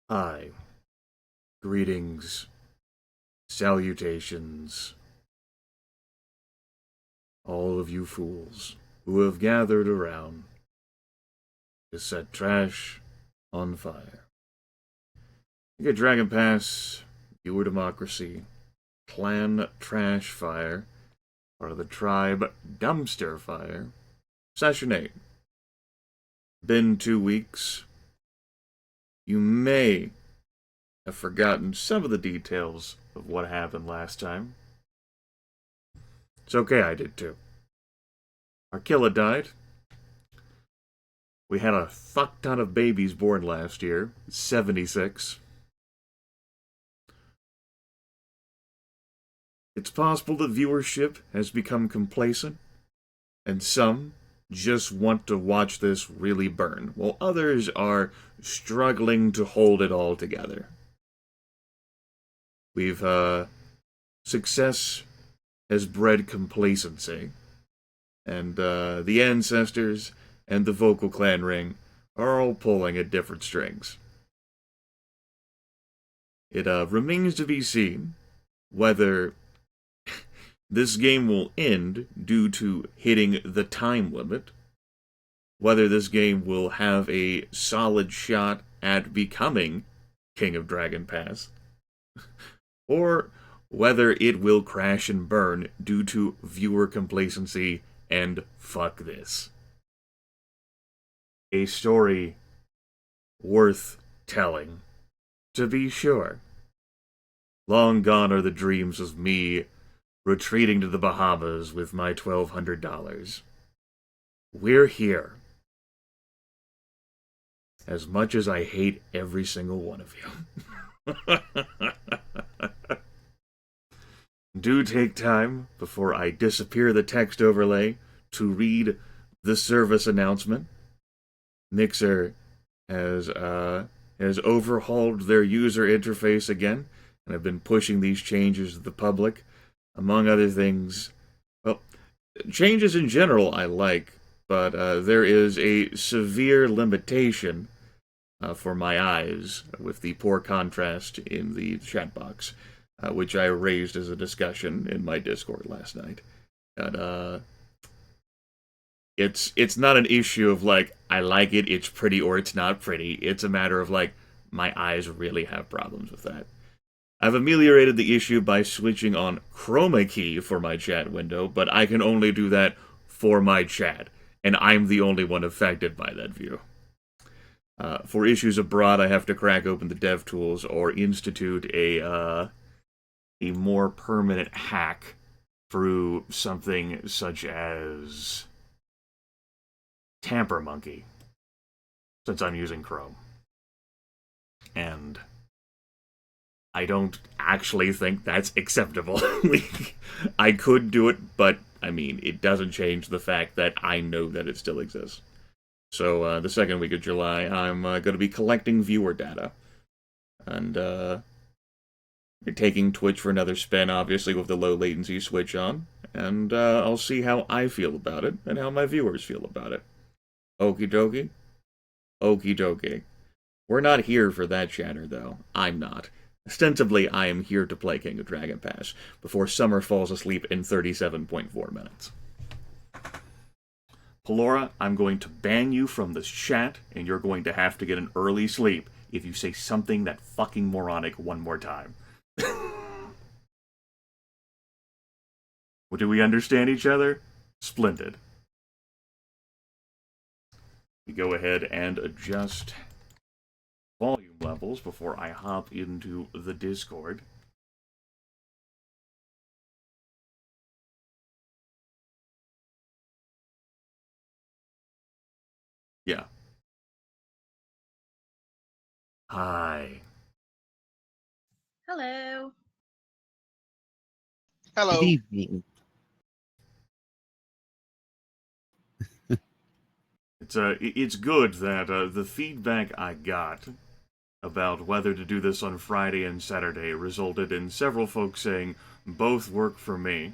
Hi, greetings, salutations, all of you fools who have gathered around to set trash on fire. You get Dragon Pass, Viewer Democracy, Clan Trash Fire, part of the Tribe Dumpster Fire, Session 8. Been 2 weeks. You may have forgotten some of the details of what happened last time. It's okay, I did too. Arkilla died. We had a fuck ton of babies born last year. 76. It's possible the viewership has become complacent, and some just want to watch this really burn, while others are struggling to hold it all together. We've, success has bred complacency, and the ancestors and the vocal clan ring are all pulling at different strings. It remains to be seen whether this game will end due to hitting the time limit, whether this game will have a solid shot at becoming King of Dragon Pass, or whether it will crash and burn due to viewer complacency and fuck this. A story worth telling, to be sure. Long gone are the dreams of me retreating to the Bahamas with my $1,200. We're here. As much as I hate every single one of you. Do take time before I disappear the text overlay to read the service announcement. Mixer has overhauled their user interface again, and have been pushing these changes to the public. Among other things, well, changes in general I like, but there is a severe limitation for my eyes with the poor contrast in the chat box, which I raised as a discussion in my Discord last night. And it's not an issue of like I like it, it's pretty, or it's not pretty. It's a matter of like my eyes really have problems with that. I've ameliorated the issue by switching on chroma key for my chat window, but I can only do that for my chat, and I'm the only one affected by that view. For issues abroad, I have to crack open the dev tools or institute a more permanent hack through something such as Tamper Monkey, since I'm using Chrome. And I don't actually think that's acceptable. I could do it, but I mean, it doesn't change the fact that I know that it still exists. So the second week of July, I'm going to be collecting viewer data. And you're taking Twitch for another spin, obviously, with the low latency switch on. And I'll see how I feel about it, and how my viewers feel about it. Okie dokie? Okie dokie. We're not here for that chatter, though. I'm not. Ostensibly, I am here to play King of Dragon Pass before Summer falls asleep in 37.4 minutes. Pelora, I'm going to ban you from this chat, and you're going to have to get an early sleep if you say something that fucking moronic one more time. Well, do we understand each other? Splendid. We go ahead and adjust volume levels before I hop into the Discord. Yeah. Hi. Hello. Good Hello. evening. It's good that the feedback I got about whether to do this on Friday and Saturday resulted in several folks saying both work for me.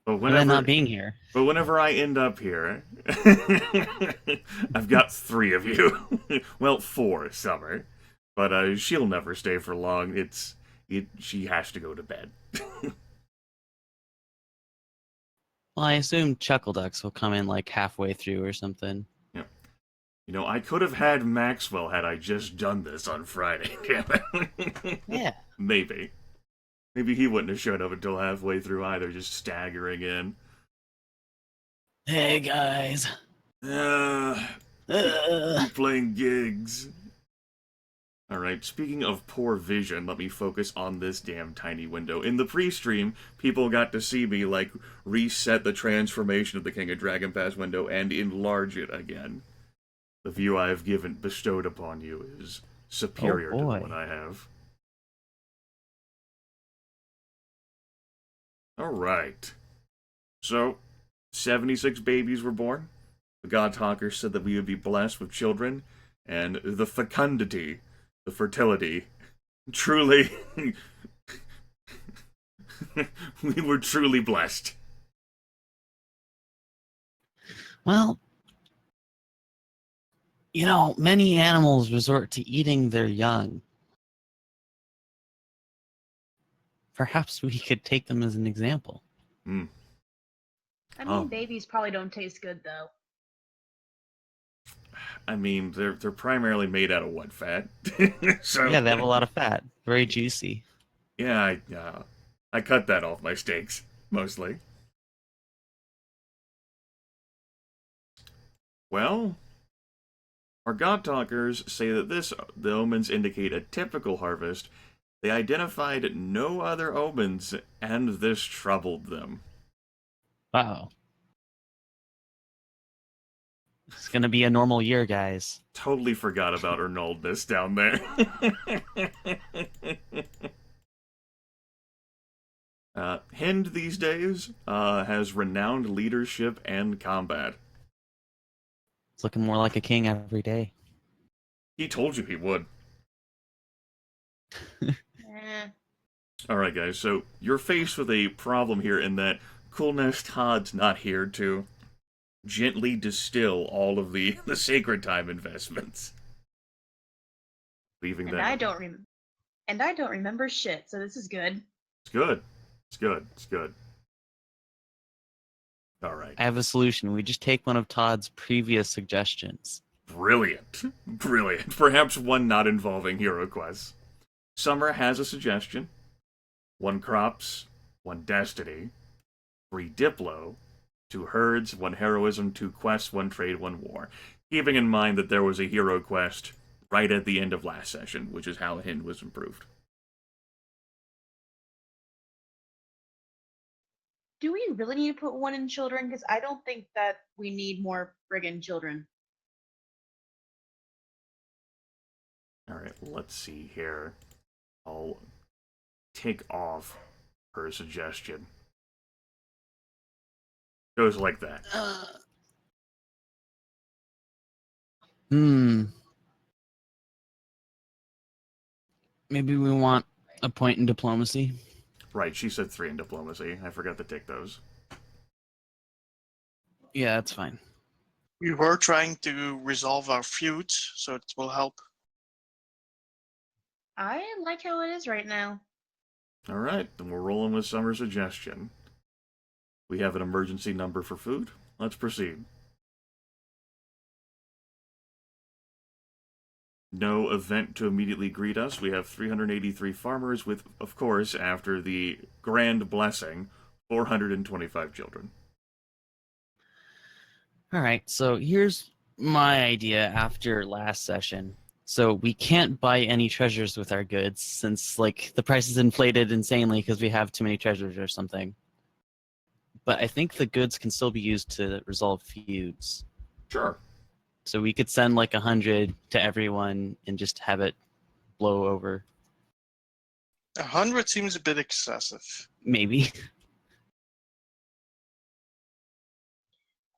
But And then not being here. whenever I end up here, I've got 3 of you. Well, 4, Summer. but she'll never stay for long. She has to go to bed. Well, I assume Chuckle Ducks will come in like halfway through or something. Yeah. I could have had Maxwell had I just done this on Friday. Damn it. Yeah. Maybe. Maybe he wouldn't have showed up until halfway through either, just staggering in. Hey guys. Uh, Uh, keep playing gigs. Alright, speaking of poor vision, let me focus on this damn tiny window. In the pre-stream, people got to see me, like, reset the transformation of the King of Dragon Pass window and enlarge it again. The view I have bestowed upon you is oh superior to the one boy. I have. Alright. So, 76 babies were born. The God Talker said that we would be blessed with children, and the fecundity, the fertility, truly, we were truly blessed. Well, many animals resort to eating their young. Perhaps we could take them as an example. Hmm. I Oh, mean, babies probably don't taste good though. I mean, they're primarily made out of what fat? So Yeah, they have a lot of fat. Very juicy. yeah, I cut that off my steaks mostly. Well, our God Talkers say that the omens indicate a typical harvest. They identified no other omens, and this troubled them. Wow. It's gonna be a normal year, guys. Totally forgot about Arnoldness down there. Hind these days has renowned leadership and combat. It's looking more like a king every day. He told you he would. Eh. Alright, guys, so you're faced with a problem here in that Coolness Todd's not here to gently distill all of the sacred time investments. Leaving And that. I don't remember shit, so this is good. It's good. It's good. It's good. Alright. I have a solution. We just take one of Todd's previous suggestions. Brilliant. Brilliant. Perhaps one not involving hero quests. Summer has a suggestion. 1 crops, 1 destiny, 3 diplo, 2 herds, 1 heroism, 2 quests, 1 trade, 1 war. Keeping in mind that there was a hero quest right at the end of last session, which is how Hind was improved. Do we really need to put one in children? Because I don't think that we need more friggin' children. Alright, let's see here. I'll take off her suggestion. Goes like that. Maybe we want a point in diplomacy. Right, she said 3 in diplomacy. I forgot to take those. Yeah, that's fine. We were trying to resolve our feuds, so it will help. I like how it is right now. Alright, then we're rolling with Summer's suggestion. We have an emergency number for food. Let's proceed. No event to immediately greet us. We have 383 farmers with, of course, after the grand blessing, 425 children. All right, so here's my idea after last session. So we can't buy any treasures with our goods since, like, the price is inflated insanely because we have too many treasures or something. But I think the goods can still be used to resolve feuds. Sure. So we could send like 100 to everyone and just have it blow over. 100 seems a bit excessive. Maybe.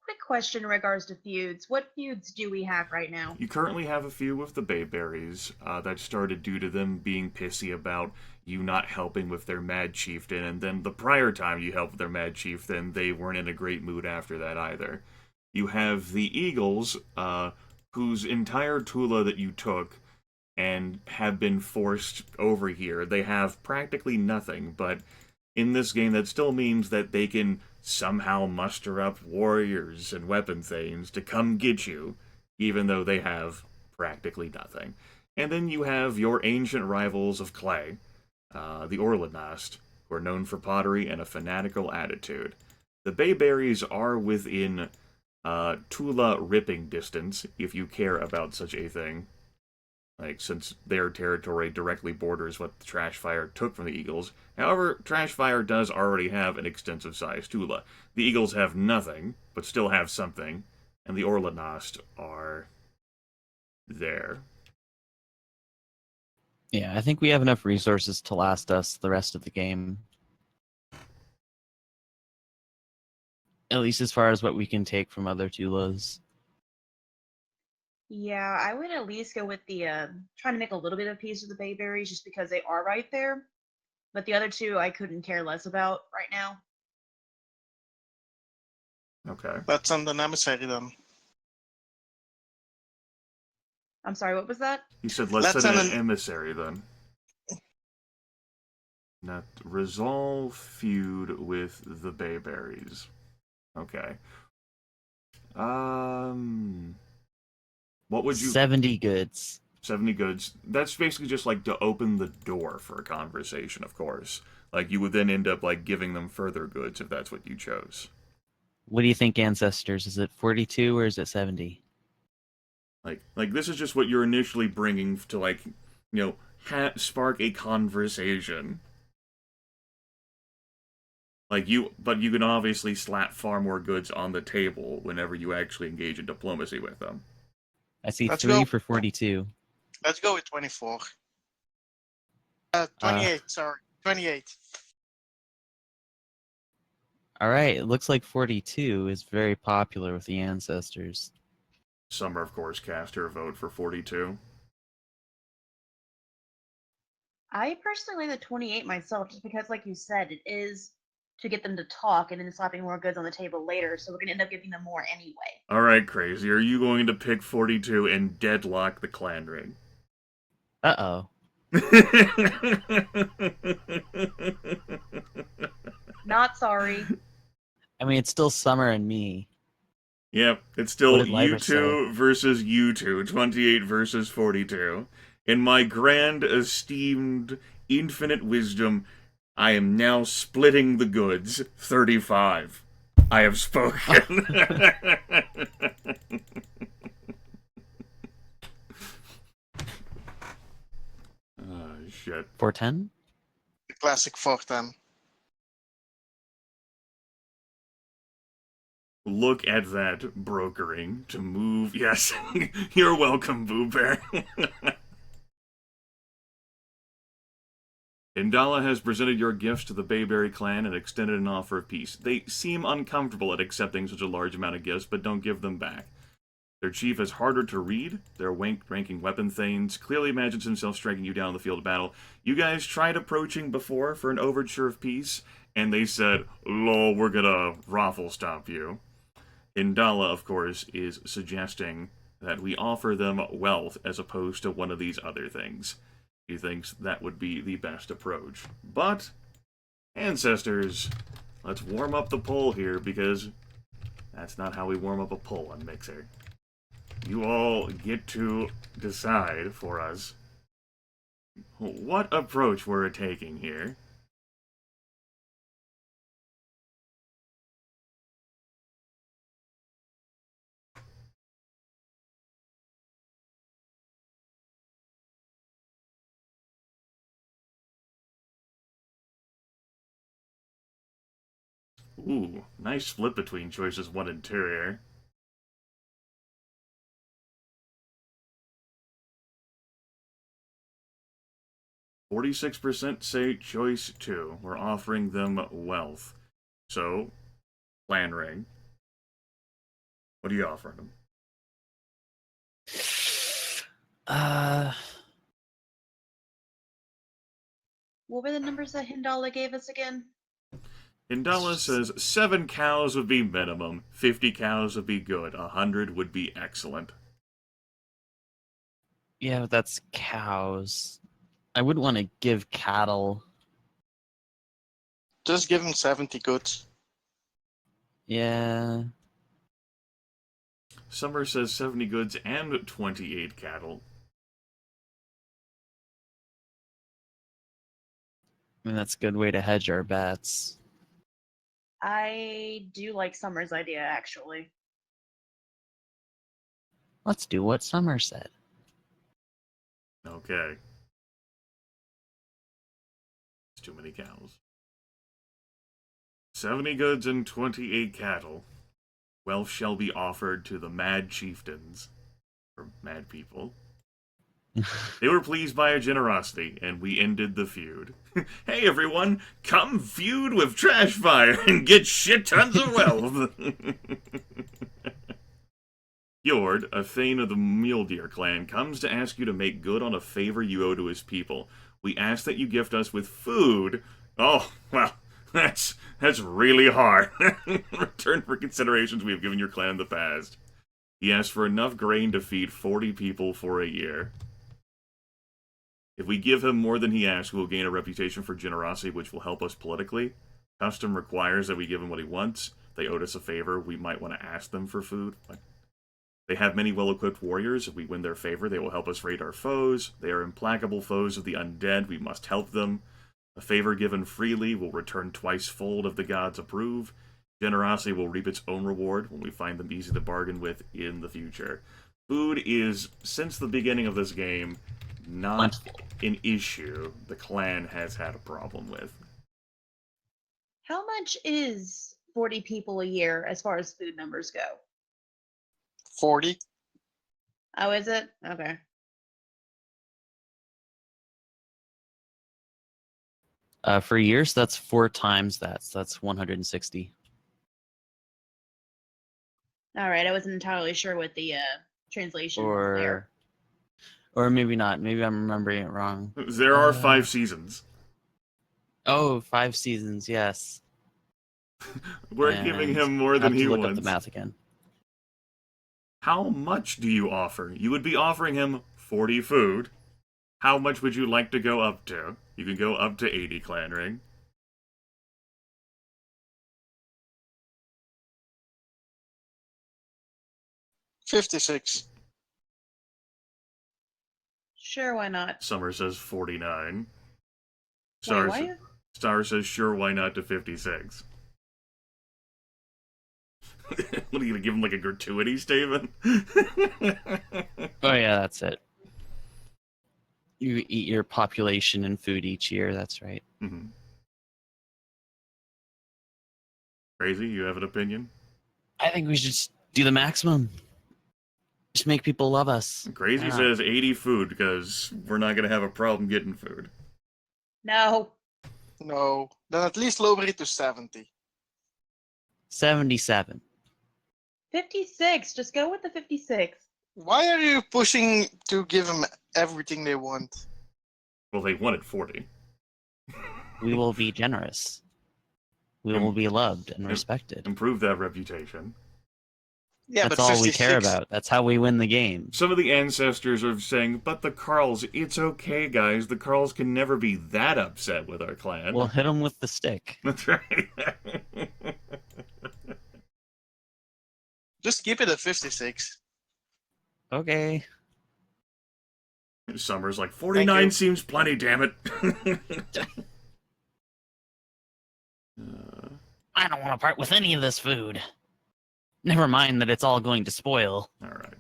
Quick question in regards to feuds. What feuds do we have right now? You currently have a few with the Bayberries that started due to them being pissy about you not helping with their Mad Chieftain, and then the prior time you helped with their Mad Chieftain, they weren't in a great mood after that either. You have the Eagles, whose entire Tula that you took and have been forced over here. They have practically nothing, but in this game, that still means that they can somehow muster up warriors and weapon things to come get you, even though they have practically nothing. And then you have your ancient rivals of clay, the Orlanast, who are known for pottery and a fanatical attitude. The Bayberries are within Tula ripping distance, if you care about such a thing. Like, since their territory directly borders what the Trashfire took from the Eagles. However, Trashfire does already have an extensive sized Tula. The Eagles have nothing, but still have something, and the Orlanast are there. Yeah, I think we have enough resources to last us the rest of the game. At least as far as what we can take from other Tulas. Yeah, I would at least go with the trying to make a little bit of peace with the Bayberries just because they are right there. But the other two I couldn't care less about right now. Okay. Let's send an emissary then. I'm sorry, what was that? He said, let's Let's send send an an- emissary then. Not resolve feud with the Bayberries. Okay. What would you... 70 goods. 70 goods. That's basically just like to open the door for a conversation, of course. Like, you would then end up like giving them further goods if that's what you chose. What do you think, Ancestors? Is it 42 or is it 70? Like this is just what you're initially bringing to, like, spark a conversation. But you can obviously slap far more goods on the table whenever you actually engage in diplomacy with them. I see Let's 3 go. for 42. Let's go with 24. 28, sorry. 28. All right, it looks like 42 is very popular with the Ancestors. Summer, of course, cast her vote for 42. I personally like the 28 myself just because, like you said, it is to get them to talk and then slapping more goods on the table later, so we're going to end up giving them more anyway. Alright, Crazy, are you going to pick 42 and deadlock the clan ring? Uh-oh. Not sorry. I mean, it's still Summer and me. Yep, it's What still did you Lyra two versus you two, 28 versus 42. In my grand, esteemed, infinite wisdom, I am now splitting the goods, 35. I have spoken. Oh, shit. 410? The classic 410. Look at that brokering to move. Yes, you're welcome, Boo Bear. Indala has presented your gifts to the Bayberry clan and extended an offer of peace. They seem uncomfortable at accepting such a large amount of gifts, but don't give them back. Their chief is harder to read. Their ranking weapon thanes clearly imagines himself striking you down on the field of battle. You guys tried approaching before for an overture of peace, and they said, lol, we're gonna raffle stomp you. Indala, of course, is suggesting that we offer them wealth as opposed to one of these other things. He thinks that would be the best approach. But, Ancestors, let's warm up the poll here, because that's not how we warm up a poll on Mixer. You all get to decide for us what approach we're taking here. Ooh, nice split between choices 1 and 2 here. %46% say choice 2. We're offering them wealth. So, clan ring. What are you offering them? What were the numbers that Hindala gave us again? Indala says 7 cows would be minimum, 50 cows would be good, 100 would be excellent. Yeah, but that's cows. I wouldn't want to give cattle. Just give him 70 goods. Yeah. Summer says 70 goods and 28 cattle. I mean, that's a good way to hedge our bets. I do like Summer's idea, actually. Let's do what Summer said. Okay. It's too many cows. 70 goods and 28 cattle. Wealth shall be offered to the mad chieftains, or mad people. They were pleased by our generosity, and we ended the feud. Hey everyone, come feud with Trashfire and get shit tons of wealth! Jord, a Thane of the Mule-Deer clan, comes to ask you to make good on a favor you owe to his people. We ask that you gift us with food. Oh, well, that's really hard. Return for considerations we have given your clan in the past. He asks for enough grain to feed 40 people for a year. If we give him more than he asks, we will gain a reputation for generosity, which will help us politically. Custom requires that we give him what he wants. If they owed us a favor, we might want to ask them for food. They have many well-equipped warriors. If we win their favor, they will help us raid our foes. They are implacable foes of the undead. We must help them. A favor given freely will return twice-fold if the gods approve. Generosity will reap its own reward when we find them easy to bargain with in the future. Food is, since the beginning of this game, not an issue the clan has had a problem with. How much is 40 people a year as far as food numbers go? 40. Oh, is it? Okay. For years, that's 4 times that. So that's 160. All right. I wasn't entirely sure what the translation was there. Or maybe not. Maybe I'm remembering it wrong. There are 5 seasons. Oh, 5 seasons, yes. We're giving him more than he wants. I have to look wants. up the math again. How much do you offer? You would be offering him 40 food. How much would you like to go up to? You can go up to 80 clan ring. $56. Sure, why not? Summer says 49. Wait, what? Star says sure, why not to 56. What are you gonna give him, like a gratuity statement? Oh yeah, that's it. You eat your population and food each year, that's right. Mm-hmm. Crazy, you have an opinion? I think we should just do the maximum. Just make people love us. Crazy says 80 food, because we're not gonna have a problem getting food. No. No. Then at least lower it to 70. 77. 56. Just go with the 56. Why are you pushing to give them everything they want? Well, they wanted 40. We will be generous. We will be loved and respected. Improve that reputation. Yeah, That's but all we 56. care about. That's how we win the game. Some of the ancestors are saying, but the Carls, it's okay, guys. The Carls can never be that upset with our clan. We'll hit them with the stick. That's right. Just keep it at 56. Okay. Summer's like, 49 seems plenty, damn it. I don't want to part with any of this food. Never mind that it's all going to spoil. Alright.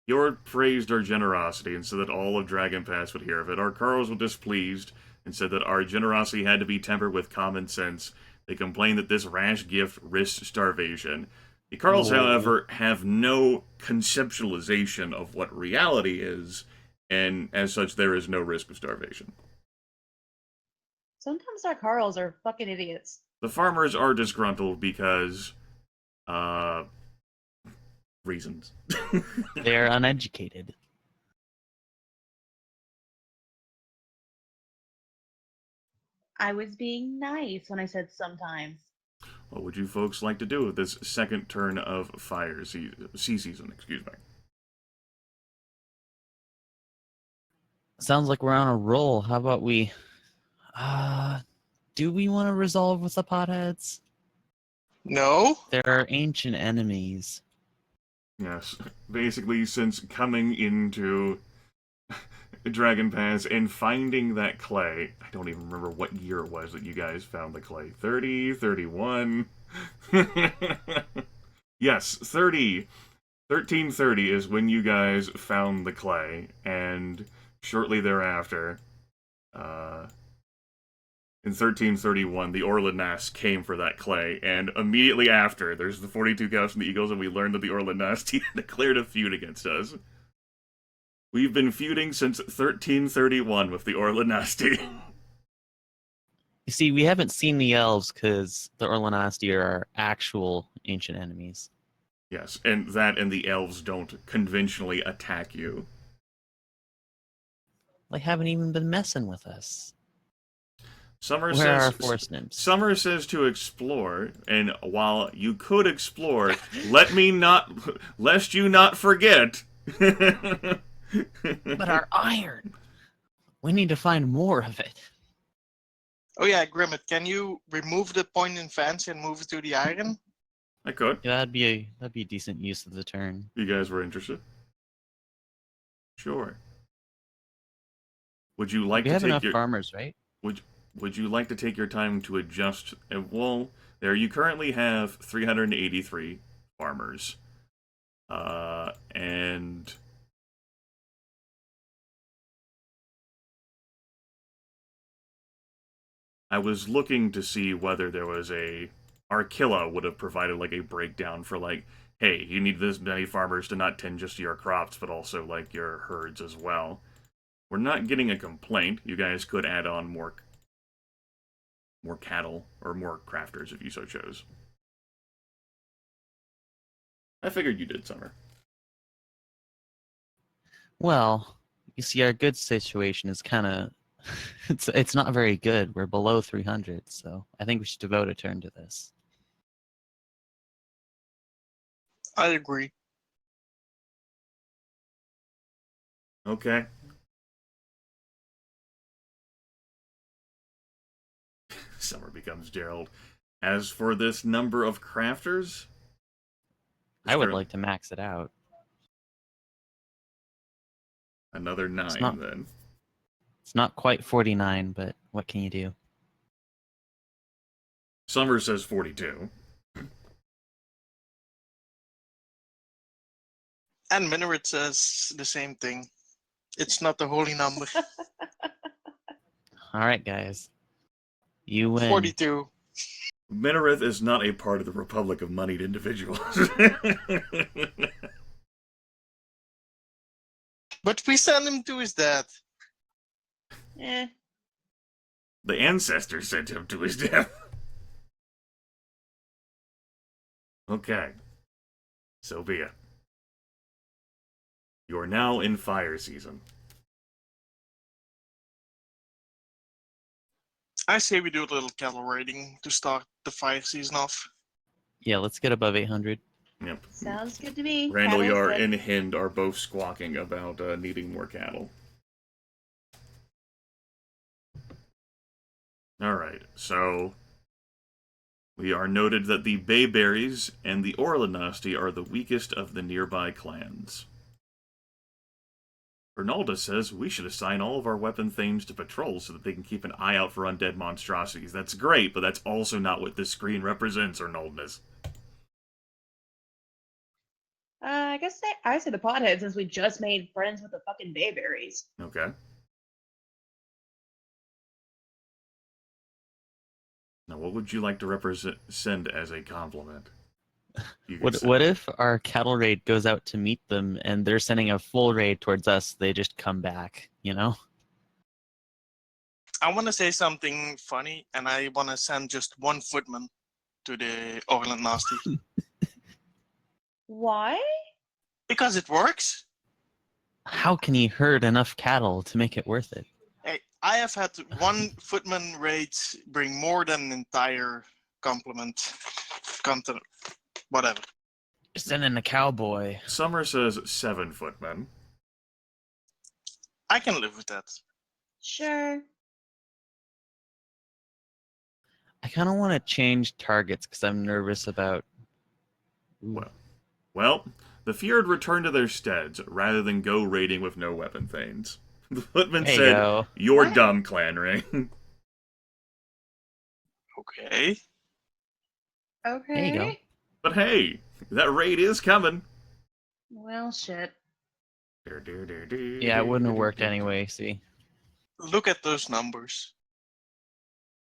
Jord praised our generosity and said that all of Dragon Pass would hear of it. Our Carls were displeased and said that our generosity had to be tempered with common sense. They complained that this rash gift risked starvation. The Carls, however, have no conceptualization of what reality is, and as such, there is no risk of starvation. Sometimes our Carls are fucking idiots. The farmers are disgruntled because, reasons. They are uneducated. I was being nice when I said sometimes. What would you folks like to do with this second turn of sea season? Excuse me. Sounds like we're on a roll. How about we... do we want to resolve with the potheads? No? They're our ancient enemies. Yes. Basically, since coming into Dragon Pass and finding that clay, I don't even remember what year it was that you guys found the clay. 30, 31. Yes, 30. 1330 is when you guys found the clay, and shortly thereafter, in 1331, the Orleans came for that clay, and immediately after, there's the 42 Cows and the Eagles, and we learned that the Orleans declared a feud against us. We've been feuding since 1331 with the Orleans. You see, we haven't seen the elves because the Orlanasti are our actual ancient enemies. Yes, and that and the elves don't conventionally attack you. They haven't even been messing with us. Summer Where are our says forest nymphs? Summer says to explore, and while you could explore, let me not, lest you not forget. But our iron! We need to find more of it. Oh yeah, Grimmett, can you remove the point in fancy and move it to the iron? I could. Yeah, that'd be a decent use of the turn. You guys were interested? Sure. Would you like We to have take enough your farmers, right? would you like to take your time to adjust? Well, there you currently have 383 farmers, and I was looking to see whether there was a Archilla would have provided like a breakdown for like, hey, you need this many farmers to not tend just to your crops, but also like your herds as well. We're not getting a complaint. You guys could add on more cattle or more crafters if you so chose. I figured you did, Summer. Well, you see, our goods situation is kind of it's not very good. We're below 300, so I think we should devote a turn to this. I agree. Okay. Summer becomes Gerald. As for this number of crafters, I would like to max it out. another 9 then. It's not quite 49, but what can you do? Summer says 42. And Minaret says the same thing. It's not a holy number. All right, guys. You win. 42. Minareth is not a part of the Republic of Moneyed Individuals. But we send him to his dad. Eh. The ancestors sent him to his death. Okay. So be it. You are now in fire season. I say we do a little cattle raiding to start the fire season off. Yeah, let's get above 800. Yep. Sounds good to me. Randall Cattle's Yar good. and Hind are both squawking about needing more cattle. Alright, so we are noted that the Bayberries and the Orlanasti are the weakest of the nearby clans. Bernalda says we should assign all of our weapon thames to patrols so that they can keep an eye out for undead monstrosities. That's great, but that's also not what this screen represents, Arnoldness. I guess I say the pothead since we just made friends with the fucking bayberries. Okay. Now, what would you like to send as a compliment? What if our cattle raid goes out to meet them and they're sending a full raid towards us? They just come back, you know? I want to say something funny, and I want to send just one footman to the Orland Nasty. Why? Because it works. How can he herd enough cattle to make it worth it? Hey, I have had one footman raid bring more than an entire continent. Whatever. Send in a cowboy. Summer says 7 footmen. I can live with that. Sure. I kind of want to change targets because I'm nervous about. Well, the Fjord returned to their steads rather than go raiding with no weapon thanes. The footman There you said, go. "You're What? dumb, Clan Ring." Okay. Okay. There you go. But hey, that raid is coming. Well, shit. Yeah, it wouldn't have worked anyway. See. Look at those numbers.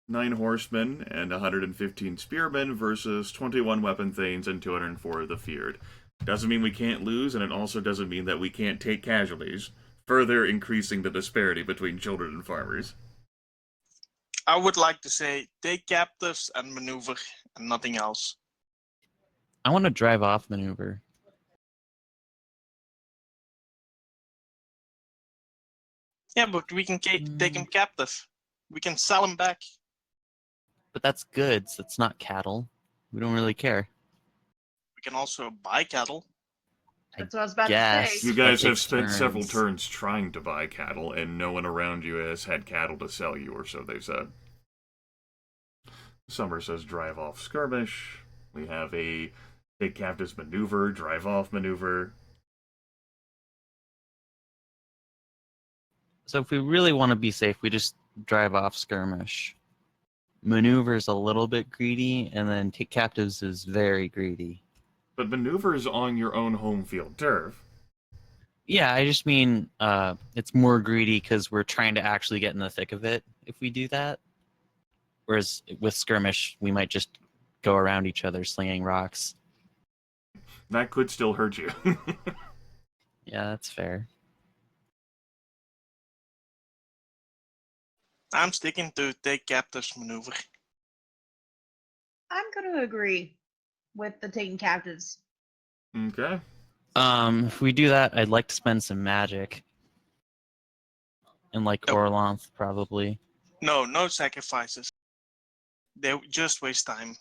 9 horsemen and 115 spearmen versus 21 weapon thanes and 204 of the Fjord. Doesn't mean we can't lose, and it also doesn't mean that we can't take casualties, further increasing the disparity between children and farmers. I would like to say take captives and maneuver and nothing else. I want to drive off maneuver. Yeah, but we can take him captive. We can sell him back. But that's goods. That's not cattle. We don't really care. We can also buy cattle. That's what I was about to Guess. say. You guys That have takes spent several turns. turns trying to buy cattle, and no one around you has had cattle to sell you, or so they've said. Summer says drive off skirmish. We have a take captives maneuver, drive off maneuver. So if we really want to be safe, we just drive off skirmish. Maneuver's a little bit greedy, and then take captives is very greedy. But maneuvers on your own home field turf. Yeah, I just mean it's more greedy because we're trying to actually get in the thick of it if we do that. Whereas with skirmish, we might just go around each other slinging rocks. That could still hurt you. Yeah, that's fair. I'm sticking to take captives maneuver. I'm going to agree with the taking captives. Okay. If we do that, I'd like to spend some magic. And like Nope. Orlanth, probably. No sacrifices. They just waste time.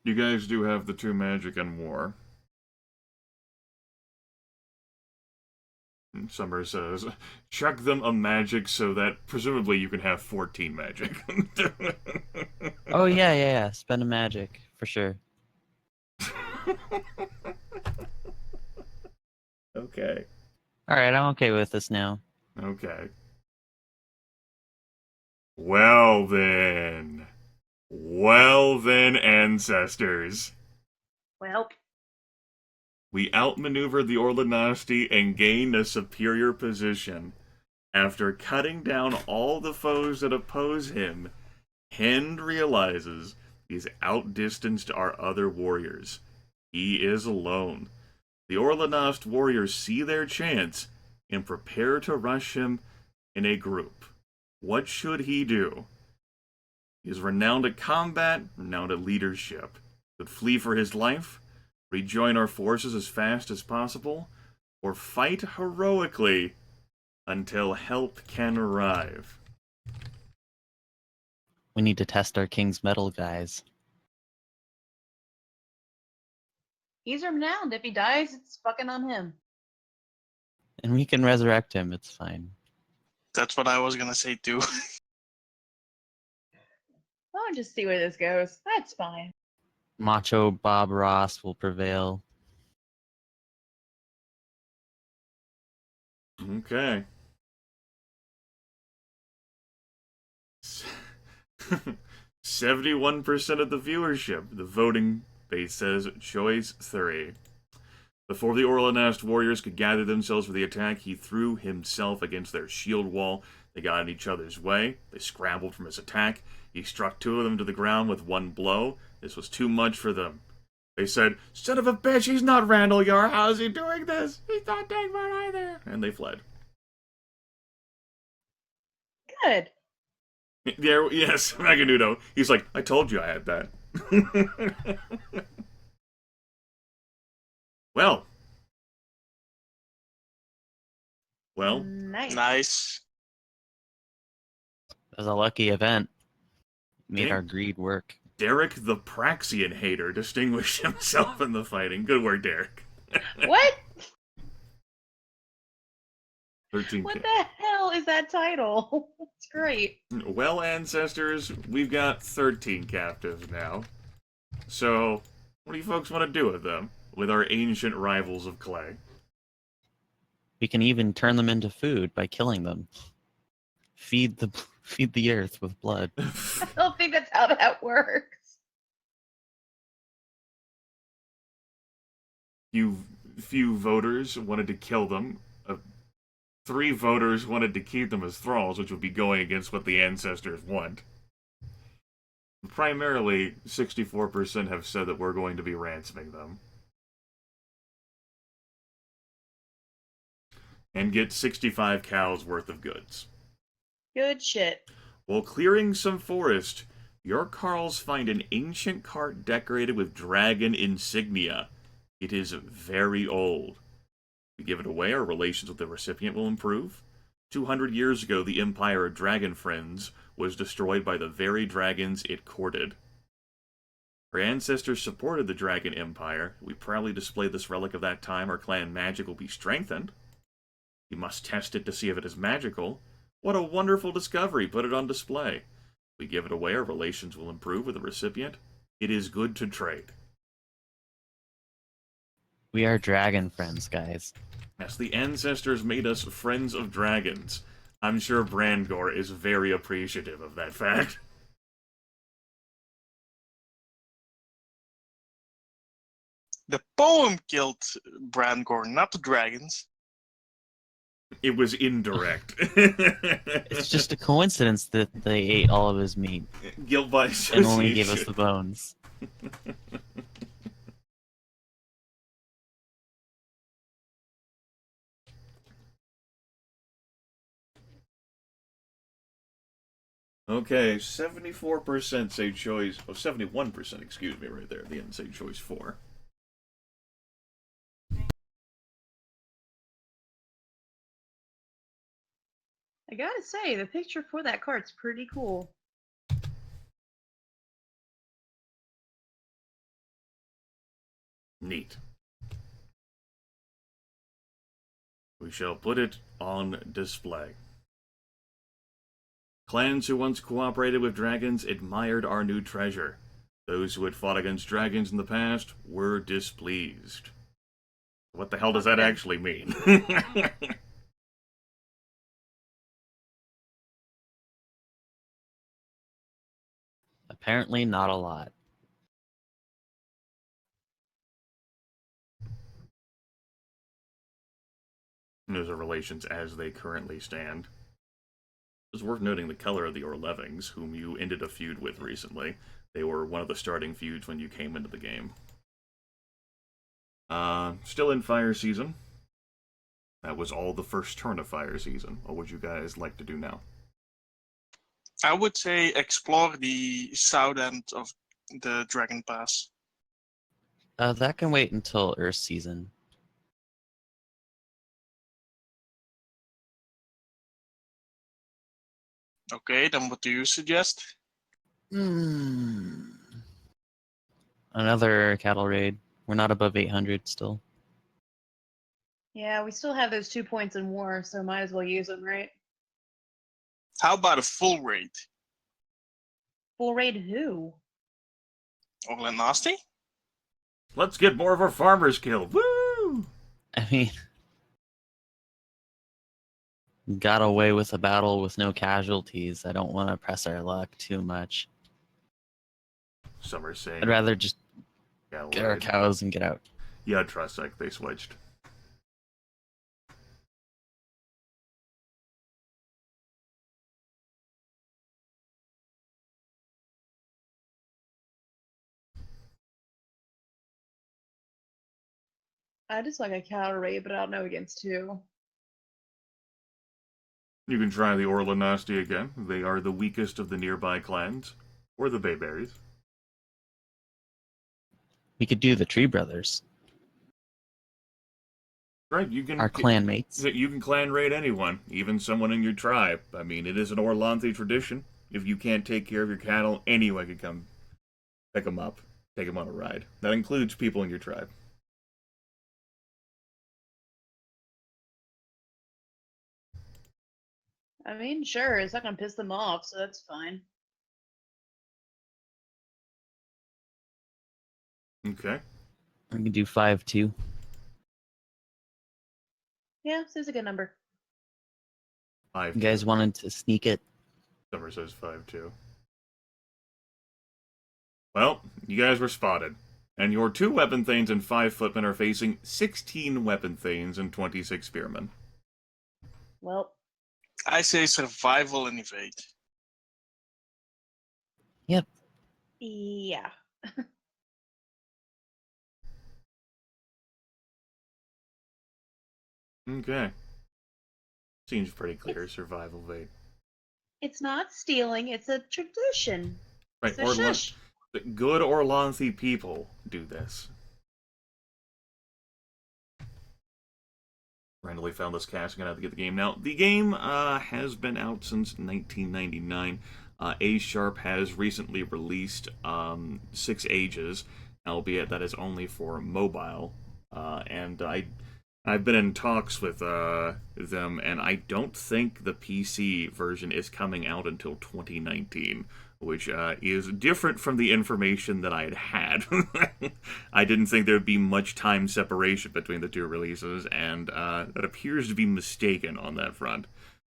You guys do have the 2 magic and war. And Summer says, check them a magic so that presumably you can have 14 magic. Oh yeah. Spend a magic for sure. Okay. All right, I'm okay with this now. Okay. Well then, ancestors. Well, We outmaneuvered the Orlanasti and gained a superior position. After cutting down all the foes that oppose him, Hind realizes he's outdistanced our other warriors. He is alone. The Orlanast warriors see their chance and prepare to rush him in a group. What should he do? He is renowned at combat, renowned at leadership. Should flee for his life, rejoin our forces as fast as possible, or fight heroically until help can arrive. We need to test our King's Metal, guys. he's renowned. If he dies, it's fucking on him. And we can resurrect him, it's fine. That's what I was gonna say too. I'll just see where this goes. That's fine. Macho Bob Ross will prevail. Okay. 71% of the viewership. The voting base says choice 3. Before the Orlanast warriors could gather themselves for the attack, he threw himself against their shield wall. They got in each other's way. They scrambled from his attack. He struck 2 of them to the ground with 1 blow. This was too much for them. They said, "Son of a bitch, he's not Randall Yar. How's he doing this? He's not Dagmar either." And they fled. Good. There, yes, Maganudo. He's like, "I told you I had that." Well. Nice. Nice. It was a lucky event. Made Okay. our greed work. Derek the Praxian hater distinguished himself in the fighting. Good work, Derek. What? 13 What ca- the hell is that title? It's great. Well, ancestors, we've got 13 captives now. So, what do you folks want to do with them? With our ancient rivals of clay? We can even turn them into food by killing them. Feed the earth with blood. I don't think that's how that works. Few voters wanted to kill them. 3 voters wanted to keep them as thralls, which would be going against what the ancestors want. Primarily, 64% have said that we're going to be ransoming them. And get 65 cows worth of goods. Good shit. While clearing some forest, your Carls find an ancient cart decorated with dragon insignia. It is very old. We give it away, our relations with the recipient will improve. 200 years ago, the empire of Dragon Friends was destroyed by the very dragons it courted. Our ancestors supported the Dragon Empire. We proudly display this relic of that time. Our clan magic will be strengthened. You must test it to see if it is magical. What a wonderful discovery! Put it on display. We give it away, our relations will improve with the recipient. It is good to trade. We are dragon friends, guys. Yes, the ancestors made us friends of dragons. I'm sure Brandgore is very appreciative of that fact. The poem killed Brandgore, not the dragons. It was indirect. It's just a coincidence that they ate all of his meat Guilt by and only gave us association. the bones. Okay, 74% say choice. Oh, 71%, excuse me, right there. The end say choice 4. I gotta say, the picture for that cart's pretty cool. Neat. We shall put it on display. Clans who once cooperated with dragons admired our new treasure. Those who had fought against dragons in the past were displeased. What the hell does that actually mean? Apparently not a lot. Those are relations as they currently stand. It's worth noting the color of the Orlevings, whom you ended a feud with recently. They were one of the starting feuds when you came into the game. Still in fire season. That was all the first turn of fire season. What would you guys like to do now? I would say explore the south end of the Dragon Pass. That can wait until Earth season. Okay, then what do you suggest? Another cattle raid. We're not above 800 still. Yeah, we still have those 2 points in war, so might as well use them, right? How about a full raid? Full raid who? Orland Nasty? Let's get more of our farmers killed. Woo! I mean, got away with a battle with no casualties. I don't want to press our luck too much. Some are saying. I'd rather just Yeah, get our cows and get out. Yeah, trust like they switched. I just like a cattle raid, but I don't know against who. You can try the Orlanasti again. They are the weakest of the nearby clans. Or the Bayberries. We could do the Tree Brothers, Right, you can. our clan mates. You can clan raid anyone, even someone in your tribe. I mean, it is an Orlanthi tradition. If you can't take care of your cattle, anyone can come pick them up, take them on a ride. That includes people in your tribe. I mean, sure, it's not gonna piss them off, so that's fine. Okay. I can do 5 too. Yeah, seems a good number. 5 You guys 2. wanted to sneak it? Summer says 5 2. Well, you guys were spotted. And your 2 weapon thanes and 5 footmen are facing 16 weapon thanes and 26 spearmen. Well, I say survival and evade. Yep. yeah. Okay. Seems pretty clear, survival evade. It's not stealing, it's a tradition. Right, So shush. good Orlanthe people do this. Randomly found this cache, gonna have to get the game now. The game has been out since 1999. A Sharp has recently released 6 Ages, albeit that is only for mobile. And I've been in talks with them, and I don't think the PC version is coming out until 2019, which is different from the information that I had had. I didn't think there would be much time separation between the 2 releases, and that appears to be mistaken on that front,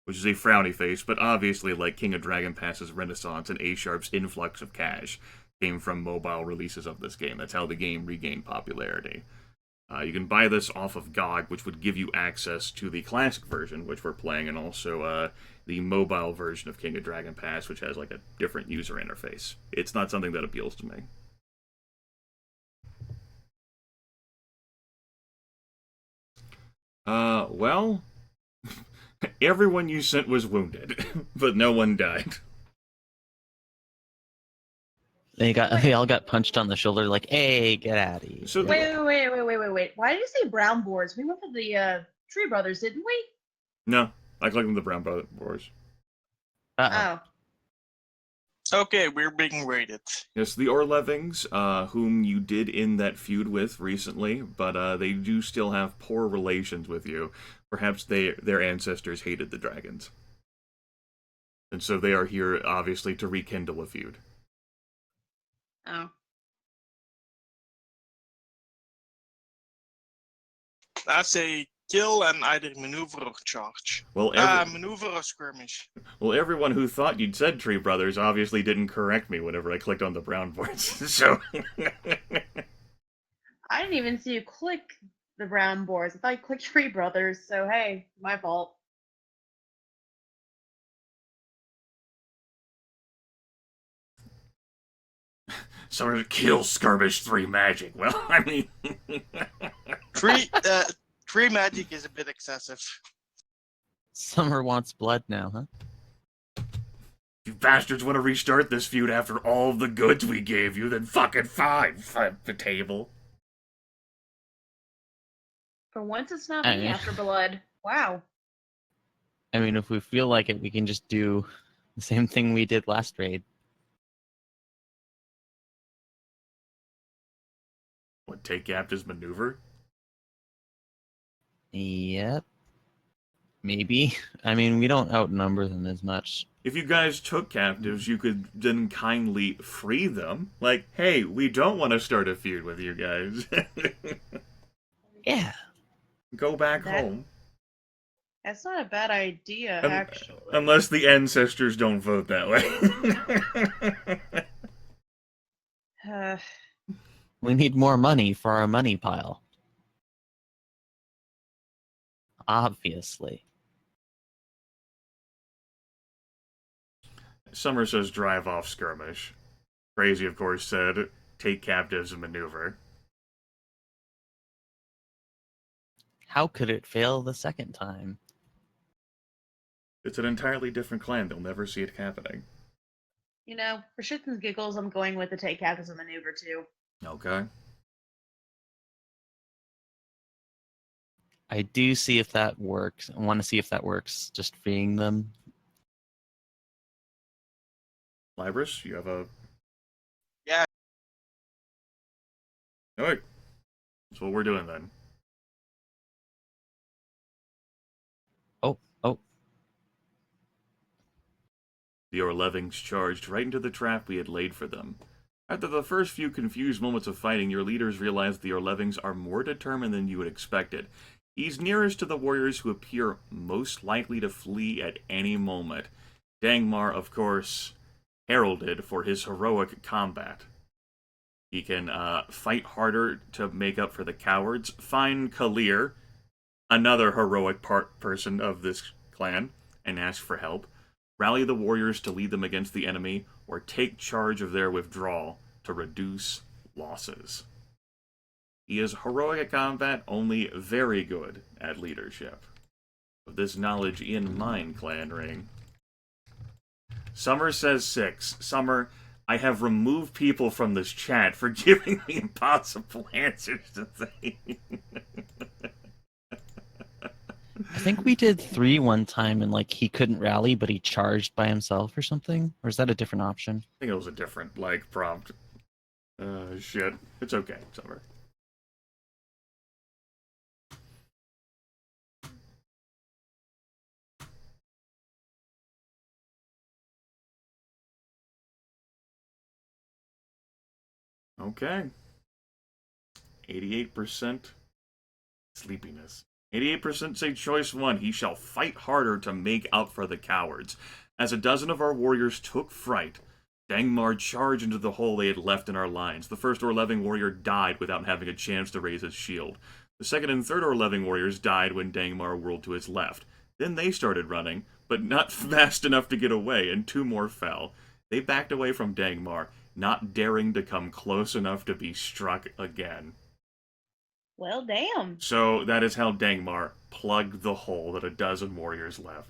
which is a frowny face, but obviously, like King of Dragon Pass's renaissance and A-Sharp's influx of cash came from mobile releases of this game. That's how the game regained popularity. You can buy this off of GOG, which would give you access to the classic version, which we're playing, and also the mobile version of King of Dragon Pass, which has like a different user interface. It's not something that appeals to me. Well, everyone you sent was wounded, but no one died. They all got punched on the shoulder, like, "Hey, get out of here!" So Wait. Why did you say brown boards? We went for the Tree Brothers, didn't we? No, I collected the Brown Boars. Uh-oh. Oh. Okay, we're being raided. Yes, the Orlevings, whom you did end that feud with recently, but they do still have poor relations with you. Perhaps their ancestors hated the dragons. And so they are here, obviously, to rekindle a feud. Oh. That's a kill and either maneuver or charge. Well, Maneuver or skirmish. well, everyone who thought you'd said Tree Brothers obviously didn't correct me whenever I clicked on the brown boards. So I didn't even see you click the brown boards. I thought you clicked Tree Brothers, so hey, my fault. someone to kill Skirmish 3 magic. Well, I mean, Three magic is a bit excessive. Summer wants blood now, huh? you bastards want to restart this feud after all of the goods we gave you, then fucking fine, flip the table. For once, it's not I me mean- after blood. Wow. I mean, if we feel like it, we can just do the same thing we did last raid. What, take captives maneuver? Yep. Maybe. I mean, we don't outnumber them as much. If you guys took captives, you could then kindly free them. Like, hey, we don't want to start a feud with you guys. Yeah. Go back That- home. That's not a bad idea, Um, actually. Unless the ancestors don't vote that way. Uh, We need more money for our money pile. Obviously. Summer says drive off skirmish. Crazy, of course, said take captives and maneuver. How could it fail the second time? It's an entirely different clan. They'll never see it happening. you know, for shits and giggles, I'm going with the take captives and maneuver too. Okay. I do see if that works. I want to see if that works, just freeing them. Libris, you have a... Yeah. Alright. That's what we're doing then. Oh. The Orlevings charged right into the trap we had laid for them. After the first few confused moments of fighting, your leaders realized the Orlevings are more determined than you had expected. He's nearest to the warriors who appear most likely to flee at any moment. Dangmar, of course, heralded for his heroic combat. He can fight harder to make up for the cowards, find Kalir, another heroic person of this clan, and ask for help, rally the warriors to lead them against the enemy, or take charge of their withdrawal to reduce losses. He is heroic at combat, only very good at leadership. With this knowledge in mind, Clan Ring. Summer says 6. Summer, I have removed people from this chat for giving me impossible answers to things. I think we did 3 one time, and like he couldn't rally, but he charged by himself or something. Or is that a different option? I think it was a different, prompt. Shit. It's okay, Summer. Okay. 88% sleepiness. 88% say choice 1. He shall fight harder to make up for the cowards. As a dozen of our warriors took fright, Dangmar charged into the hole they had left in our lines. The first Orleving warrior died without having a chance to raise his shield. The second and third Orleving warriors died when Dangmar whirled to his left. Then they started running, but not fast enough to get away, and 2 more fell. They backed away from Dangmar, not daring to come close enough to be struck again. Well, damn. So that is how Dangmar plugged the hole that a dozen warriors left.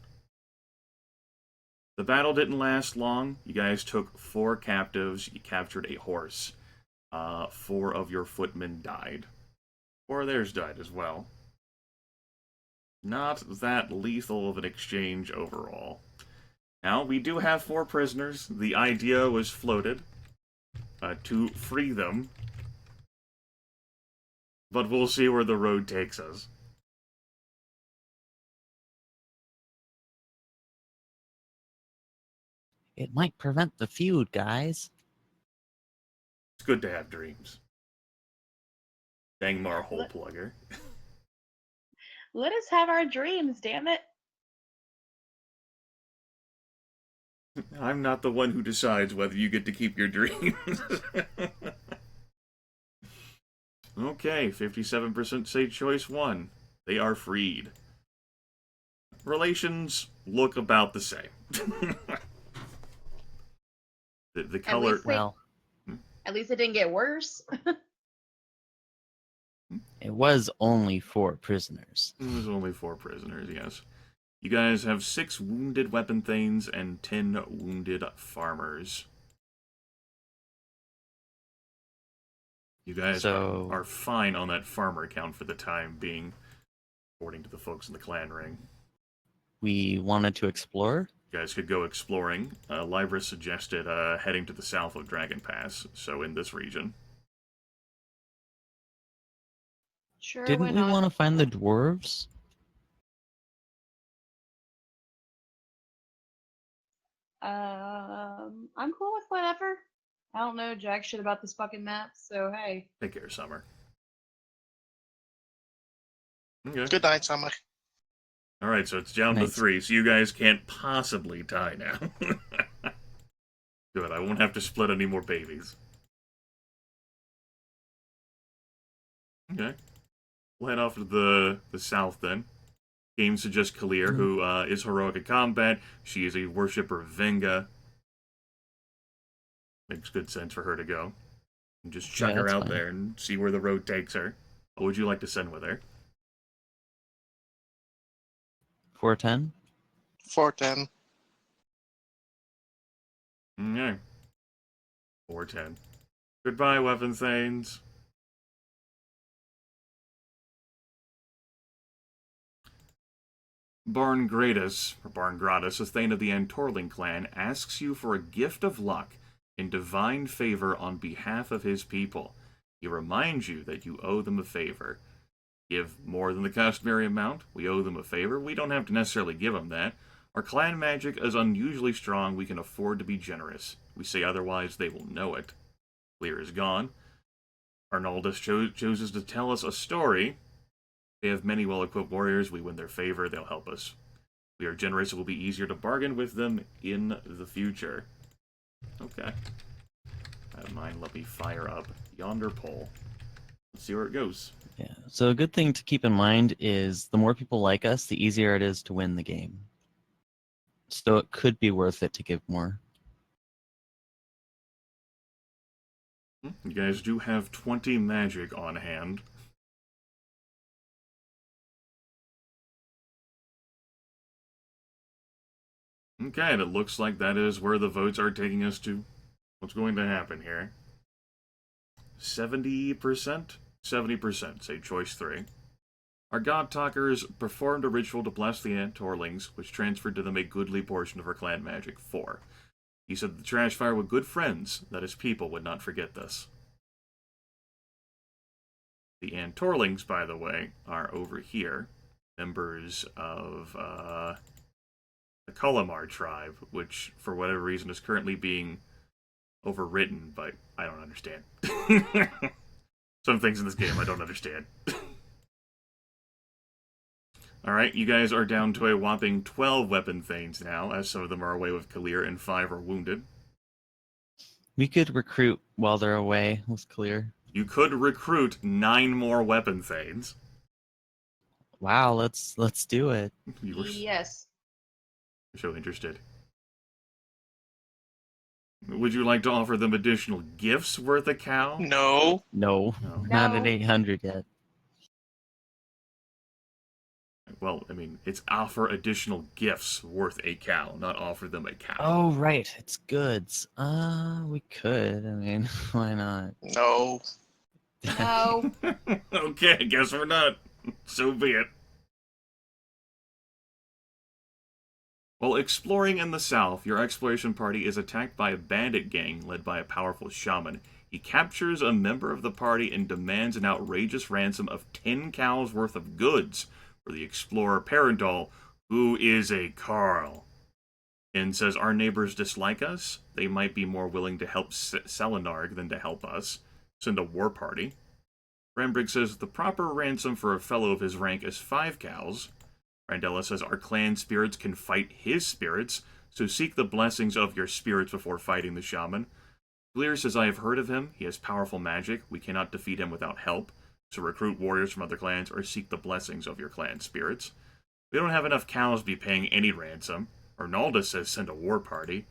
The battle didn't last long. You guys took 4 captives. You captured a horse. 4 of your footmen died. 4 of theirs died as well. Not that lethal of an exchange overall. Now, we do have 4 prisoners. The idea was floated to free them. But we'll see where the road takes us. It might prevent the feud, guys. It's good to have dreams. Dangmar hole plugger. Let us have our dreams, damn it. I'm not the one who decides whether you get to keep your dreams. Okay, 57% say choice 1. They are freed. Relations look about the same. the color... At least it didn't get worse. It was only 4 prisoners. It was only 4 prisoners, yes. You guys have 6 wounded weapon thanes and 10 wounded farmers. You guys are fine on that farmer count for the time being, according to the folks in the clan ring. We wanted to explore? You guys could go exploring. Libra suggested heading to the south of Dragon Pass, so in this region. Sure, Didn't we want to find the dwarves? I'm cool with whatever. I don't know jack shit about this fucking map, so hey. Take care, Summer. Okay. Good night, Summer. Alright, so it's down to 3, so you guys can't possibly tie now. Good, I won't have to split any more babies. Okay. We'll head off to the south then. Game suggests Kalir, who is heroic at combat. She is a worshipper of Venga. Makes good sense for her to go. And just chuck her out there and see where the road takes her. What would you like to send with her? 410? 410. Okay. 410. Goodbye, weapon thanes. Barn Gratus, or Barn Gratus, a thane of the Antorling clan, asks you for a gift of luck and divine favor on behalf of his people. He reminds you that you owe them a favor. Give more than the customary amount, we owe them a favor. We don't have to necessarily give them that. Our clan magic is unusually strong. We can afford to be generous. We say otherwise, they will know it. Clear is gone. Arnaldus chooses to tell us a story. They have many well-equipped warriors. We win their favor. They'll help us. We are generous. It will be easier to bargain with them in the future. Okay. I have mine. Let me fire up yonder pole. Let's see where it goes. Yeah. So a good thing to keep in mind is the more people like us, the easier it is to win the game. So it could be worth it to give more. You guys do have 20 magic on hand. Okay, and it looks like that is where the votes are taking us to. What's going to happen here? 70%? 70%, say choice 3. Our god talkers performed a ritual to bless the Antorlings, which transferred to them a goodly portion of our clan magic. 4. He said the trash fire were good friends, that his people would not forget this. The Antorlings, by the way, are over here. Members of the Kulamar tribe, which, for whatever reason, is currently being overwritten, but I don't understand. Some things in this game I don't understand. Alright, you guys are down to a whopping 12 weapon thanes now, as some of them are away with Kalir and 5 are wounded. We could recruit while they're away. Let's clear. You could recruit 9 more weapon thanes. Wow, let's do it. You were Yes. so interested. Would you like to offer them additional gifts worth a cow? No. No, No. not at No. 800 yet. Well, I mean, it's offer additional gifts worth a cow, not offer them a cow. Oh, right. It's goods. We could. I mean, why not? No. No. Okay, I guess we're not. So be it. While exploring in the south, your exploration party is attacked by a bandit gang led by a powerful shaman. He captures a member of the party and demands an outrageous ransom of 10 cows worth of goods for the explorer Parendal, who is a Carl. And says, our neighbors dislike us. They might be more willing to help Selenarg than to help us. Send a war party. Rambrig says, the proper ransom for a fellow of his rank is 5 cows. Randella says, our clan spirits can fight his spirits, so seek the blessings of your spirits before fighting the shaman. Gleer says, I have heard of him. He has powerful magic. We cannot defeat him without help. So recruit warriors from other clans or seek the blessings of your clan spirits. We don't have enough cows to be paying any ransom. Arnaldus says, send a war party.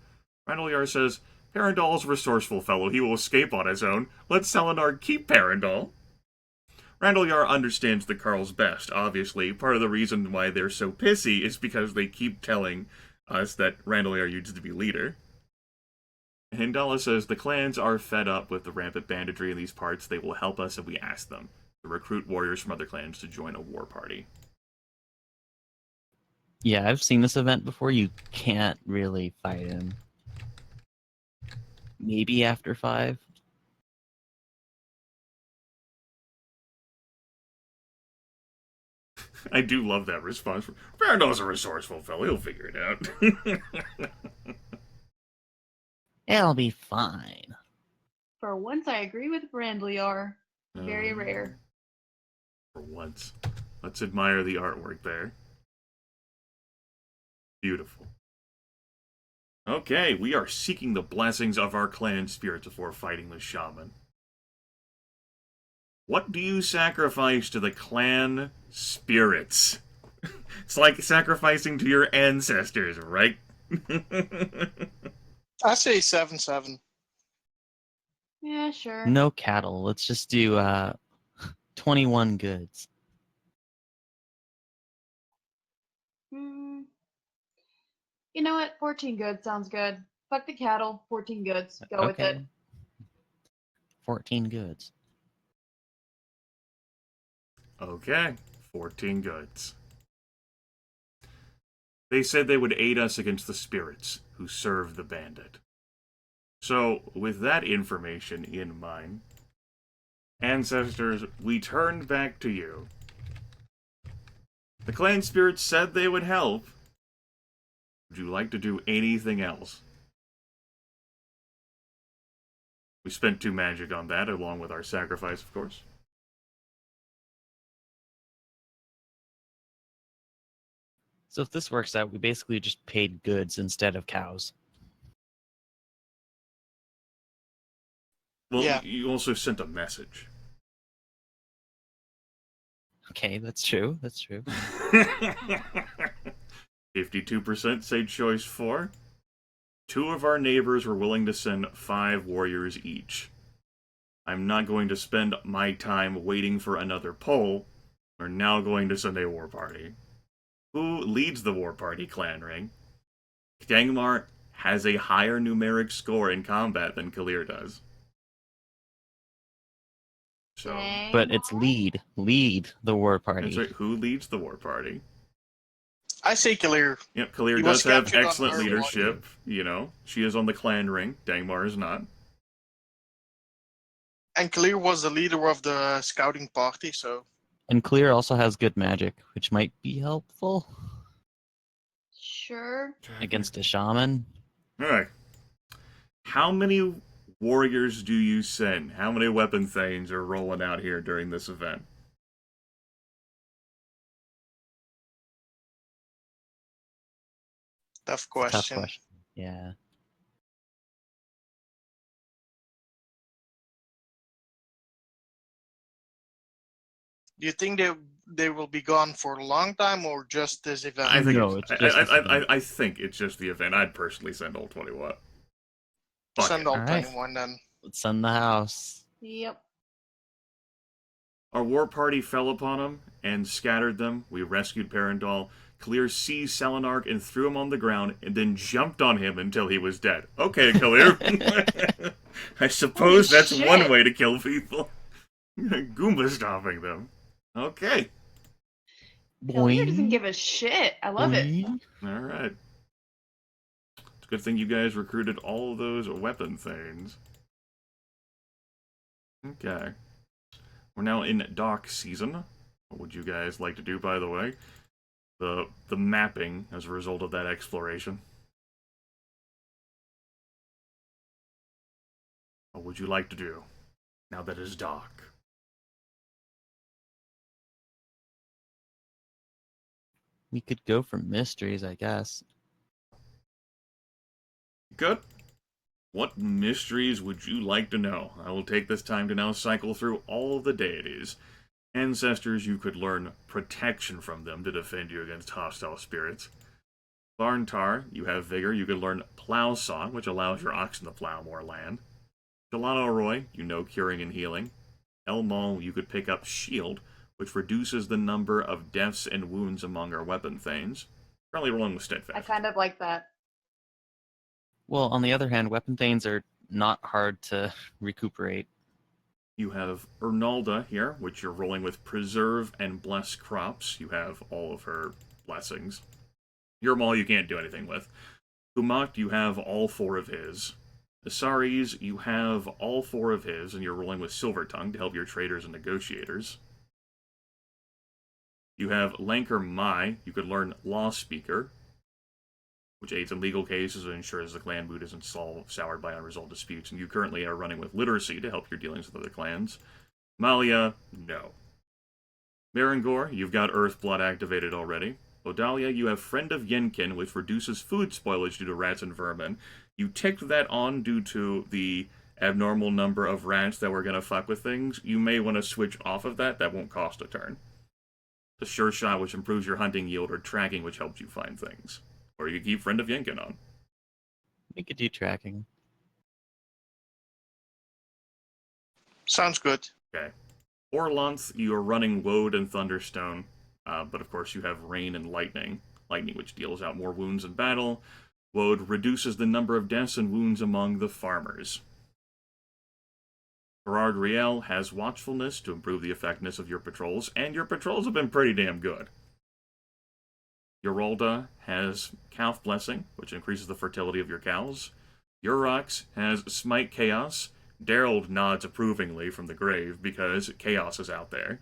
Randalyar says, Parendal is a resourceful fellow. He will escape on his own. Let Selenar keep Parendal. Randalyar understands the Carls best, obviously. Part of the reason why they're so pissy is because they keep telling us that Randalyar used to be leader. Hindala says, the clans are fed up with the rampant banditry in these parts. They will help us if we ask them to recruit warriors from other clans to join a war party. Yeah, I've seen this event before. You can't really fight him. Maybe after 5. I do love that response. Parendal's a resourceful fellow. He'll figure it out. It'll be fine. For once, I agree with Brandliar. Very rare. For once. Let's admire the artwork there. Beautiful. Okay, we are seeking the blessings of our clan spirits before fighting the shaman. What do you sacrifice to the clan spirits? It's like sacrificing to your ancestors, right? I say 7-7. Yeah, sure. No cattle. Let's just do 21 goods. Hmm. You know what? 14 goods sounds good. Fuck the cattle. 14 goods. Go with it. 14 goods. Okay, 14 goods. They said they would aid us against the spirits who serve the bandit. So, with that information in mind, ancestors, we turned back to you. The clan spirits said they would help. Would you like to do anything else? We spent 2 magic on that, along with our sacrifice, of course. So if this works out, we basically just paid goods instead of cows. Well, Yeah. you also sent a message. Okay, that's true. That's true. 52% say choice 4. 2 of our neighbors were willing to send 5 warriors each. I'm not going to spend my time waiting for another poll. We're now going to send a war party. Who leads the war party, Clan Ring? Dangmar has a higher numeric score in combat than Kalir does. So, But it's lead the war party. that's right. Who leads the war party? I say Kalir. Yep, Kalir He does was have captured on excellent our leadership. You know, she is on the Clan Ring. Dangmar is not. And Kalir was the leader of the scouting party, so And Clear also has good magic, which might be helpful Sure. against a shaman. Alright. How many warriors do you send? How many weapon thanes are rolling out here during this event? tough Tough question. question. Yeah. Do you think they will be gone for a long time or just this event? I think No, it's just this event. I think it's just the event. I'd personally send all 20 what? Fuck Send it. all Alright. 21 then. Let's send the house. Yep. Our war party fell upon him and scattered them. We rescued Parendal. Kalir seized Selenark and threw him on the ground and then jumped on him until he was dead. Okay, Kalir. I suppose Holy that's shit. one way to kill people. Goomba stomping them. Okay. Kalir doesn't Boing. give a shit. I love it. Boing. Alright. It's a good thing you guys recruited all of those weapon things. Okay. We're now in dock season. What would you guys like to do, by the way? The mapping as a result of that exploration. What would you like to do now that it's dock? We could go for mysteries, I guess. Good. What mysteries would you like to know? I will take this time to now cycle through all of the deities. Ancestors, you could learn protection from them to defend you against hostile spirits. Varntar, you have vigor, you could learn plow song, which allows your oxen to plow more land. Delano Roy, you know curing and healing. Elmal, you could pick up shield, which reduces the number of deaths and wounds among our weapon thanes. Currently rolling with steadfast. I kind of like that. Well, on the other hand, weapon thanes are not hard to recuperate. You have Ernalda here, which you're rolling with Preserve and Bless Crops. You have all of her blessings. Yermal you can't do anything with. Humak, you have all 4 of his. Asaris, you have all 4 of his, and you're rolling with Silver Tongue to help your traders and negotiators. You have Lanker Mai, you could learn Law Speaker, which aids in legal cases and ensures the clan mood isn't soured by unresolved disputes, and you currently are running with Literacy to help your dealings with other clans. Malia, no. Marangor, you've got Earthblood activated already. Odalia, you have Friend of Yenkin, which reduces food spoilage due to rats and vermin. You ticked that on due to the abnormal number of rats that were going to fuck with things. You may want to switch off of that. That won't cost a turn. The Sure Shot, which improves your hunting yield, or Tracking, which helps you find things. Or you keep Friend of Yenkin on. We could do tracking. Sounds good. Okay. Orlanth, you are running Woad and Thunderstone, but of course you have Rain and Lightning. Lightning, which deals out more wounds in battle. Woad reduces the number of deaths and wounds among the farmers. Gerard Riel has Watchfulness to improve the effectiveness of your patrols, and your patrols have been pretty damn good. Yorolda has Calf Blessing, which increases the fertility of your cows. Urox has Smite Chaos. Daryl nods approvingly from the grave because chaos is out there.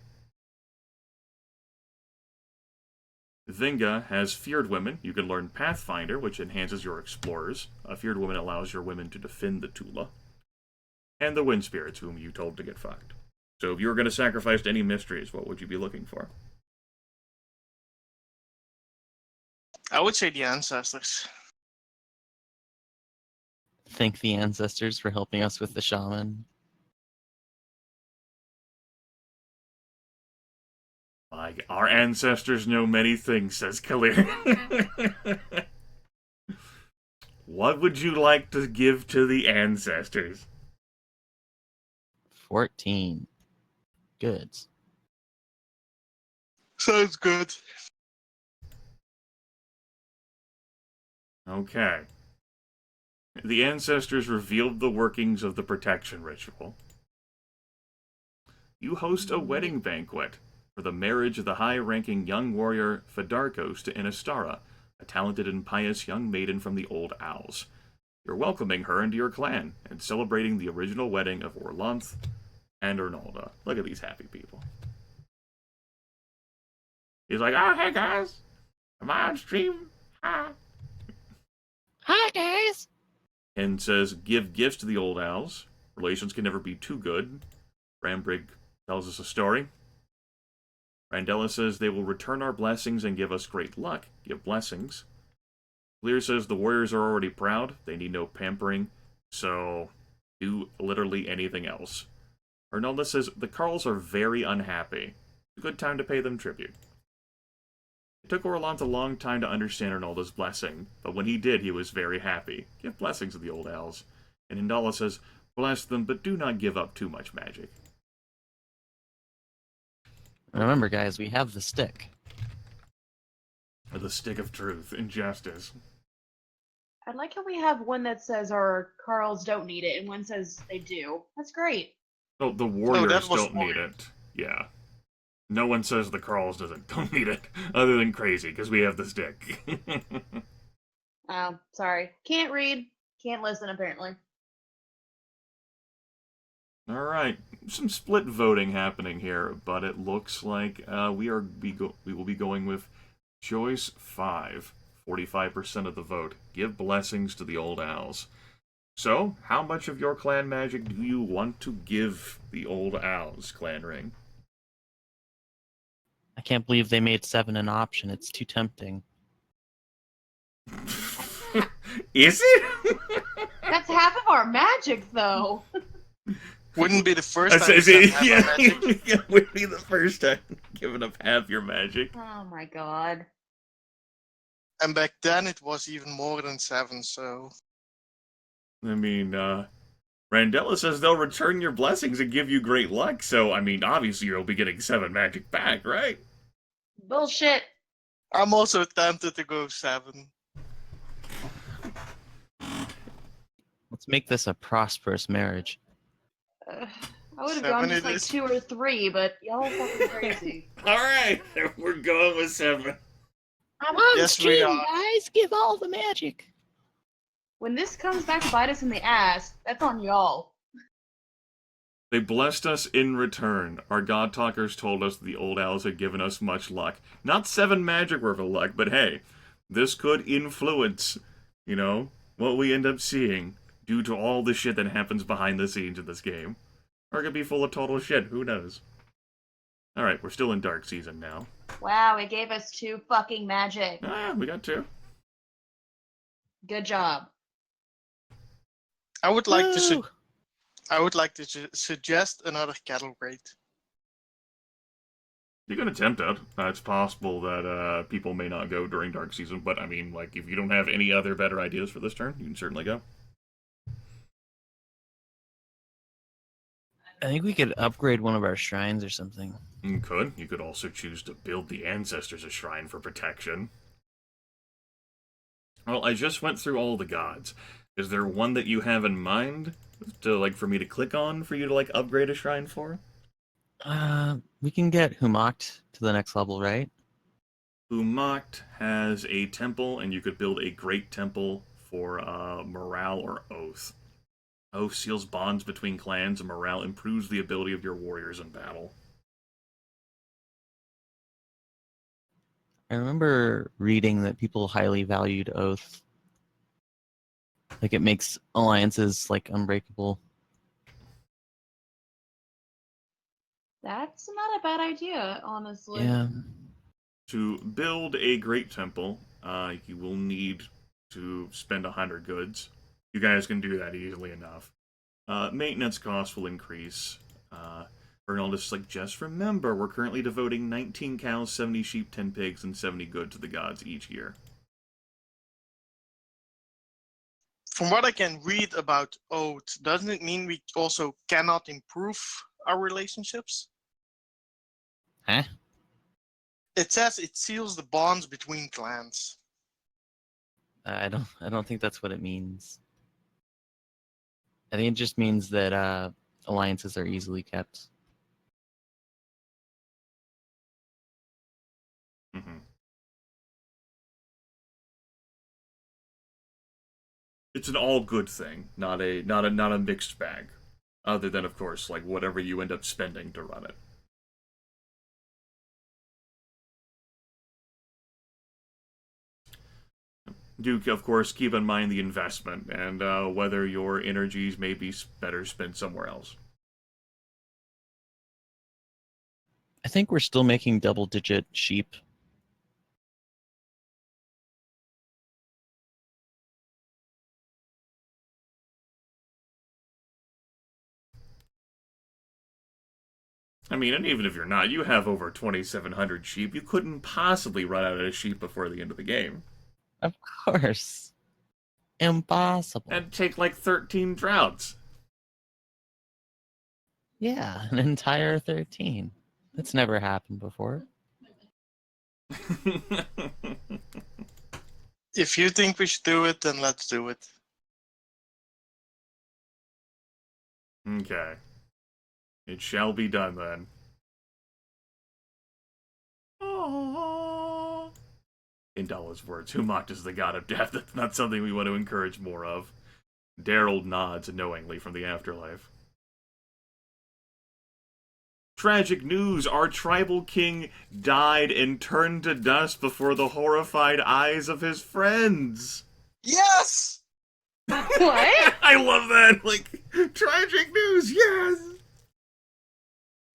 Vinga has Feared Women. You can learn Pathfinder, which enhances your explorers. A Feared Woman allows your women to defend the Tula. And the Wind Spirits, whom you told to get fucked. So if you were going to sacrifice any mysteries, what would you be looking for? I would say the ancestors. Thank the ancestors for helping us with the shaman. Like, our ancestors know many things, says Kalir. What would you like to give to the ancestors? 14 goods. Sounds good. Okay. The ancestors revealed the workings of the protection ritual. You host a wedding banquet for the marriage of the high-ranking young warrior Fedarkos to Inastara, a talented and pious young maiden from the Old Owls. You're welcoming her into your clan and celebrating the original wedding of Orlanth and Ernalda. Look at these happy people. He's like, oh, hey guys, am I on stream? Hi. Hi, guys! And says, give gifts to the Old Owls. Relations can never be too good. Rambrig tells us a story. Randella says they will return our blessings and give us great luck. Give blessings. Lear says the warriors are already proud. They need no pampering. So, do literally anything else. Arnalda says the Carls are very unhappy. A good time to pay them tribute. It took Orlant a long time to understand Arnalda's blessing, but when he did, he was very happy. Give blessings to the Old Owls. And Hindala says, bless them, but do not give up too much magic. Remember, guys, we have the stick. The stick of truth and justice. I like how we have one that says our Carls don't need it and one says they do. That's great. Oh, the warriors that was don't need it. Yeah. No one says the Carls don't need it, other than crazy, because we have the stick. Oh, sorry. Can't read. Can't listen, apparently. Alright, some split voting happening here, but it looks like we will be going with Choice 5, 45% of the vote. Give blessings to the Old Owls. So, how much of your clan magic do you want to give the Old Owls, Clan Ring? I can't believe they made 7 an option. It's too tempting. Is it? That's half of our magic, though. Wouldn't be the first time That's we it. have Yeah, magic. it would be the first time giving up half your magic. Oh my god. And back then it was even more than 7, so... I mean, Randella says they'll return your blessings and give you great luck, so, I mean, obviously you'll be getting 7 magic back, right? Bullshit. I'm also tempted to go 7. Let's make this a prosperous marriage. I would have gone 7 just it like is. 2 or 3, but y'all are fucking crazy. Alright, we're going with 7. I'm on Yes, we stream, are. guys! Give all the magic! When this comes back to bite us in the ass, that's on y'all. They blessed us in return. Our God Talkers told us the Old Owls had given us much luck. Not 7 magic worth of luck, but hey, this could influence, what we end up seeing due to all the shit that happens behind the scenes in this game. Or it could be full of total shit, who knows? Alright, we're still in Dark Season now. Wow, it gave us 2 fucking magic. Ah, we got 2. Good job. I would like to Woo! suggest another cattle raid. You can attempt it. It's possible that people may not go during Dark Season, but I mean, like, if you don't have any other better ideas for this turn, you can certainly go. I think we could upgrade one of our shrines or something. You could. You could also choose to build the Ancestors a shrine for protection. Well, I just went through all the gods. Is there one that you have in mind for me to click on for you to, upgrade a shrine for? We can get Humakt to the next level, right? Umakt has a temple, and you could build a great temple for morale or oath. Oath seals bonds between clans, and morale improves the ability of your warriors in battle. I remember reading that people highly valued oath. Like it makes alliances like unbreakable. That's not a bad idea, honestly. Yeah. To build a great temple, you will need to spend 100 goods. You guys can do that easily enough. Maintenance costs will increase. Bernaldus like, just remember, we're currently devoting 19 cows, 70 sheep, 10 pigs, and 70 goods to the gods each year. From what I can read about oath, doesn't it mean we also cannot improve our relationships? Huh? It says it seals the bonds between clans. I don't think that's what it means. I think it just means that alliances are easily kept. Mm-hmm. It's an all good thing, not a mixed bag. Other than, of course, like whatever you end up spending to run it. Do, of course, keep in mind the investment and whether your energies may be better spent somewhere else. I think we're still making double-digit sheep. I mean, and even if you're not, you have over 2,700 sheep. You couldn't possibly run out of sheep before the end of the game. Of course. Impossible. That'd take like 13 droughts. Yeah, an entire 13. That's never happened before. If you think we should do it, then let's do it. Okay. It shall be done then. In Dalla's words, Humacht is the god of death. That's not something we want to encourage more of. Daryl nods knowingly from the afterlife. Tragic news! Our tribal king died and turned to dust before the horrified eyes of his friends. Yes! What? I love that! Like, tragic news, yes!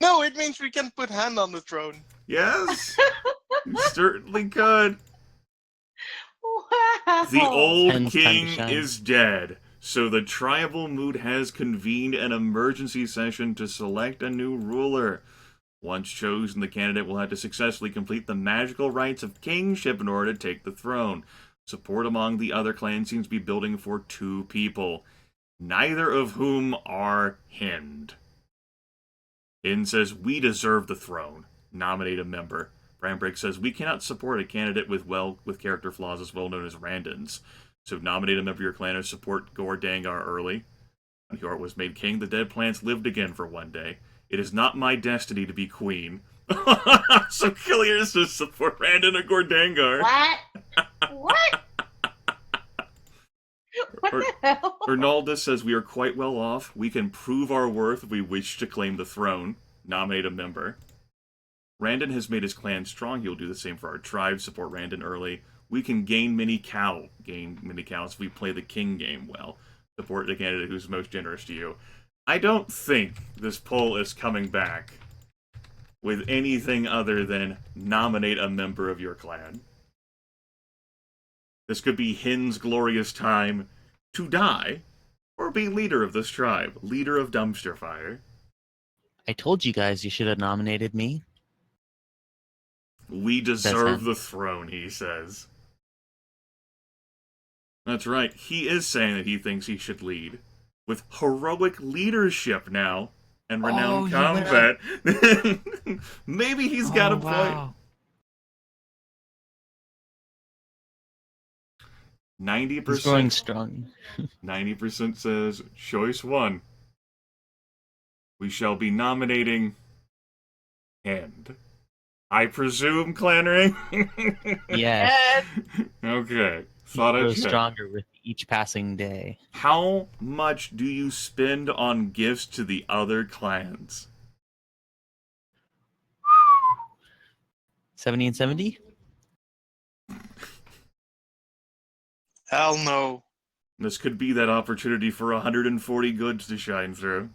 No, it means we can put hand on the throne. Yes! You certainly could. Wow. The old Hen's time to king shine. is dead, so the tribal mood has convened an emergency session to select a new ruler. Once chosen, the candidate will have to successfully complete the magical rites of kingship in order to take the throne. Support among the other clans seems to be building for 2 people, neither of whom are Hind. Hind says, we deserve the throne. Nominate a member. Brandbreak says, we cannot support a candidate with character flaws as well known as Randons. So nominate a member of your clan or support Gore Dangar early. When Hjort was made king, the dead plants lived again for 1 day. It is not my destiny to be queen. So Killier says support Randon or Gore Dangar. What? What? What the hell? Ernaldus says we are quite well off. We can prove our worth if we wish to claim the throne. Nominate a member. Randon has made his clan strong. He'll do the same for our tribe. Support Randon early. We can gain many cows if we play the king game well. Support the candidate who's most generous to you. I don't think this poll is coming back with anything other than nominate a member of your clan. This could be Hin's glorious time to die, or be leader of this tribe, leader of Dumpster Fire. I told you guys you should have nominated me. We deserve Hen. the throne, he says. That's right, he is saying that he thinks he should lead. With heroic leadership now, and renowned he went combat. Maybe he's got a point. 90%. He's growing strong. 90% says, choice 1. We shall be nominating End. I presume, Clanring? Yes. Okay. He Thought I'd grows check. stronger with each passing day. How much do you spend on gifts to the other clans? 70 and 70? Hell no. This could be that opportunity for 140 goods to shine through.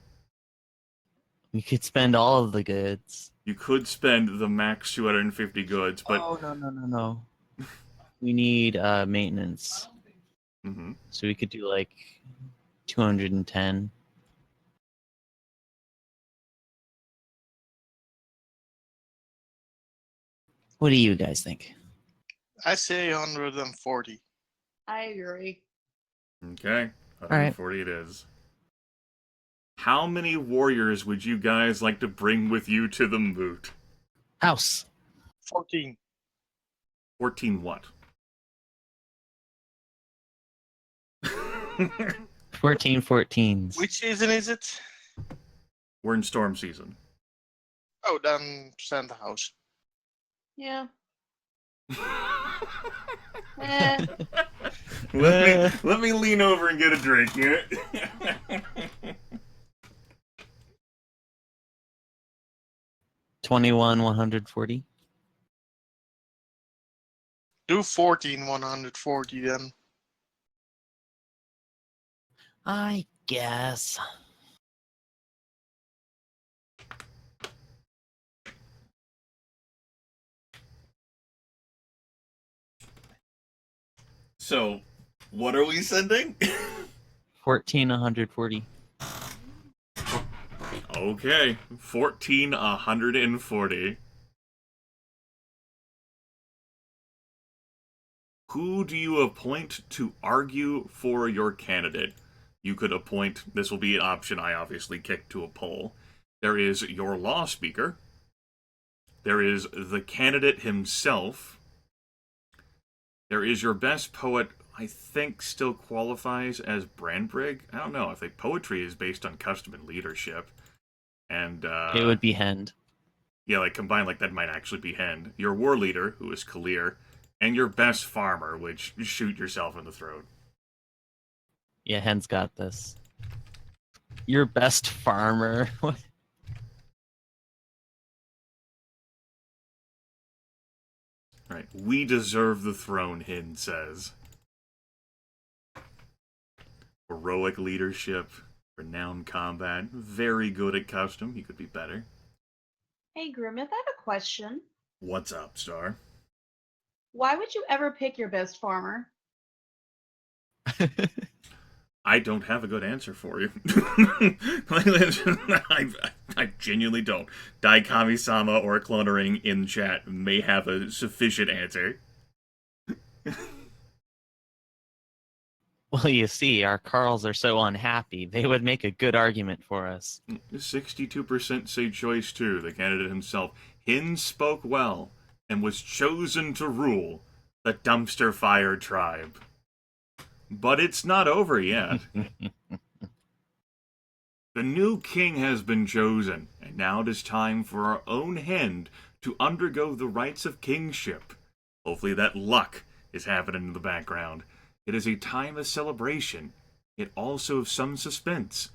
We could spend all of the goods. You could spend the max 250 goods, but Oh, no. We need maintenance. Mhm. So we could do like 210. What do you guys think? I say 140. I agree. Okay, right. 140 it is. How many warriors would you guys like to bring with you to the moot? House. 14. 14 what? 14 14s. Which season is it? We're in storm season. Oh, then send the house. Yeah. Eh. Let me lean over and get a drink here. 21 140. Do 14 140 then. I guess. So, what are we sending? 14 140. Okay, 14 140. Who do you appoint to argue for your candidate? You could appoint, this will be an option I obviously kick to a poll. There is your law speaker. There is the candidate himself. There is your best poet, I think still qualifies as Brandbrig. I don't know, if the poetry is based on custom and leadership. And, It would be Hend. yeah, like combined, like that might actually be Hend. Your war leader, who is Kalir, and your best farmer, which you shoot yourself in the throat. Yeah, Hend's got this. Your best farmer. What? Right. We deserve the throne, Hind says. Heroic leadership, renowned combat, very good at custom. He could be better. Hey, Grimmith, I have a question. What's up, Star? Why would you ever pick your best farmer? I don't have a good answer for you. I genuinely don't. Daikami-sama or Clonering in chat may have a sufficient answer. Well, you see, our Carls are so unhappy. They would make a good argument for us. 62% say choice 2, the candidate himself. Hind spoke well and was chosen to rule the dumpster fire tribe. But it's not over yet. The new king has been chosen, and now it is time for our own Hind to undergo the rites of kingship. Hopefully that luck is happening in the background. It is a time of celebration, yet also of some suspense.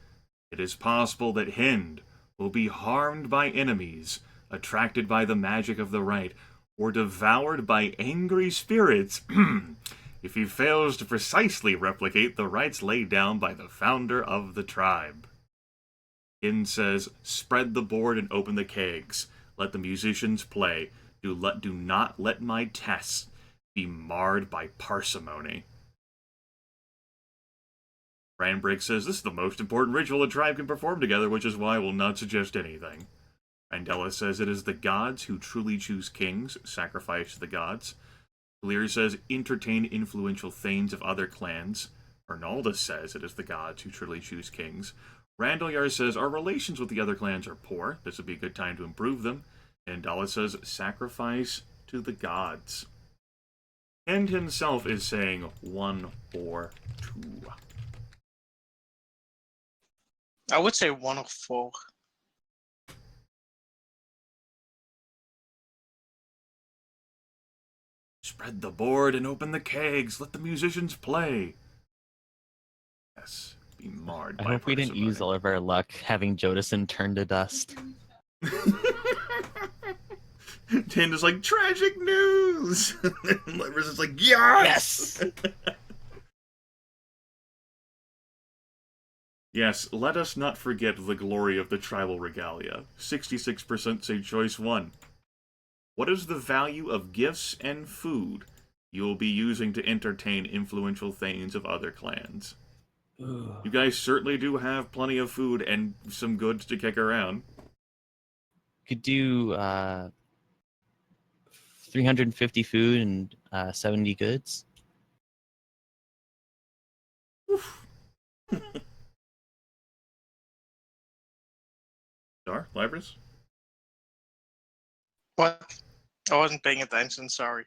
It is possible that Hind will be harmed by enemies, attracted by the magic of the rite, or devoured by angry spirits if he fails to precisely replicate the rites laid down by the founder of the tribe. Hind says, spread the board and open the kegs. Let the musicians play. Do not let my tests be marred by parsimony. Brandbrig says, this is the most important ritual a tribe can perform together, which is why I will not suggest anything. Randella says, it is the gods who truly choose kings, sacrifice to the gods. Lear says, entertain influential thanes of other clans. Arnalda says, it is the gods who truly choose kings. Randalyar says, our relations with the other clans are poor. This would be a good time to improve them. And Dala says, sacrifice to the gods. And himself is saying 1 or 2. I would say 104. Spread the board and open the kegs. Let the musicians play. Yes, be marred I by hope we didn't use all of our luck having Jodison turn to dust. Tinda's like, tragic news! And Livers is like, yes! Yes, let us not forget the glory of the tribal regalia. 66% say choice 1. What is the value of gifts and food you will be using to entertain influential thanes of other clans? Ooh. You guys certainly do have plenty of food and some goods to kick around. Could do 350 food and 70 goods. Oof. Dar, Libris? What? I wasn't paying attention, sorry.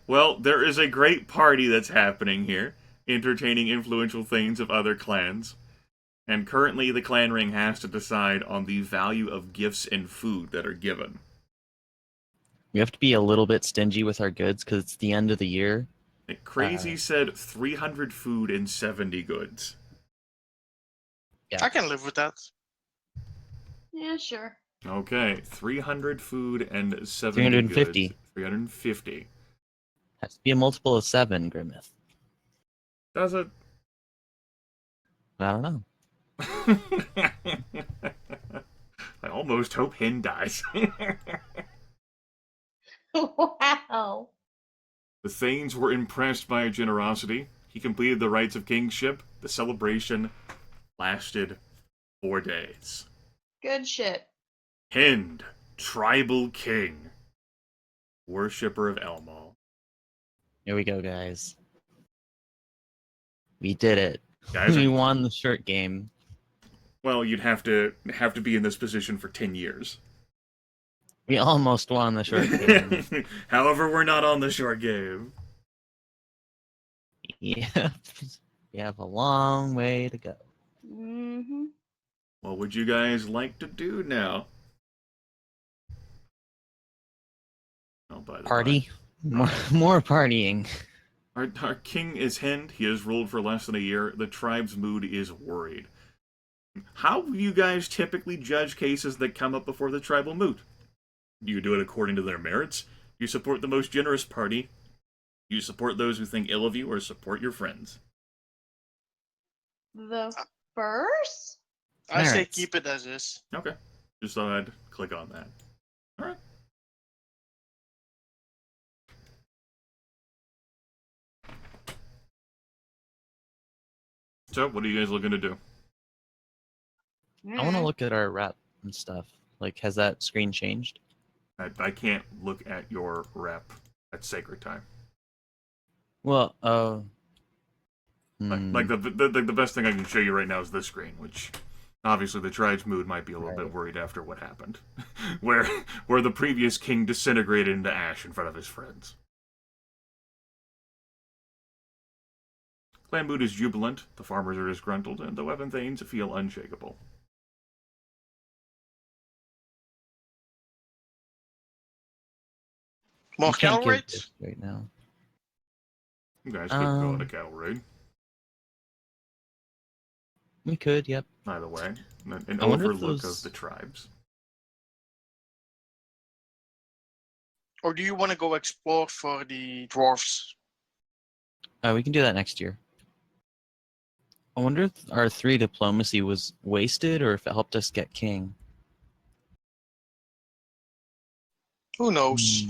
Well, there is a great party that's happening here, entertaining influential thanes of other clans. And currently, the clan ring has to decide on the value of gifts and food that are given. We have to be a little bit stingy with our goods because it's the end of the year. Crazy said 300 food and 70 goods. Yeah. I can live with that. Yeah, sure. Okay, 300 food and 70 350. goods. 350. Has to be a multiple of 7, Grimmeth. Does it? I don't know. I almost hope Hin dies. Wow. The Thanes were impressed by her generosity. He completed the rites of kingship. The celebration lasted 4 days. Good shit. Hind, tribal king, worshipper of Elmal. Here we go, guys. We did it. Guys, We won the short game. well, you'd have to be in this position for 10 years. We almost won the short game. However, we're not on the short game. Yeah. We have a long way to go. Mm-hmm. What would you guys like to do now? Oh, by the Party? by. More partying. Our king is Hind. He has ruled for less than a year. The tribe's mood is worried. How do you guys typically judge cases that come up before the tribal moot? Do you do it according to their merits? Do you support the most generous party? Do you support those who think ill of you, or support your friends? The first? I say Merits. keep it as is. Okay. Just thought I'd click on that. Alright. So, what are you guys looking to do? I want to look at our rep and stuff. Like, has that screen changed? I can't look at your rep at Sacred Time. Well, Like the best thing I can show you right now is this screen, which obviously the tribe's mood might be a little bit worried after what happened, where the previous king disintegrated into ash in front of his friends. Clan mood is jubilant, the farmers are disgruntled, and the weapon thanes feel unshakable. More we can't cattle give rates? this right now. You guys could go on a cattle raid, We could, yep. either way. An I wonder if overlook those- of the tribes. Or do you want to go explore for the dwarfs? We can do that next year. I wonder if our 3 diplomacy was wasted or if it helped us get king. Who knows?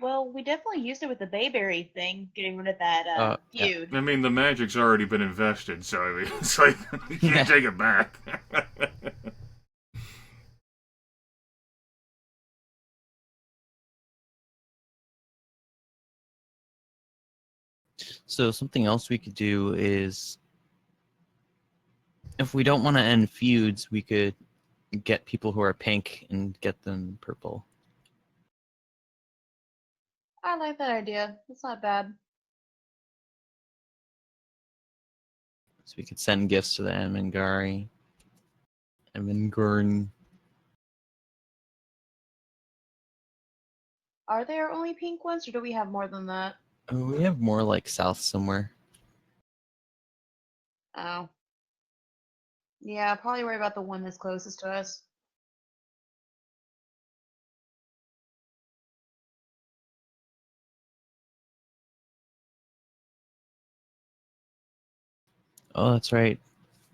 Well, we definitely used it with the Bayberry thing, getting rid of that Yeah. feud. I mean, the magic's already been invested, so I mean, it's like, you can't take it back. So something else we could do is, if we don't want to end feuds, we could get people who are pink and get them purple. I like that idea. It's not bad. So we could send gifts to the Amangari. Amangurn. Are there only pink ones, or do we have more than that? Oh, we have more like south somewhere. Oh. Yeah, probably worry about the one that's closest to us. Oh, that's right.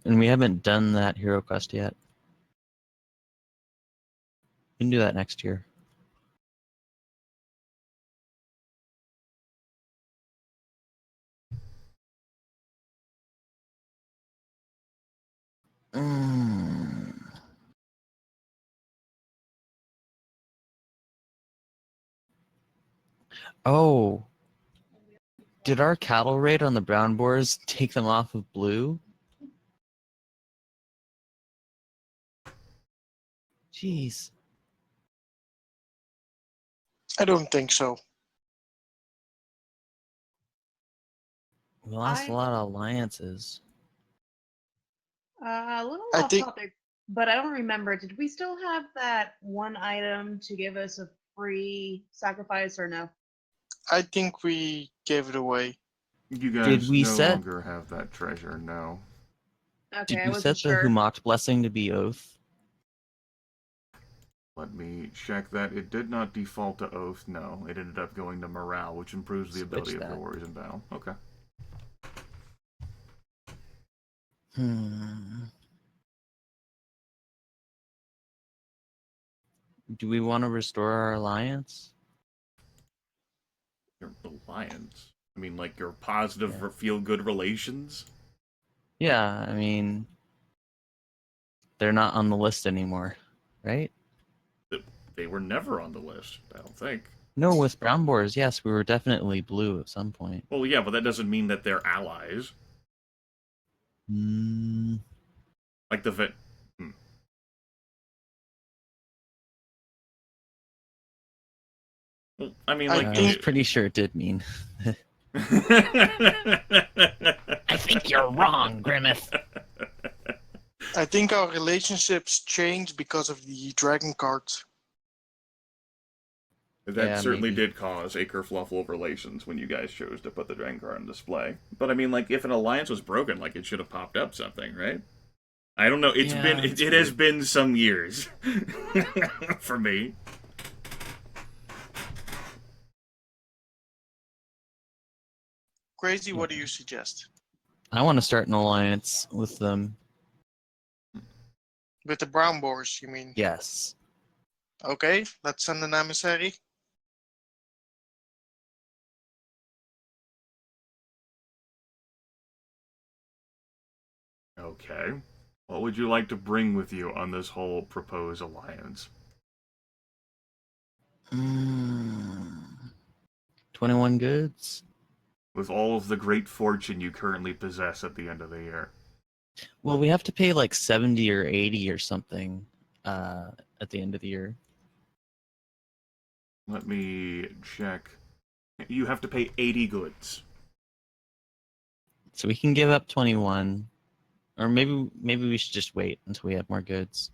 And we haven't done that hero quest yet. We can do that next year. Mm. Oh, did our cattle raid on the brown boars take them off of blue? Jeez. I don't think so. We lost a I- lot of alliances. A little I off think topic, but I don't remember. Did we still have that one item to give us a free sacrifice or no? I think we gave it away. You Did guys we no set- longer have that treasure, no. Okay, Did I we wasn't set the sure. Humoct blessing to be oath? Let me check that. It did not default to Oath, no. It ended up going to Morale, which improves the Switch ability of that. your warriors in battle. Okay. Do we want to restore our alliance? Your alliance? I mean, like your positive, Yeah. feel-good relations? Yeah, I mean, they're not on the list anymore, right? They were never on the list, I don't think. No, with brown boars, yes, we were definitely blue at some point. Well, yeah, but that doesn't mean that they're allies. Mm, Like the vet. Well, I mean, I like. I was think pretty sure it did mean. I think you're wrong, Grimmeth. I think our relationships changed because of the dragon cards. That Yeah, certainly maybe. did cause Acre-Fluffle relations when you guys chose to put the Dragon card on display. But I mean, like, if an alliance was broken, like, it should have popped up something, right? I don't know. It's Yeah, been it's it has weird. been some years for me. Crazy, what do you suggest? I want to start an alliance with them. With the brown boars, you mean? Yes. Okay, let's send an emissary. Okay. What would you like to bring with you on this whole proposed alliance? 21 goods. With all of the great fortune you currently possess at the end of the year. Well, we have to pay like 70 or 80 or something at the end of the year. Let me check. You have to pay 80 goods. So we can give up 21. Or maybe we should just wait until we have more goods.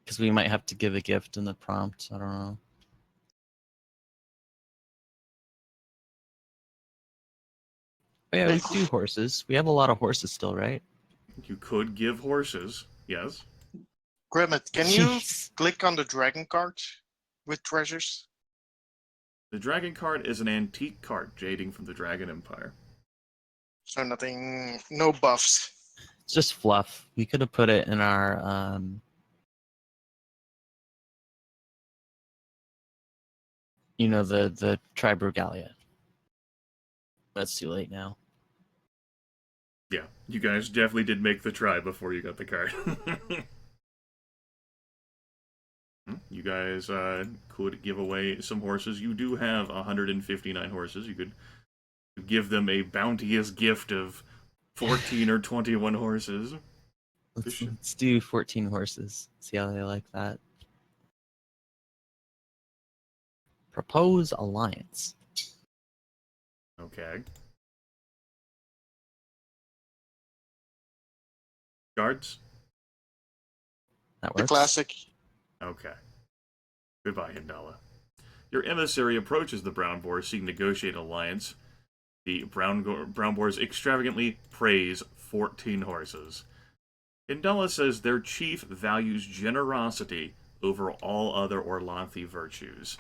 Because we might have to give a gift in the prompt. I don't know. Oh, yeah, we could do horses. We have a lot of horses still, right? You could give horses, yes. Grimmett, can you Jeez. click on the dragon card with treasures? The Dragon card is an antique card dating from the Dragon Empire. So nothing, no buffs. It's just fluff. We could have put it in our the Tribe Regalia. That's too late now. Yeah, you guys definitely did make the try before you got the card. You guys could give away some horses. You do have 159 horses. You could give them a bounteous gift of 14 or 21 horses. Let's do 14 horses. See how they like that. Propose alliance. Okay. Guards? That The works. classic. Okay. Goodbye, Hindala. Your emissary approaches the Brown Boars, seeking to negotiate an alliance. The Brown Boars extravagantly praise 14 horses. Hindala says their chief values generosity over all other Orlanthi virtues.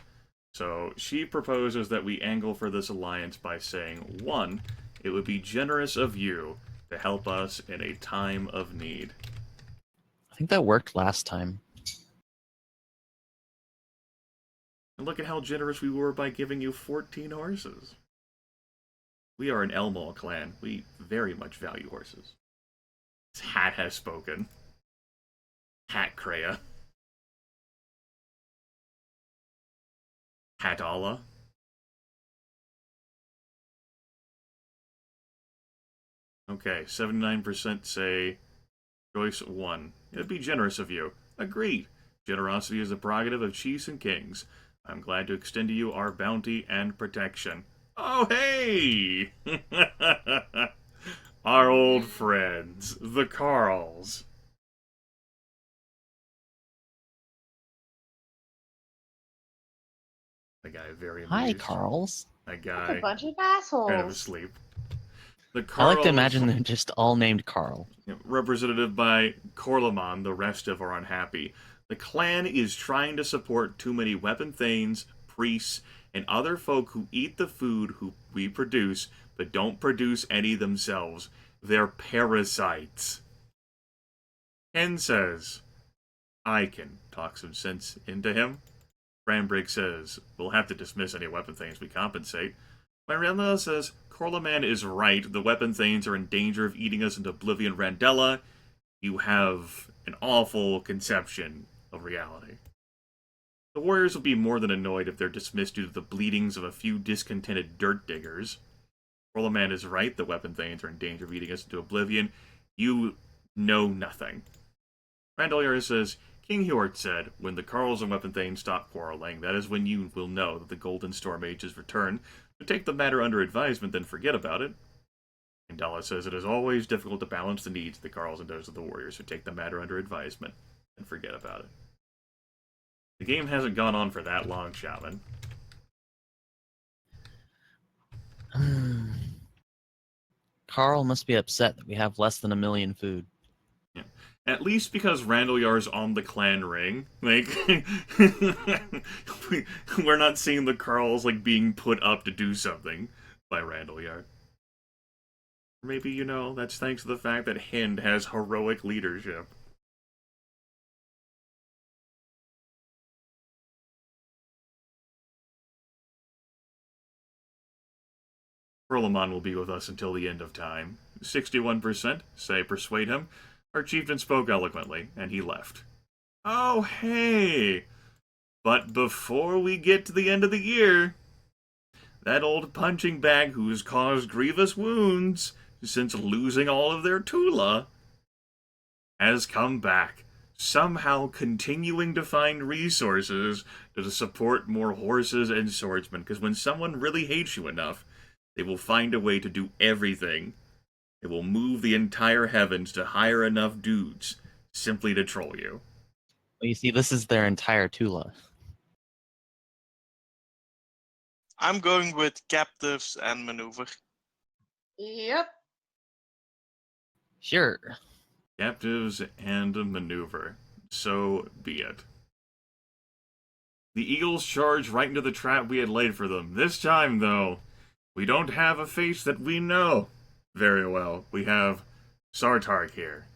So she proposes that we angle for this alliance by saying, 1, It would be generous of you to help us in a time of need. I think that worked last time. And look at how generous we were by giving you 14 horses. We are an Elmore clan. We very much value horses. This hat has spoken. Hat Kreia. Hatala. Okay, 79% say choice 1. It'd be generous of you. Agreed. Generosity is the prerogative of chiefs and kings. I'm glad to extend to you our bounty and protection. Oh, hey! Our old friends, the Carls. The guy very amused. Hi, Carls. That That's guy a bunch of kind of assholes. asleep. The I Carls, like to imagine they're just all named Carl. represented by Corlamon, the rest of are unhappy. The clan is trying to support too many weapon thanes, priests, and other folk who eat the food who we produce, but don't produce any themselves. They're parasites. Ken says, I can talk some sense into him. Brambrig says, we'll have to dismiss any weapon thanes we compensate. Mirella says, Corlaman is right. The weapon thanes are in danger of eating us into oblivion. Randella, you have an awful conception of reality. The warriors will be more than annoyed if they're dismissed due to the bleedings of a few discontented dirt diggers. Corlaman is right. The weapon thanes are in danger of eating us into oblivion. You know nothing. Randall says, King Hjort said, when the Carls and weapon thanes stop quarreling, that is when you will know that the Golden Storm Age has returned. To take the matter under advisement, then forget about it. Indala says it is always difficult to balance the needs of the Carls and those of the warriors, so take the matter under advisement, and forget about it. The game hasn't gone on for that long, Shaman. Carl must be upset that we have less than 1 million food. Yeah. At least because Randall Yar's on the clan ring. Like, we're not seeing the Carls, like, being put up to do something by Randall Yar. Maybe, you know, that's thanks to the fact that Hind has heroic leadership. Perlamon will be with us until the end of time. 61% say persuade him. Our chieftain spoke eloquently, and he left. Oh, hey! But before we get to the end of the year, that old punching bag who's caused grievous wounds since losing all of their Tula has come back, somehow continuing to find resources to support more horses and swordsmen, because when someone really hates you enough, they will find a way to do everything. They will move the entire heavens to hire enough dudes simply to troll you. Well, you see, this is their entire Tula. I'm going with captives and maneuver. Yep. Sure. Captives and maneuver. So be it. The eagles charge right into the trap we had laid for them. This time, though, we don't have a face that we know very well. We have Sartark here.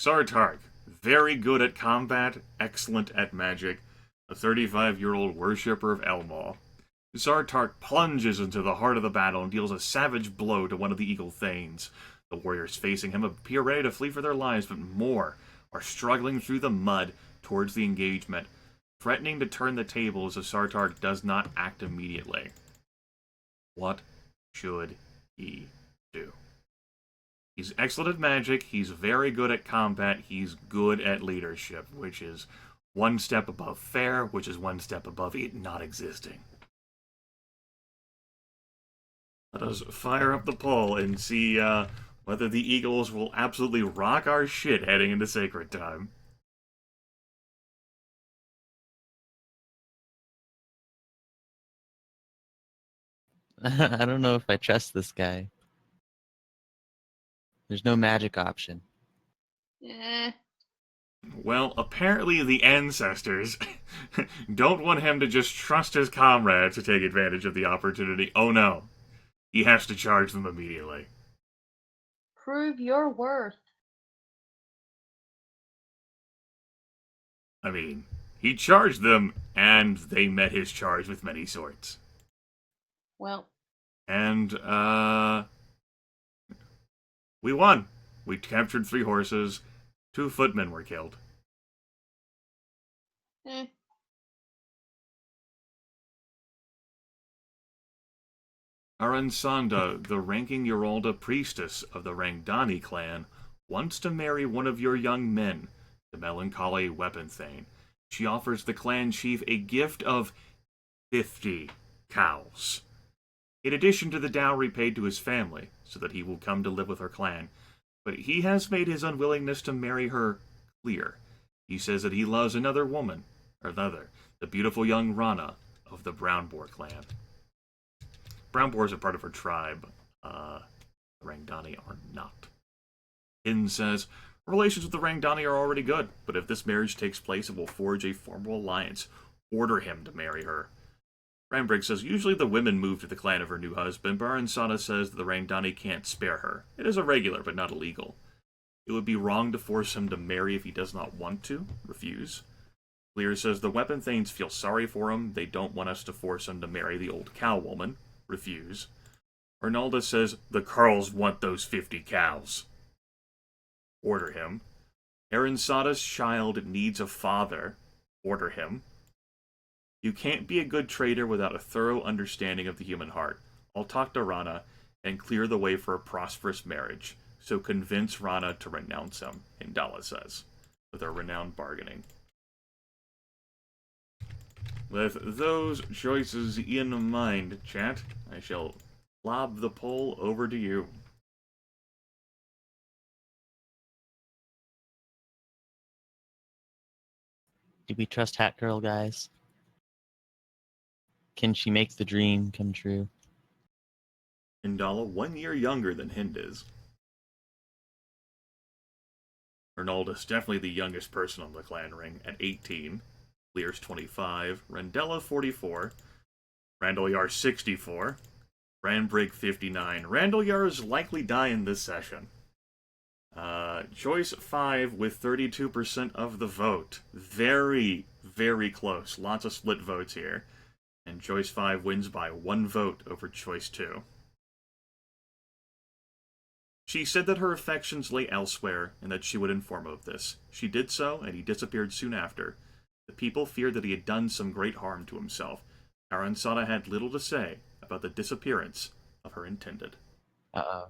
Sartark, very good at combat, excellent at magic, a 35-year-old worshipper of Elmore. Sartark plunges into the heart of the battle and deals a savage blow to one of the Eagle Thanes. The warriors facing him appear ready to flee for their lives, but more are struggling through the mud towards the engagement, threatening to turn the tables if Sartark does not act immediately. What should he do? He's excellent at magic, he's very good at combat, he's good at leadership, which is one step above fair, which is one step above it not existing. Let us fire up the poll and see whether the Eagles will absolutely rock our shit heading into Sacred Time. I don't know if I trust this guy. There's no magic option. Eh. Well, apparently the ancestors don't want him to just trust his comrades to take advantage of the opportunity. Oh no. He has to charge them immediately. Prove your worth. I mean, he charged them, and they met his charge with many sorts. Well, And, we won. We captured 3 horses. 2 footmen were killed. eh. Aransanda, the ranking Yoralda priestess of the Rangdani clan, wants to marry one of your young men, the melancholy weapon thane. She offers the clan chief a gift of 50 cows, in addition to the dowry paid to his family, so that he will come to live with her clan. But he has made his unwillingness to marry her clear. He says that he loves another woman, or another, the beautiful young Rana of the Brown Boar clan. Brown Boars are part of her tribe. The Rangdani are not. Hin says, relations with the Rangdani are already good, but if this marriage takes place, it will forge a formal alliance. Order him to marry her. Ranbrig says, usually the women move to the clan of her new husband, but Aransana says that the Rangdani can't spare her. It is irregular, but not illegal. It would be wrong to force him to marry if he does not want to. Refuse. Lear says, the weapon thanes feel sorry for him. They don't want us to force him to marry the old cow woman. Refuse. Arnalda says, the Carls want those 50 cows. Order him. Aransada's child needs a father. Order him. You can't be a good trader without a thorough understanding of the human heart. I'll talk to Rana and clear the way for a prosperous marriage. So convince Rana to renounce him, Indala says, with her renowned bargaining. With those choices in mind, chat, I shall lob the poll over to you. Do we trust Hat Girl, guys? Can she make the dream come true? Indala, 1 year younger than Hind is. Arnalda's definitely the youngest person on the clan ring at 18. Lear's 25. Rendella 44. Randalyar 64. Ranbrig 59. Randalyar is likely die in this session. Choice 5 with 32% of the vote. Very, very close. Lots of split votes here. And Choice 5 wins by 1 vote over Choice 2. She said that her affections lay elsewhere and that she would inform him of this. She did so, and he disappeared soon after. The people feared that he had done some great harm to himself. Aransada had little to say about the disappearance of her intended. Uh-oh.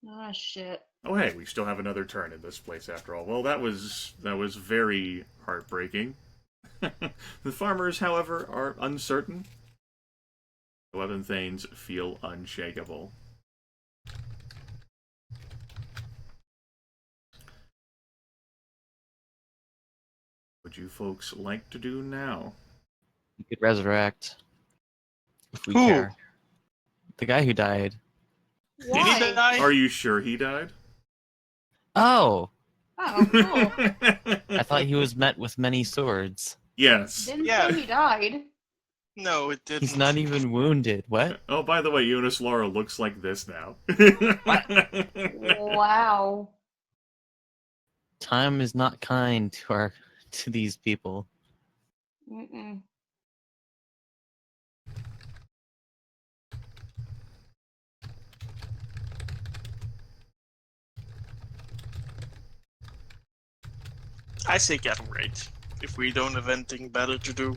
Ah, shit. Oh hey, we still have another turn in this place after all. Well, that was very heartbreaking. The farmers, however, are uncertain. The Weapon Thanes feel unshakable. Would you folks like to do now? We could resurrect. If we Who? care. The guy who died. Did he Why? die? Are you sure he died? Oh! Oh, cool. I thought he was met with many swords. Yes. Didn't Yeah. say he died. No, it didn't. He's not even wounded. What? Oh, by the way, Eunice Laura looks like this now. Wow. Time is not kind to these people. Mm-mm. I say get right. If we don't have anything better to do.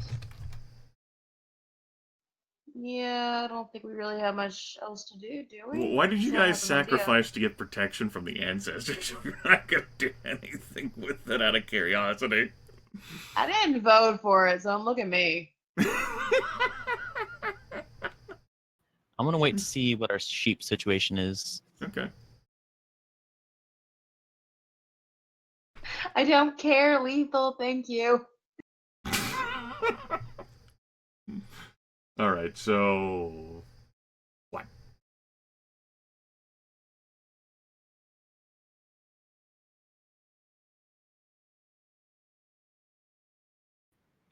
Yeah, I don't think we really have much else to do we? Why did you So I guys have an idea. sacrifice to get protection from the ancestors? We're not gonna do anything with it out of curiosity. I didn't vote for it, so don't look at me. I'm gonna wait to see what our sheep situation is. Okay. I don't care, lethal, thank you. Alright, so... What?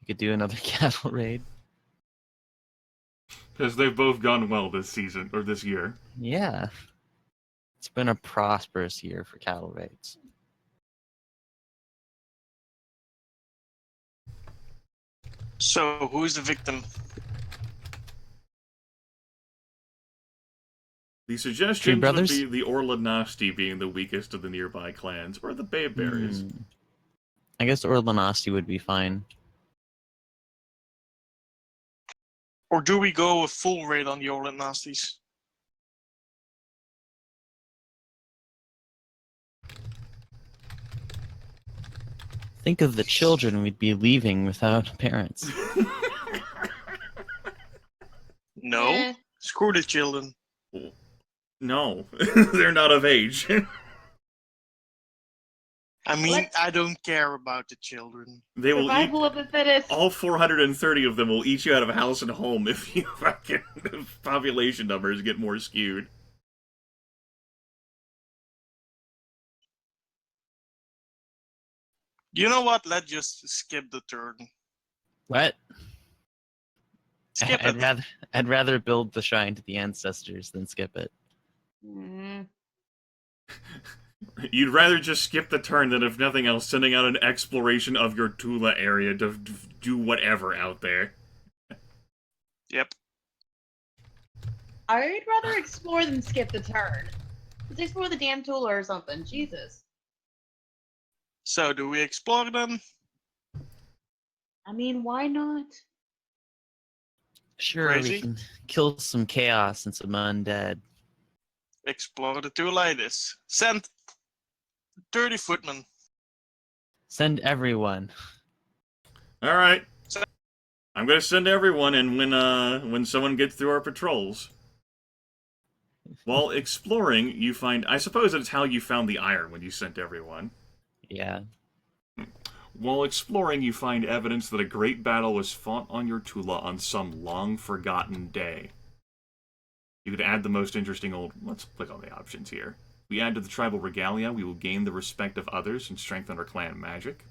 We could do another cattle raid. Because they've both gone well this season, or this year. Yeah. It's been a prosperous year for cattle raids. So, who is the victim? The Tree suggestions would Brothers? be the Orlanasti being the weakest of the nearby clans, or the Bayberries. I guess Orlanasti would be fine. Or do we go a full raid on the Orland Nasties? Think of the children we'd be leaving without parents. No. Eh, Screw the children. No, they're not of age. I mean, Let's- I don't care about the children. They will eat. survival of the fittest. All 430 of them will eat you out of house and home if you fucking population numbers get more skewed. You know what? Let's just skip the turn. What? Skip it. I'd rather build the shrine to the ancestors than skip it. Mm. You'd rather just skip the turn than, if nothing else, sending out an exploration of your Tula area to do whatever out there. Yep. I'd rather explore than skip the turn. Let's explore the damn tool or something. Jesus. So, do we explore them? I mean, why not? Sure, Crazy. we can kill some chaos and some undead. Explore the two ladies. Send 30 footmen. Send everyone. All right, I'm gonna send everyone, and when someone gets through our patrols, while exploring, you find. I suppose it's how you found the iron when you sent everyone. Yeah. While exploring, you find evidence that a great battle was fought on your Tula on some long-forgotten day. You could add the most interesting old... Let's click on the options here. If we add to the tribal regalia, we will gain the respect of others and strengthen our clan magic.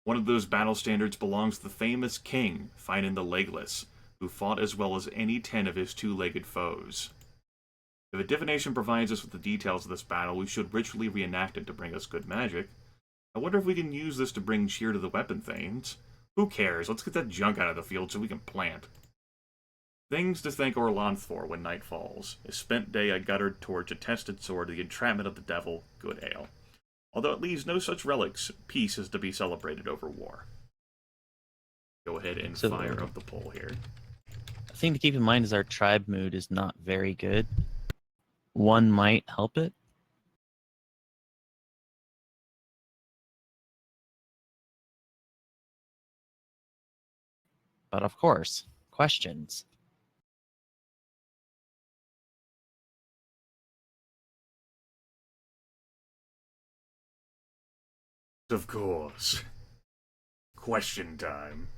One of those battle standards belongs to the famous king, Finan the Legless, who fought as well as any 10 of his two-legged foes. If a divination provides us with the details of this battle, we should ritually reenact it to bring us good magic. I wonder if we can use this to bring cheer to the weapon thanes. Who cares? Let's get that junk out of the field so we can plant. Things to thank Orlanth for when night falls. A spent day, a guttered torch, a tested sword, the entrapment of the devil, good ale. Although it leaves no such relics, peace is to be celebrated over war. Go ahead and So- fire up the poll here. The thing to keep in mind is our tribe mood is not very good. One might help it. But of course, questions. Of course. Question time.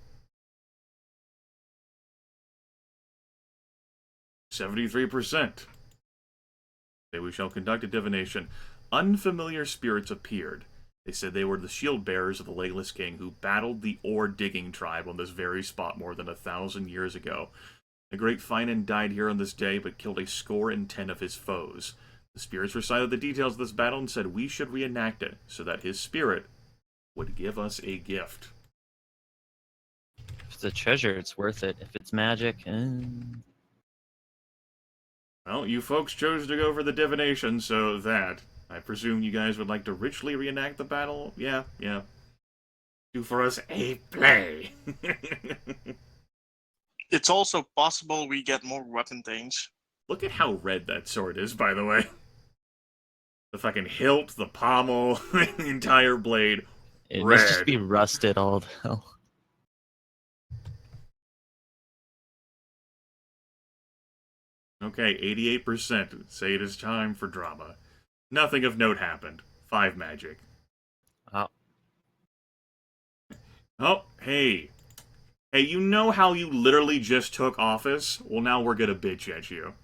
73%. Say we shall conduct a divination. Unfamiliar spirits appeared. They said they were the shield bearers of the Legless King who battled the ore-digging tribe on this very spot more than 1,000 years ago. The great Finan died here on this day, but killed a score and 10 of his foes. The spirits recited the details of this battle and said we should reenact it, so that his spirit would give us a gift. If it's a treasure, it's worth it. If it's magic, Well, you folks chose to go for the divination, so that. I presume you guys would like to richly reenact the battle? Yeah. Do for us a play. It's also possible we get more weapon things. Look at how red that sword is, by the way. The fucking hilt, the pommel, the entire blade. it must just Red. be rusted all the hell. Okay, 88% say it is time for drama. Nothing of note happened. 5 magic. Oh. Oh, hey. Hey, you know how you literally just took office? Well, now we're gonna bitch at you.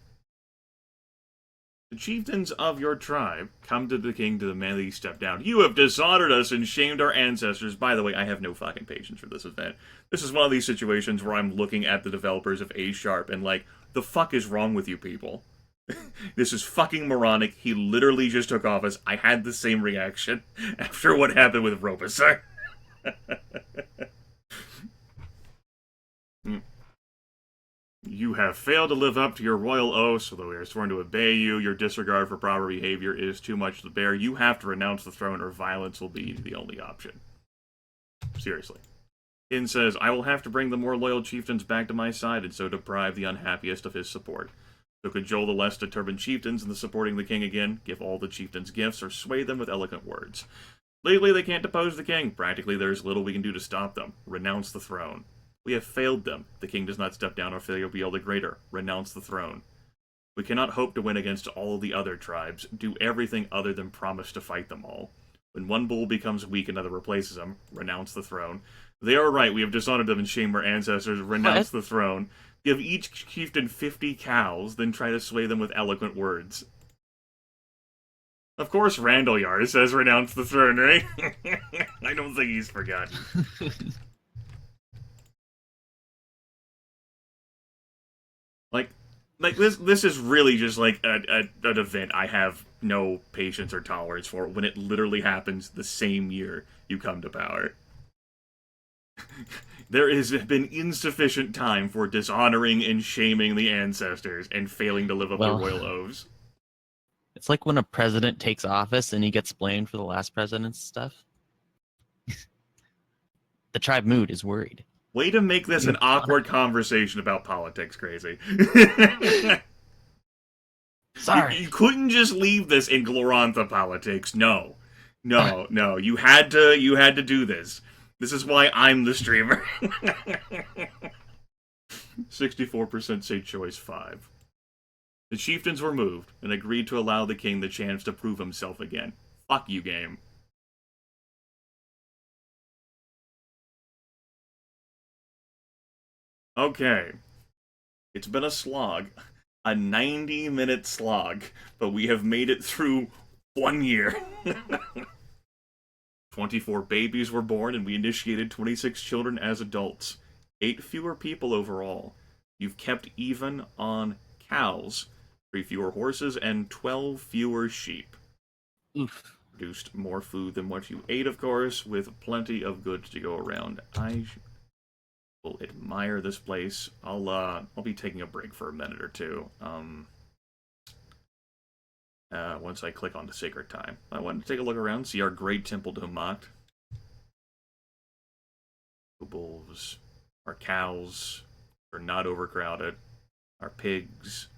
The chieftains of your tribe come to the king to demand that he step down. You have dishonored us and shamed our ancestors. By the way, I have no fucking patience for this event. This is one of these situations where I'm looking at the developers of A Sharp and like, the fuck is wrong with you people? This is fucking moronic. He literally just took office. I had the same reaction after what happened with Robusar. You have failed to live up to your royal oaths, although we are sworn to obey you. Your disregard for proper behavior is too much to bear. You have to renounce the throne, or violence will be the only option. Seriously. Kin says, I will have to bring the more loyal chieftains back to my side, and so deprive the unhappiest of his support. So cajole the less determined chieftains into supporting the king again, give all the chieftains gifts, or sway them with eloquent words. Legally, they can't depose the king. Practically, there is little we can do to stop them. Renounce the throne. We have failed them. The king does not step down, our failure will be all the greater. Renounce the throne. We cannot hope to win against all the other tribes. Do everything other than promise to fight them all. When one bull becomes weak, another replaces him. Renounce the throne. They are right. We have dishonored them and shamed our ancestors. Renounce the throne. Give each chieftain 50 cows, then try to sway them with eloquent words. Of course, Randall Yar says renounce the throne, right? I don't think he's forgotten. Like this is really just like an event I have no patience or tolerance for when it literally happens the same year you come to power. There has been insufficient time for dishonoring and shaming the ancestors and failing to live up to royal oaths. It's like when a president takes office and he gets blamed for the last president's stuff. The tribe mood is worried. Way to make this an awkward conversation about politics, Crazy. Sorry. You couldn't just leave this in Glorantha politics. No. You had to do this. This is why I'm the streamer. 64% say choice 5. The chieftains were moved and agreed to allow the king the chance to prove himself again. Fuck you, game. Okay. It's been a slog. A 90-minute slog. But we have made it through 1 year. 24 babies were born, and we initiated 26 children as adults. 8 fewer people overall. You've kept even on cows. 3 fewer horses, and 12 fewer sheep. Oof. Produced more food than what you ate, of course, with plenty of goods to go around. I will admire this place. I'll be taking a break for a minute or two. Once I click on the Sacred Time. I wanted to take a look around, see our great temple to Humacht. Bulls. Our cows are not overcrowded. Our pigs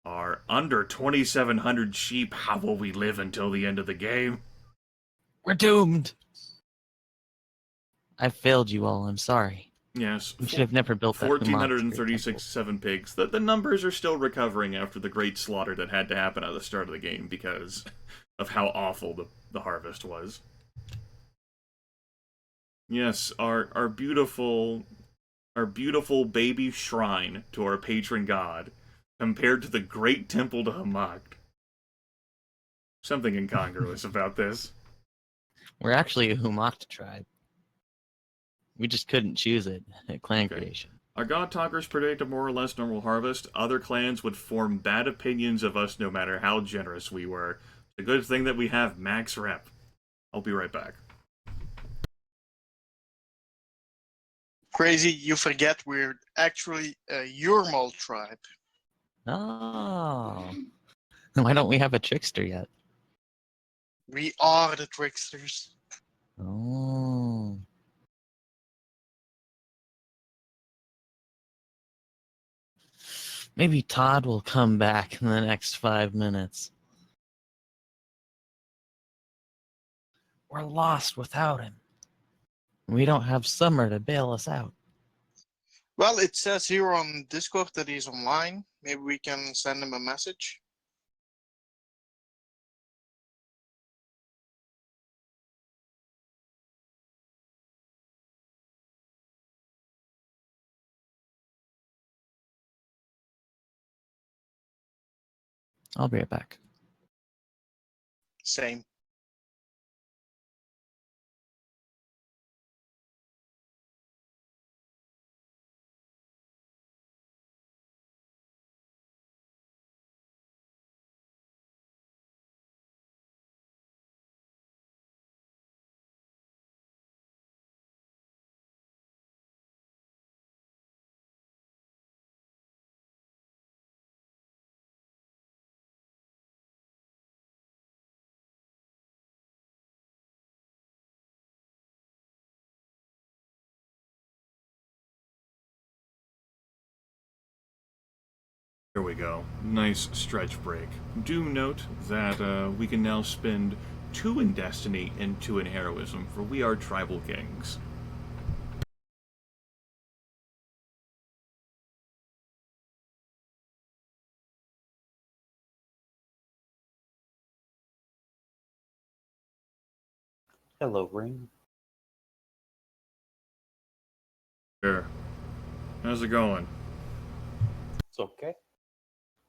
are under 2,700 sheep. How will we live until the end of the game? We're doomed. I failed you all. I'm sorry. Yes. We should have never built that. 1,436 7 pigs. The numbers are still recovering after the great slaughter that had to happen at the start of the game because of how awful the harvest was. Yes, our beautiful baby shrine to our patron god compared to the great temple to Humacht. Something incongruous about this. We're actually a Humacht tribe. We just couldn't choose it at clan creation. Our god talkers predict a more or less normal harvest. Other clans would form bad opinions of us no matter how generous we were. It's a good thing that we have max rep. I'll be right back. Crazy, you forget we're actually a Yurmal tribe. Oh. Why don't we have a trickster yet? We are the tricksters. Oh. Maybe Todd will come back in the next 5 minutes. We're lost without him. We don't have Summer to bail us out. Well, it says here on Discord that he's online. Maybe we can send him a message. I'll be right back. Same. Here we go. Nice stretch break. Do note that we can now spend 2 in Destiny and 2 in Heroism, for we are Tribal Kings. Hello, Ring. Sure. How's it going? It's okay.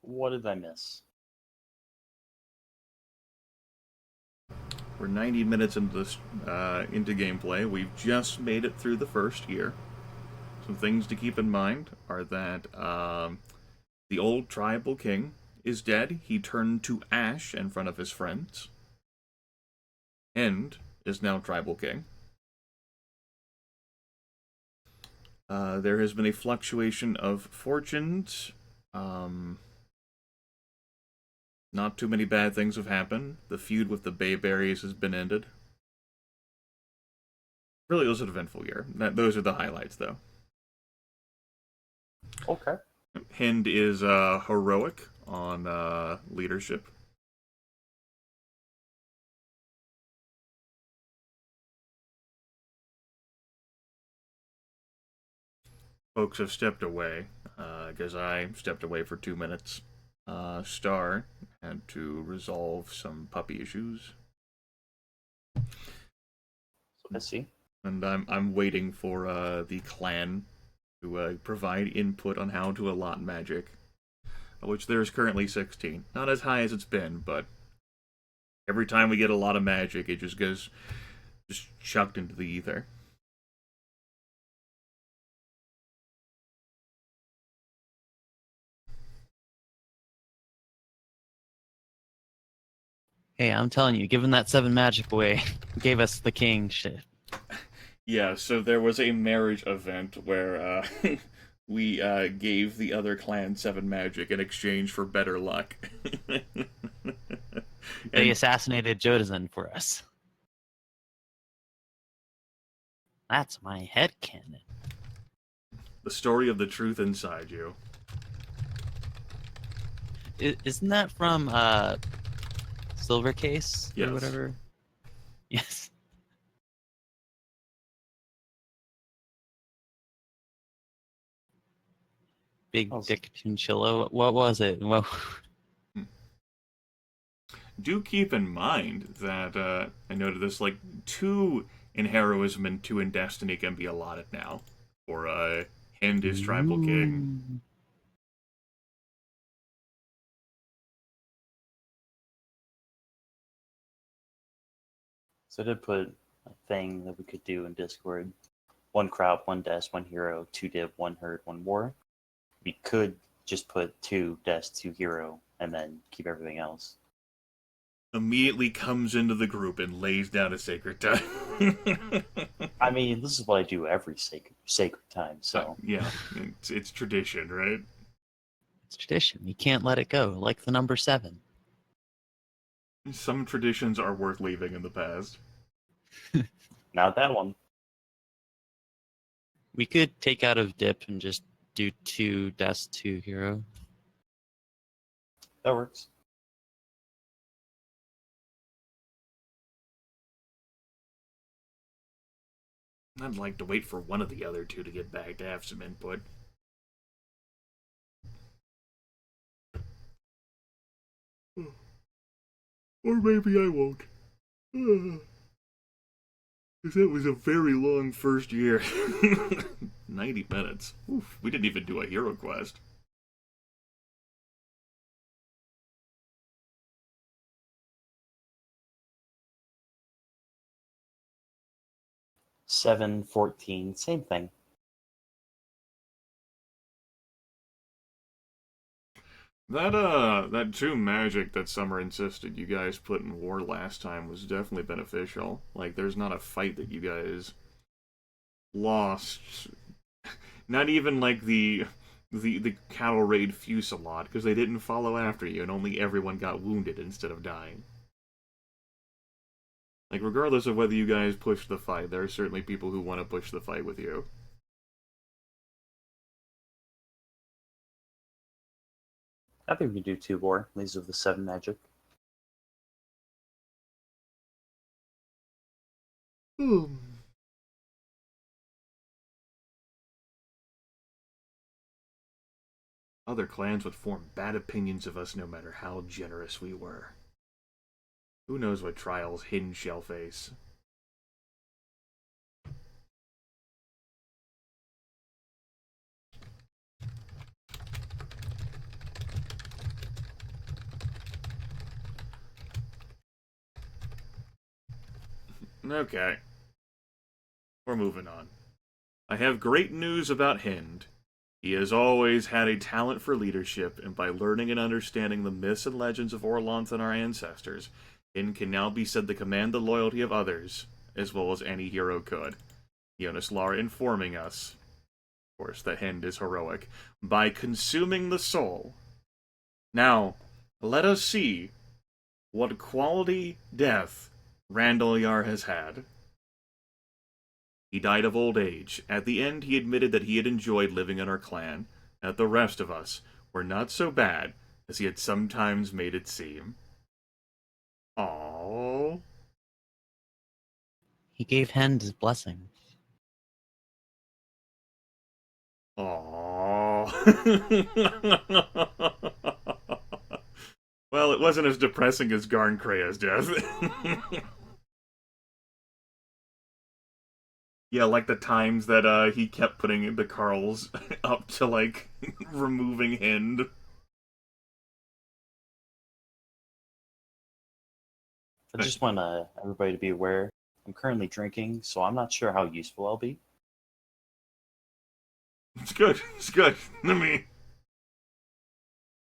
What did I miss? We're 90 minutes into this, into gameplay. We've just made it through the first year. Some things to keep in mind are that the old tribal king is dead. He turned to ash in front of his friends. And is now tribal king. There has been a fluctuation of fortunes. Not too many bad things have happened. The feud with the Bayberries has been ended. Really was an eventful year. Those are the highlights, though. Okay. Hind is heroic on leadership. Folks have stepped away, because I stepped away for 2 minutes. Star had to resolve some puppy issues. I see. And I'm waiting for the clan to provide input on how to allot magic, which there's currently 16. Not as high as it's been, but every time we get a lot of magic, it just goes chucked into the ether. Hey, I'm telling you, giving that 7 magic away gave us the king shit. Yeah, so there was a marriage event where we gave the other clan 7 magic in exchange for better luck. They assassinated Jodazin for us. That's my headcanon. The story of the truth inside you. Isn't that from Silver Case Yes. or whatever? Yes. Big Dick Chinchilla. What was it? Well, Do keep in mind that I noted this, like, 2 in Heroism and 2 in Destiny can be allotted now. For Hind is Tribal King. So I did put a thing that we could do in Discord. 1 crowd, 1 desk, 1 hero, 2 div, 1 herd, 1 war. We could just put 2 desk, 2 hero, and then keep everything else. Immediately comes into the group and lays down a sacred time. I mean, this is what I do every sacred time, so. Yeah, it's tradition, right? it's tradition. You can't let it go, like the number 7. Some traditions are worth leaving in the past. Not that one. We could take out of dip and just do 2 desk, 2 hero. That works. I'd like to wait for one of the other 2 to get back to have some input. Or maybe I won't. Because that was a very long first year. 90 minutes. Oof, we didn't even do a hero quest. 7, 14, same thing. That 2 magic that Summer insisted you guys put in war last time was definitely beneficial. Like, there's not a fight that you guys lost. Not even like the cattle raid fusillade, because they didn't follow after you, and only everyone got wounded instead of dying. Like, regardless of whether you guys push the fight, there are certainly people who want to push the fight with you. I think we can do 2 war. These are the 7 magic. Other clans would form bad opinions of us no matter how generous we were. Who knows what trials Hidden shall face? Okay. We're moving on. I have great news about Hind. He has always had a talent for leadership, and by learning and understanding the myths and legends of Orlanth and our ancestors, Hind can now be said to command the loyalty of others, as well as any hero could. Jonas Lara informing us, of course, that Hind is heroic, by consuming the soul. Now, let us see what quality death Randalyar has had. He died of old age. At the end, he admitted that he had enjoyed living in our clan, and that the rest of us were not so bad as he had sometimes made it seem. Aww. He gave Hend his blessing. Aww. Well, it wasn't as depressing as Garnkrea's death. Yeah, like the times that he kept putting the Carls up to, like, removing Hind. I just want everybody to be aware. I'm currently drinking, so I'm not sure how useful I'll be. It's good. It's good. I mean,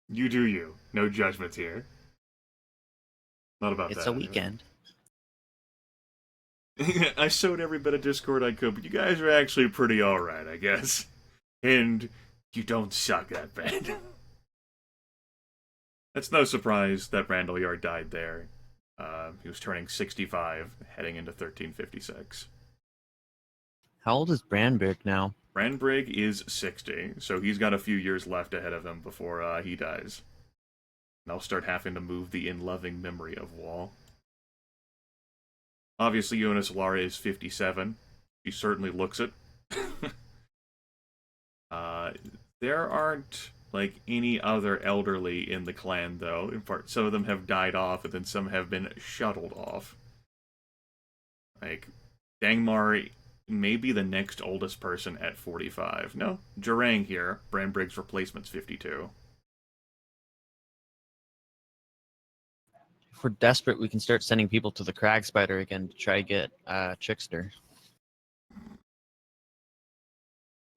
you do you. No judgments here. Not about It's that. a weekend. I showed every bit of Discord I could, but you guys are actually pretty alright, I guess. And you don't suck that bad. It's no surprise that Randalyar died there. He was turning 65, heading into 1356. How old is Brandberg now? Brandbrig is 60, so he's got a few years left ahead of him before he dies. And I'll start having to move the in-loving memory of Wall. Obviously, Jonas Lara is 57. She certainly looks it. There aren't, like, any other elderly in the clan, though. In part, some of them have died off, and then some have been shuttled off. Like, Dangmar may be the next oldest person at 45. No, Jarang here. Brandbrig's replacement's 52. If we're desperate, we can start sending people to the Crag Spider again to try to get Trickster.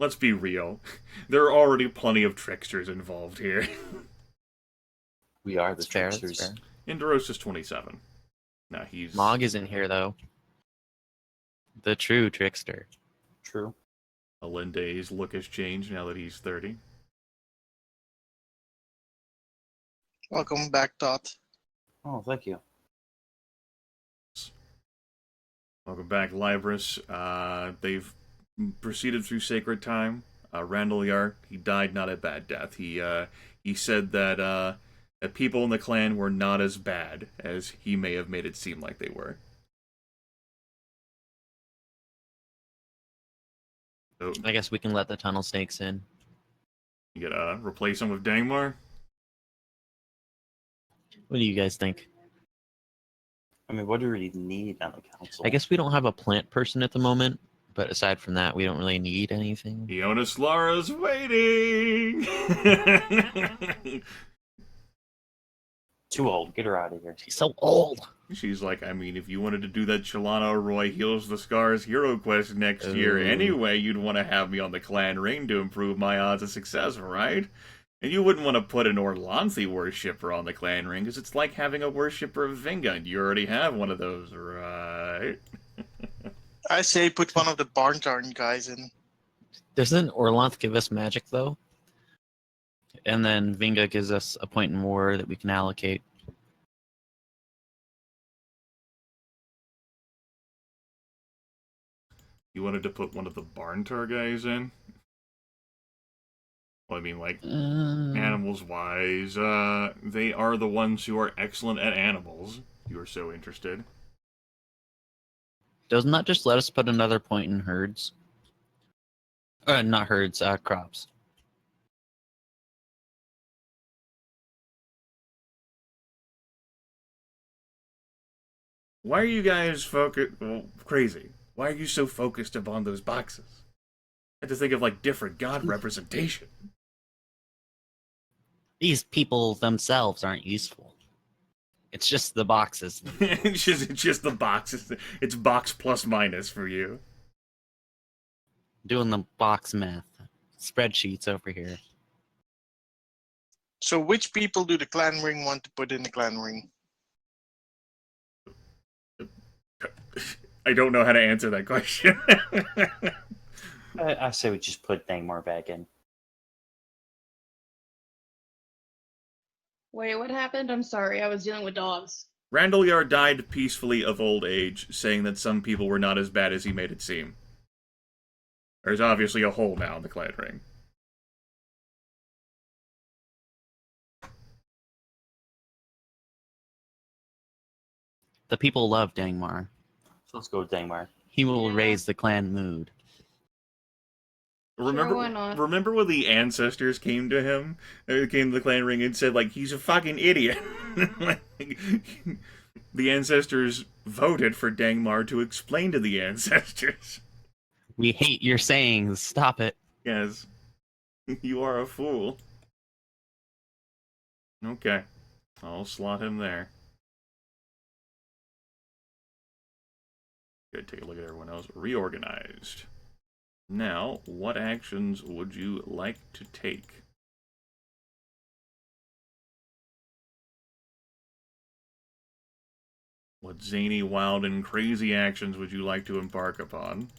Let's be real. There are already plenty of tricksters involved here. We are the That's fair, tricksters. that's fair. Inderos is 27. No, he's... Mog isn't here, though. The true Trickster. True. Alinde's look has changed now that he's 30. Welcome back, Todd. Oh, thank you. Welcome back, Libris. They've proceeded through Sacred Time. Randalyar, he died not a bad death. He said that people in the clan were not as bad as he may have made it seem like they were. So, I guess we can let the tunnel snakes in. you gotta replace him with Dangmar? What do you guys think? I mean, what do we need on the council? I guess we don't have a plant person at the moment, but aside from that, we don't really need anything. Jonas Lara's waiting! Too old. Get her out of here. She's so old. She's like, I mean, if you wanted to do that Chalana Roy Heals the Scars Hero Quest next year anyway, you'd want to have me on the clan ring to improve my odds of success, right? And you wouldn't want to put an Orlanthi worshipper on the clan ring, because it's like having a worshipper of Vinga, and you already have one of those, right? I say put one of the Barntarn guys in. Doesn't Orlanth give us magic, though? And then Vinga gives us a point in war that we can allocate. You wanted to put one of the Barntar guys in? Well, I mean, like, animals-wise, they are the ones who are excellent at animals. You are so interested. Doesn't that just let us put another point in herds? Not herds, crops. Why are you guys crazy? Why are you so focused upon those boxes? I had to think of, like, different god representation. These people themselves aren't useful. It's just the boxes. It's just the boxes. It's box plus minus for you. Doing the box math. Spreadsheets over here. So which people do the clan ring want to put in the clan ring? I don't know how to answer that question. I say we just put Dangmar back in. Wait, what happened? I'm sorry, I was dealing with dogs. Randalyar died peacefully of old age, saying that some people were not as bad as he made it seem. There's obviously a hole now in the clan ring. The people love Dangmar. So let's go with Dangmar. He will Yeah. raise the clan mood. Remember, why not? remember when the ancestors came to him, came to the clan ring and said, like, he's a fucking idiot. Like, the ancestors voted for Dangmar to explain to the ancestors. We hate your sayings. Stop it. Yes, you are a fool. Okay, I'll slot him there. Good, take a look at everyone else. Reorganized. Now, what actions would you like to take? What zany, wild, and crazy actions would you like to embark upon?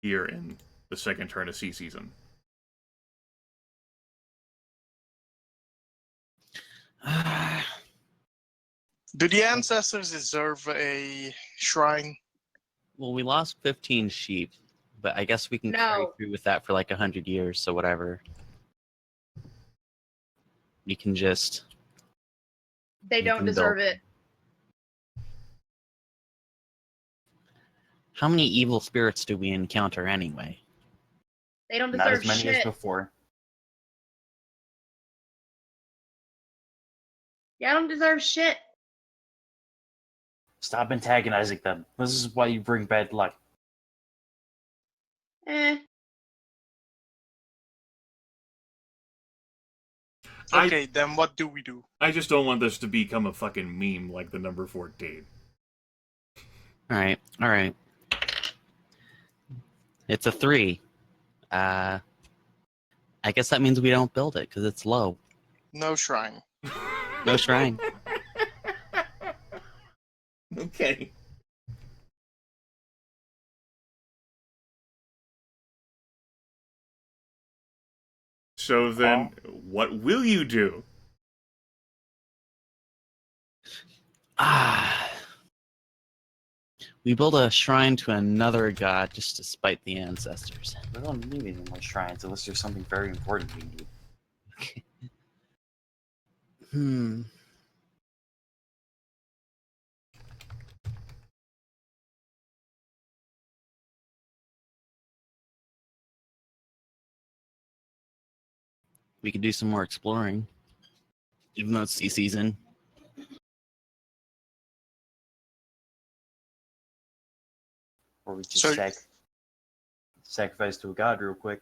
Here in the second turn of sea season. Do the ancestors deserve a shrine? Well, we lost 15 sheep, but I guess we can carry No. through with that for like 100 years, so whatever. We can just... They You don't can deserve build- it. How many evil spirits do we encounter anyway? They don't Not deserve as many shit. as before. Yeah, I don't deserve shit. Stop antagonizing them. This is why you bring bad luck. Eh. Okay, then what do we do? I just don't want this to become a fucking meme like the number 14. Alright, alright. It's a 3. I guess that means we don't build it, because it's low. No shrine. No shrine. Okay. So then, what will you do? We build a shrine to another god just to spite the ancestors. We don't need any more shrines unless there's something very important we need. We could do some more exploring. Even though it's sea season. Or we just So- sacrifice to a god real quick.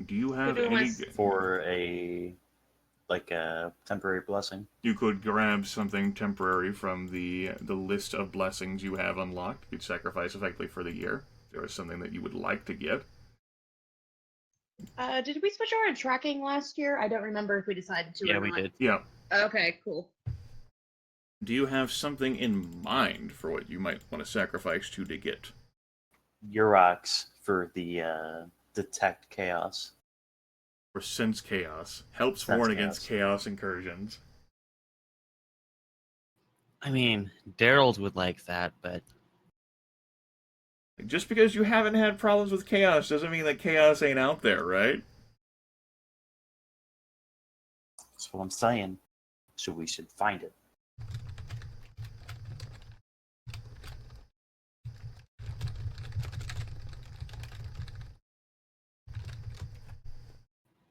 Do you have do any? with- for a temporary blessing. You could grab something temporary from the list of blessings you have unlocked. You'd sacrifice effectively for the year. If there was something that you would like to get. Did we switch over to tracking last year? I don't remember if we decided to Yeah, or we not. did. Yeah. Okay, cool. Do you have something in mind for what you might want to sacrifice to get? Urox for the detect chaos. Or sense chaos. Helps Sense warn chaos. against chaos incursions. I mean, Daryl would like that, but Just because you haven't had problems with chaos doesn't mean that chaos ain't out there, right? That's what I'm saying. So we should find it.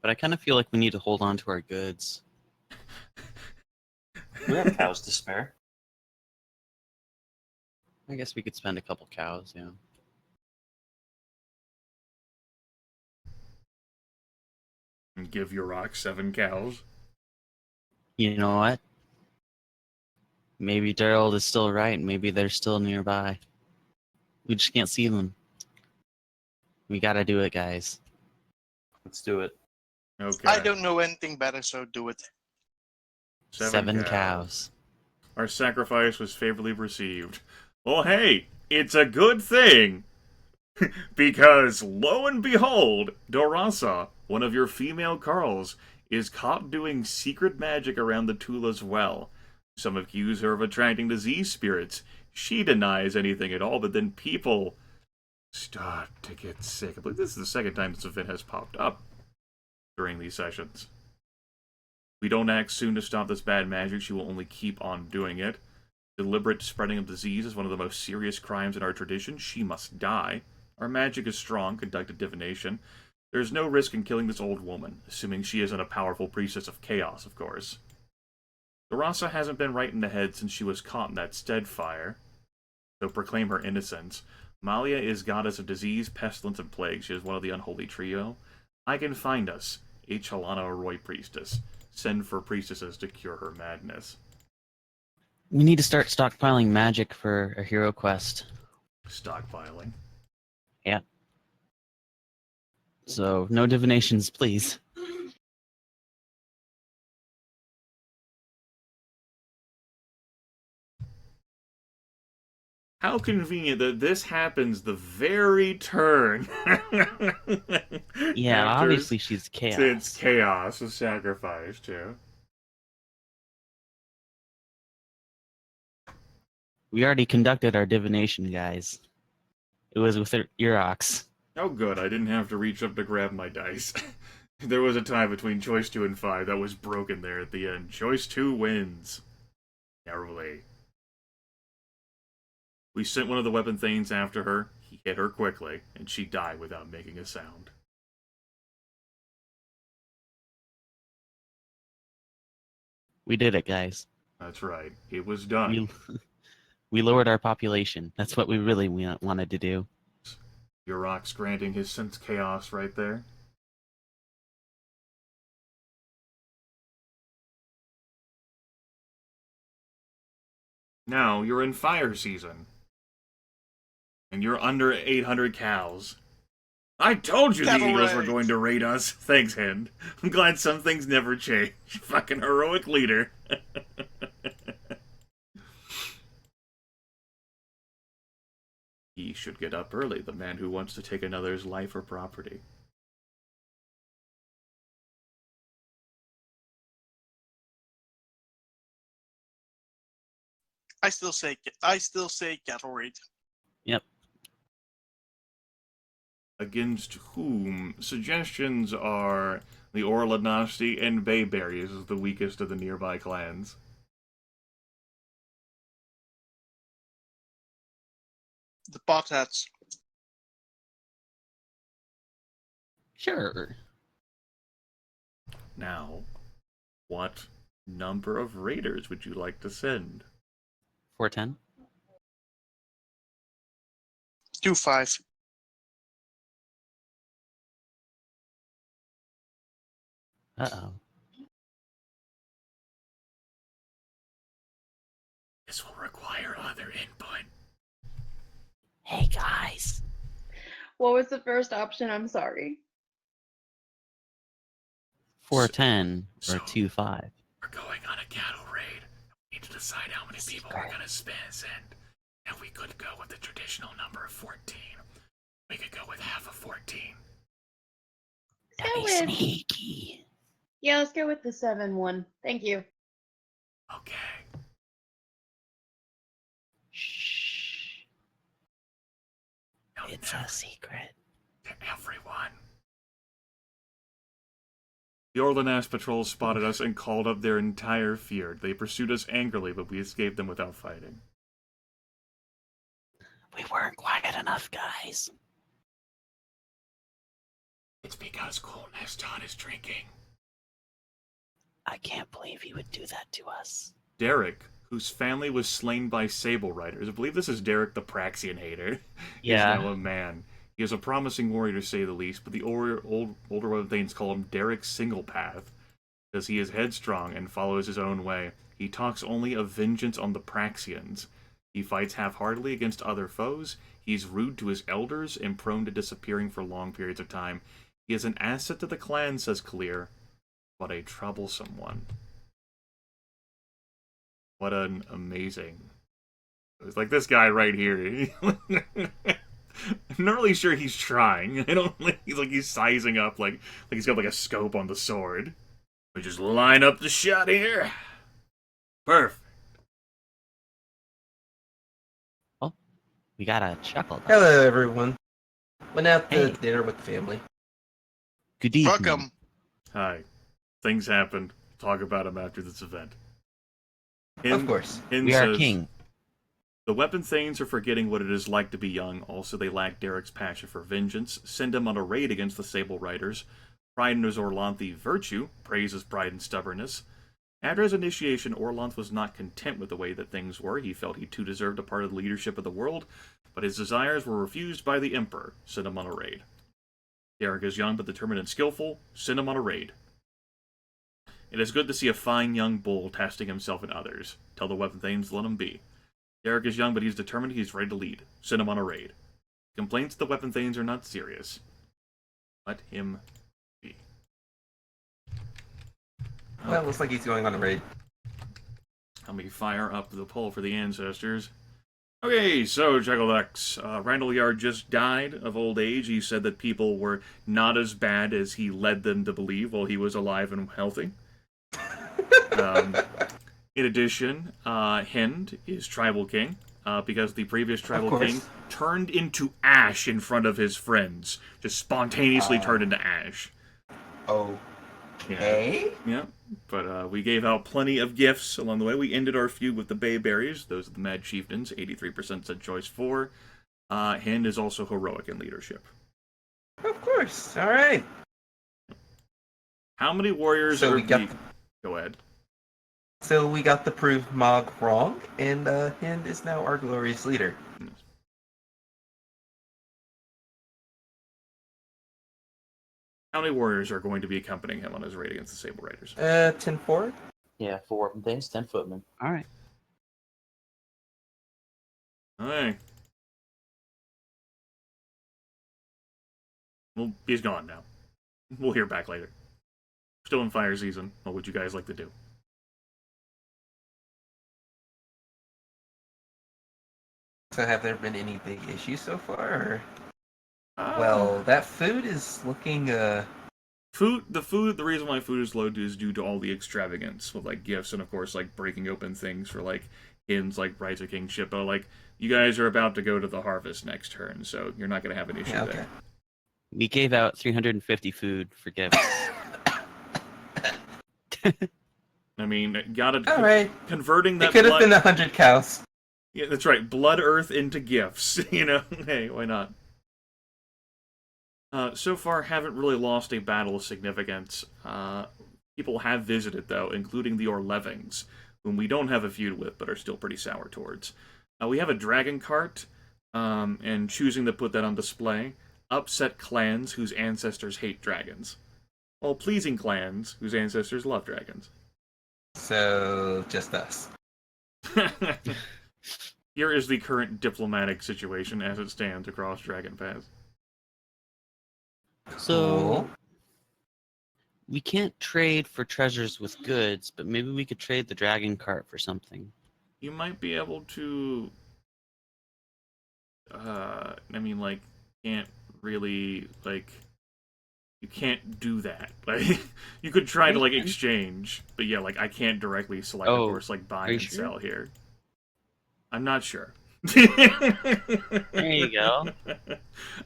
I kind of feel like we need to hold on to our goods. We have cows to spare. I guess we could spend a couple cows, yeah. And give your rock 7 cows. You know what? Maybe Daryl is still right. Maybe they're still nearby. We just can't see them. We gotta do it, guys. Let's do it. Okay. I don't know anything better, so do it. 7 cows. Our sacrifice was favorably received. Well, hey, it's a good thing! Because, lo and behold, Dorasa, one of your female Carls, is caught doing secret magic around the Tula's well. Some accuse her of attracting disease spirits. She denies anything at all, but then people start to get sick. I believe this is the second time this event has popped up during these sessions. We don't act soon to stop this bad magic, she will only keep on doing it. Deliberate spreading of disease is one of the most serious crimes in our tradition. She must die. Our magic is strong, conducted divination. There's no risk in killing this old woman, assuming she isn't a powerful priestess of chaos, of course. Dorasa hasn't been right in the head since she was caught in that stead fire, so proclaim her innocence. Malia is goddess of disease, pestilence, and plague. She is one of the unholy trio. I can find us a Chalana Roy priestess. Send for priestesses to cure her madness. We need to start stockpiling magic for a hero quest. Stockpiling. Yeah. So, no divinations, please. How convenient that this happens the very turn. Yeah, After obviously she's chaos. It's chaos is sacrificed, too. We already conducted our divination, guys. It was with Urox. Oh, good. I didn't have to reach up to grab my dice. There was a time between choice 2 and 5 that was broken there at the end. Choice 2 wins. Narrowly. We sent one of the weapon thanes after her. He hit her quickly, and she died without making a sound. We did it, guys. That's right. It was done. We lowered our population. That's what we really wanted to do. Urox granting his sense chaos right there. Now you're in fire season. And you're under 800 cows. I told you the Cattle Eagles were raid. going to raid us. Thanks, Hind. I'm glad some things never change. Fucking heroic leader. He should get up early, the man who wants to take another's life or property. I still say cattle raid. Yep. Against whom? Suggestions are the Orla Dynasty and Bayberries is the weakest of the nearby clans. The potheads. Sure. Now, what number of raiders would you like to send? 410. 2-5. Uh-oh. This will require other input. Hey, guys. What was the first option? I'm sorry. 410 So- or 25. We're going on a cattle raid. We need to decide how many people we're going to send. And we could go with the traditional number of 14. We could go with half of 14. That'd be sneaky. Yeah, let's go with the 7-1. Thank you. Okay. Shh. No, It's never a secret. to everyone. The Orleanass patrol spotted us and called up their entire fear. They pursued us angrily, but we escaped them without fighting. We weren't quiet enough, guys. It's because Coolness John is drinking. I can't believe he would do that to us. Derek, whose family was slain by Sable Riders, I believe this is Derek the Praxian hater, Yeah. is now a man. He is a promising warrior to say the least, but the older Webthanes call him Derek Singlepath, because he is headstrong and follows his own way. He talks only of vengeance on the Praxians. He fights half-heartedly against other foes. He's rude to his elders and prone to disappearing for long periods of time. He is an asset to the clan, says Clear, but a troublesome one. What an amazing... It's like this guy right here. I'm not really sure he's trying. I don't like he's sizing up like he's got like a scope on the sword. We just line up the shot here. Perfect. We got a chuckle. Hello, everyone. Went out to Hey. dinner with the family. Good evening. Fuck 'em. Hi. Things happened. Talk about them after this event. Of course. Hin We are says, king. The Weapon Thanes are forgetting what it is like to be young. Also, they lack Derek's passion for vengeance. Send him on a raid against the Sable Riders. Pride in his Orlanthi virtue. Praise his pride and stubbornness. After his initiation, Orlanth was not content with the way that things were. He felt he too deserved a part of the leadership of the world, but his desires were refused by the Emperor. Send him on a raid. Derek is young but determined and skillful. Send him on a raid. It is good to see a fine young bull testing himself and others. Tell the Weapon Thanes to let him be. Derek is young, but he's determined. He's ready to lead. Send him on a raid. Complaints the Weapon Thanes are not serious. Let him be. Well, looks like he's going on a raid. Let me fire up the poll for the ancestors. Okay, so Juggleducks. Randall Yard just died of old age. He said that people were not as bad as he led them to believe while he was alive and healthy. In addition, Hind is tribal king, because the previous tribal king turned into ash in front of his friends. Just spontaneously turned into ash. Okay. Yeah, but we gave out plenty of gifts along the way. We ended our feud with the Bayberries. Those are the Mad Chieftains. 83% said choice 4. Hind is also heroic in leadership. Of course. All right. How many warriors So are we got Go ahead. So we got to prove Mog wrong, and Hind is now our glorious leader. How many warriors are going to be accompanying him on his raid against the Sable Raiders? 10-4. Yeah, 4 weapon things, 10 footmen. All right. Alright. Well, he's gone now. We'll hear back later. Still in fire season. What would you guys like to do? So have there been any big issues so far? Or... Well, that food is looking, The reason why food is low is due to all the extravagance with, like, gifts and, of course, like, breaking open things for, like, Hind's, like, Rights of Kingship. But, like, you guys are about to go to the harvest next turn, so you're not going to have an issue there. We gave out 350 food for gifts. I mean, gotta... All right. Converting that It could have blood... been 100 cows. Yeah, that's right. Blood Earth into gifts, you know? Hey, why not? So far, haven't really lost a battle of significance. People have visited, though, including the Orlevings, whom we don't have a feud with, but are still pretty sour towards. We have a dragon cart, and choosing to put that on display. Upset clans whose ancestors hate dragons. while pleasing clans whose ancestors love dragons. So, just us. Here is the current diplomatic situation as it stands across Dragon Pass. So Cool. we can't trade for treasures with goods, but maybe we could trade the dragon cart for something. You might be able to... I mean, like, can't really, like... You can't do that. Like, you could try to, like, exchange. But yeah, like, I can't directly select, of course, like, buy and sell here. I'm not sure. There you go.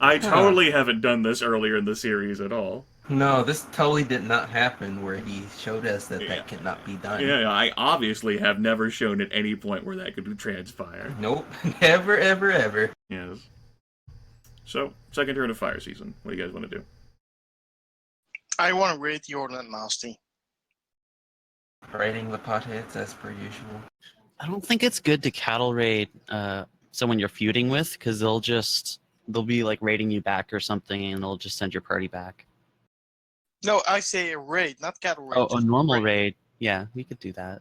I totally haven't done this earlier in the series at all. No, this totally did not happen where he showed us that that cannot be done. Yeah, I obviously have never shown at any point where that could transpire. Nope. Never, ever, ever. Yes. So, second turn of fire season. What do you guys want to do? I want to raid the Orland Nasty. Raiding the potheads as per usual. I don't think it's good to cattle raid someone you're feuding with, because they'll be like raiding you back or something, and they'll just send your party back. No, I say a raid, not cattle raid. Oh, a just normal raid. Yeah, we could do that.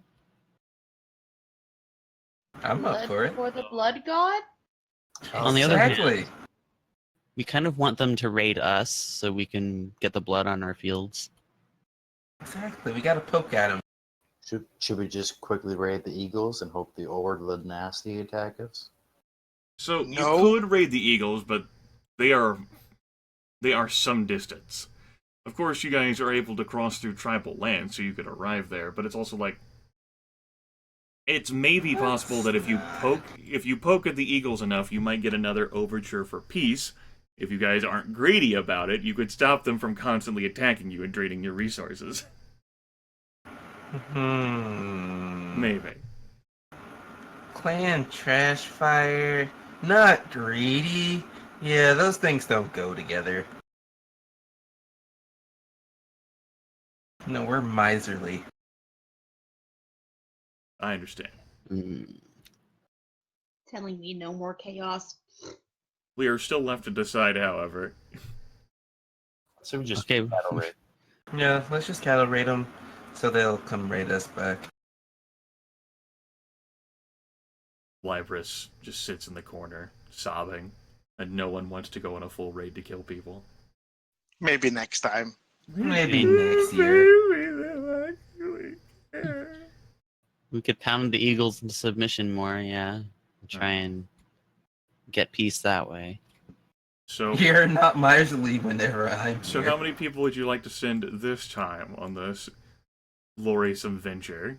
I'm up for it. For the blood god? On the other hand, Exactly. we kind of want them to raid us so we can get the blood on our fields. Exactly. We gotta poke at him. Should we just quickly raid the Eagles and hope the Orland Nasty attack us? So, No. you could raid the Eagles, but they are some distance. Of course, you guys are able to cross through tribal land, so you could arrive there, but it's also like... It's maybe possible that if you poke at the Eagles enough, you might get another overture for peace. If you guys aren't greedy about it, you could stop them from constantly attacking you and draining your resources. Maybe. Clan trash fire. Not greedy. Yeah, those things don't go together. No, we're miserly. I understand. Telling me no more chaos. We are still left to decide, however. So we just Okay. battle raid. Yeah, let's just cattle raid them so they'll come raid us back. Libris just sits in the corner, sobbing, and no one wants to go on a full raid to kill people. Maybe next time. Maybe next year. We could pound the Eagles into submission more, yeah. Try and get peace that way. So, You're not miserly whenever I'm so here. how many people would you like to send this time on this gloriousome venture?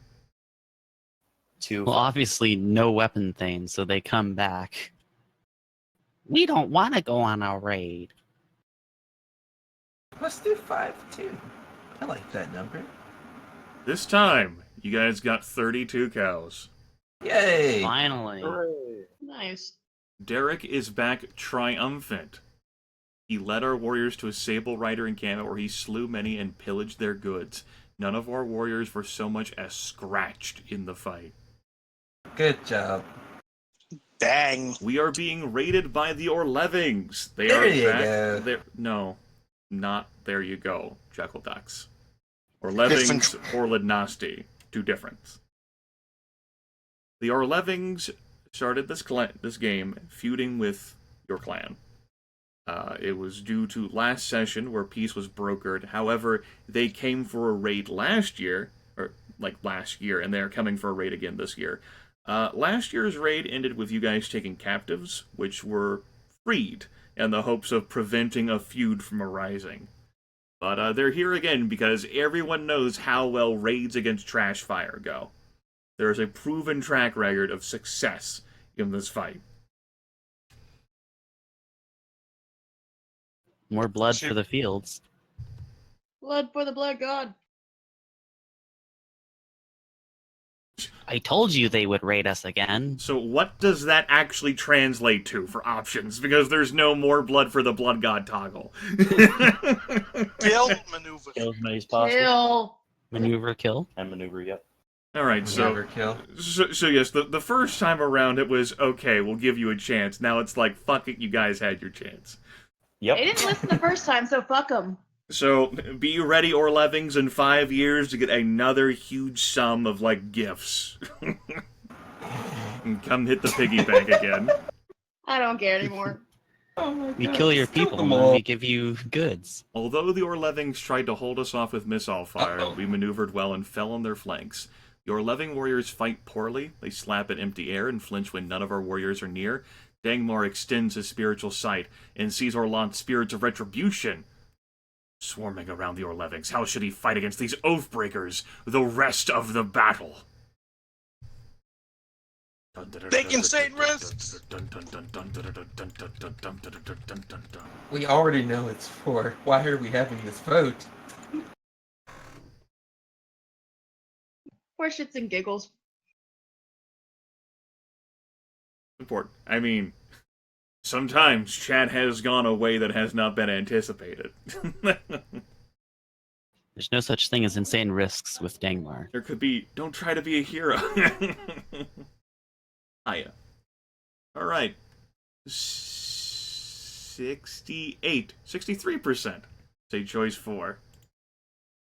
Two. Well, obviously, no weapon thing, so they come back. We don't want to go on a raid. Let's do 5 too. I like that number. This time, you guys got 32 cows. Yay! Finally. Nice. Derek is back triumphant. He led our warriors to a sable rider encampment where he slew many and pillaged their goods. None of our warriors were so much as scratched in the fight. Good job. Dang. We are being raided by the Orlevings. They There are you back. go. They're, no, not there you go, Jekyll Ducks. Orlevings, Orlednasti. Two difference. The Orlevings started this game feuding with your clan. It was due to last session where peace was brokered. However, they came for a raid last year, and they're coming for a raid again this year. Last year's raid ended with you guys taking captives, which were freed, in the hopes of preventing a feud from arising. But they're here again because everyone knows how well raids against Trash Fire go. There is a proven track record of success in this fight. More blood for the fields. Blood for the blood god. I told you they would raid us again. So what does that actually translate to for options? Because there's no more blood for the blood god toggle. Kill maneuver. Kill as many as possible. Kill. Maneuver kill. And maneuver, yep. Alright, Never kill. so yes, the first time around it was, okay, we'll give you a chance. Now it's like, fuck it, you guys had your chance. Yep. They didn't listen the first time, so fuck them. So, be ready, Orlevings, in 5 years to get another huge sum of, like, gifts. And come hit the piggy bank again. I don't care anymore. Oh my We God, kill your just kill people them and then all. we give you goods. Although the Orlevings tried to hold us off with missile fire, Uh-oh. we maneuvered well and fell on their flanks. The Orleving warriors fight poorly. They slap at empty air and flinch when none of our warriors are near. Dangmar extends his spiritual sight and sees Orlant's spirits of retribution swarming around the Orlevings. How should he fight against these oath-breakers the rest of the battle? Take insane risks! We already know it's 4. Why are we having this vote? For shits and giggles. Important. I mean, sometimes chat has gone a way that has not been anticipated. There's no such thing as insane risks with Dangmar. There could be, don't try to be a hero. Hiya. Alright. 63%. Say choice 4.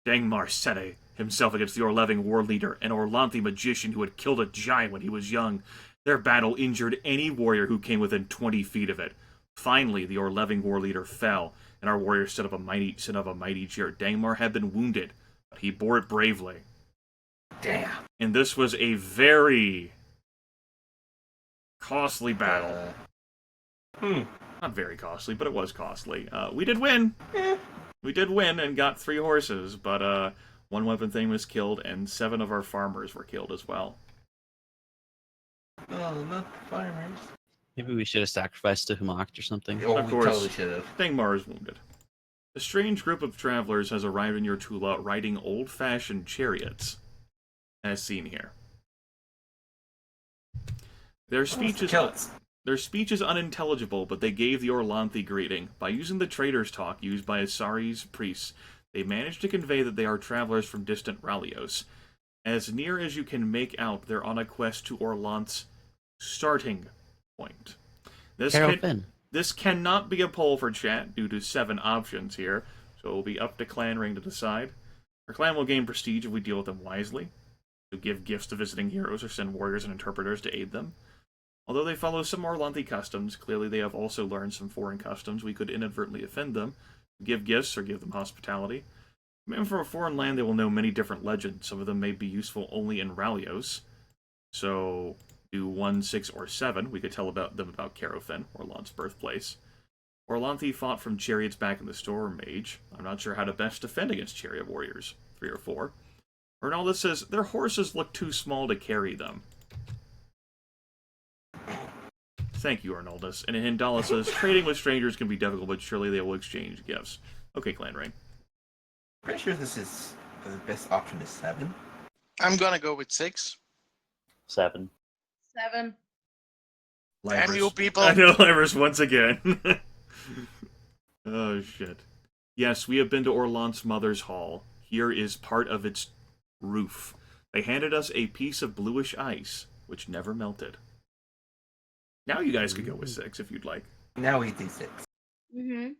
Dangmar set himself against the Orleving war leader, an Orlanthi magician who had killed a giant when he was young. Their battle injured any warrior who came within 20 feet of it. Finally, the Orleving war leader fell, and our warrior set up a mighty cheer. Dangmar had been wounded, but he bore it bravely. Damn. And this was a very costly battle. Not very costly, but it was costly. We did win. We did win and got 3 horses, but 1 weapon thing was killed, and 7 of our farmers were killed as well. Oh, not the farmers. Maybe we should have sacrificed to Humoct or something. Oh, Of we course. totally should have. Dangmar is wounded. A strange group of travelers has arrived in your Tula riding old-fashioned chariots, as seen here. Their speech is unintelligible, but they gave the Orlanthi greeting. By using the trader's talk used by Asari's priests, they managed to convey that they are travelers from distant Ralios. As near as you can make out, they're on a quest to Orlant's starting point. This cannot be a poll for chat due to 7 options here, so it will be up to Clan Ring to decide. Our clan will gain prestige if we deal with them wisely, to give gifts to visiting heroes or send warriors and interpreters to aid them. Although they follow some Orlanthi customs, clearly they have also learned some foreign customs. We could inadvertently offend them, give gifts, or give them hospitality. Even from a foreign land, they will know many different legends. Some of them may be useful only in Ralios. So, do 1, 6, or 7. We could tell them about Carofen, Orlant's birthplace. Orlanthi fought from chariots back in the Storm Age. I'm not sure how to best defend against chariot warriors. 3 or 4. Ronaldo says, their horses look too small to carry them. Thank you, Arnoldus. And Hindala says, trading with strangers can be difficult, but surely they will exchange gifts. Okay, Clan Ring. Pretty sure this is the best option is 7. I'm gonna go with 6. 7. 7. Damn you people! I know, Livers, once again. Oh, shit. Yes, we have been to Orlant's mother's hall. Here is part of its roof. They handed us a piece of bluish ice, which never melted. Now you guys could go with 6 if you'd like. Now we do 6. Mm-hmm.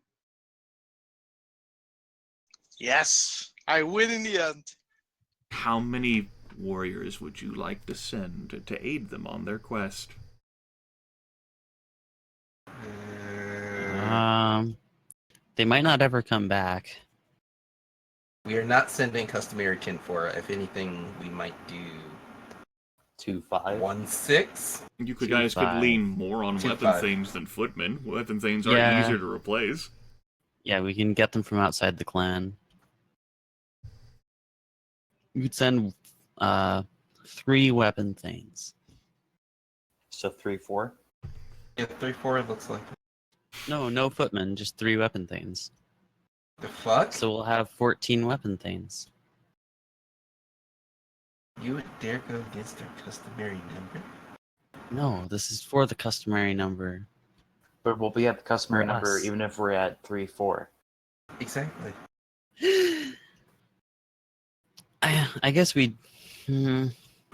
Yes, I win in the end. How many warriors would you like to send to aid them on their quest? They might not ever come back. We are not sending customary tinfoil. If anything, we might do 2-5. 1-6. You 2, guys could 5. lean more on 2, weapon 5. things than footmen. Weapon things are Yeah. easier to replace. Yeah, we can get them from outside the clan. You could send 3 weapon things. So 3-4. Yeah, 3-4 looks like. No footmen, just 3 weapon things. The fuck? So we'll have 14 weapon things. You would dare go against our customary number? No, this is for the customary number. But we'll be at the customary For number us. even if we're at 3-4. Exactly. I guess we.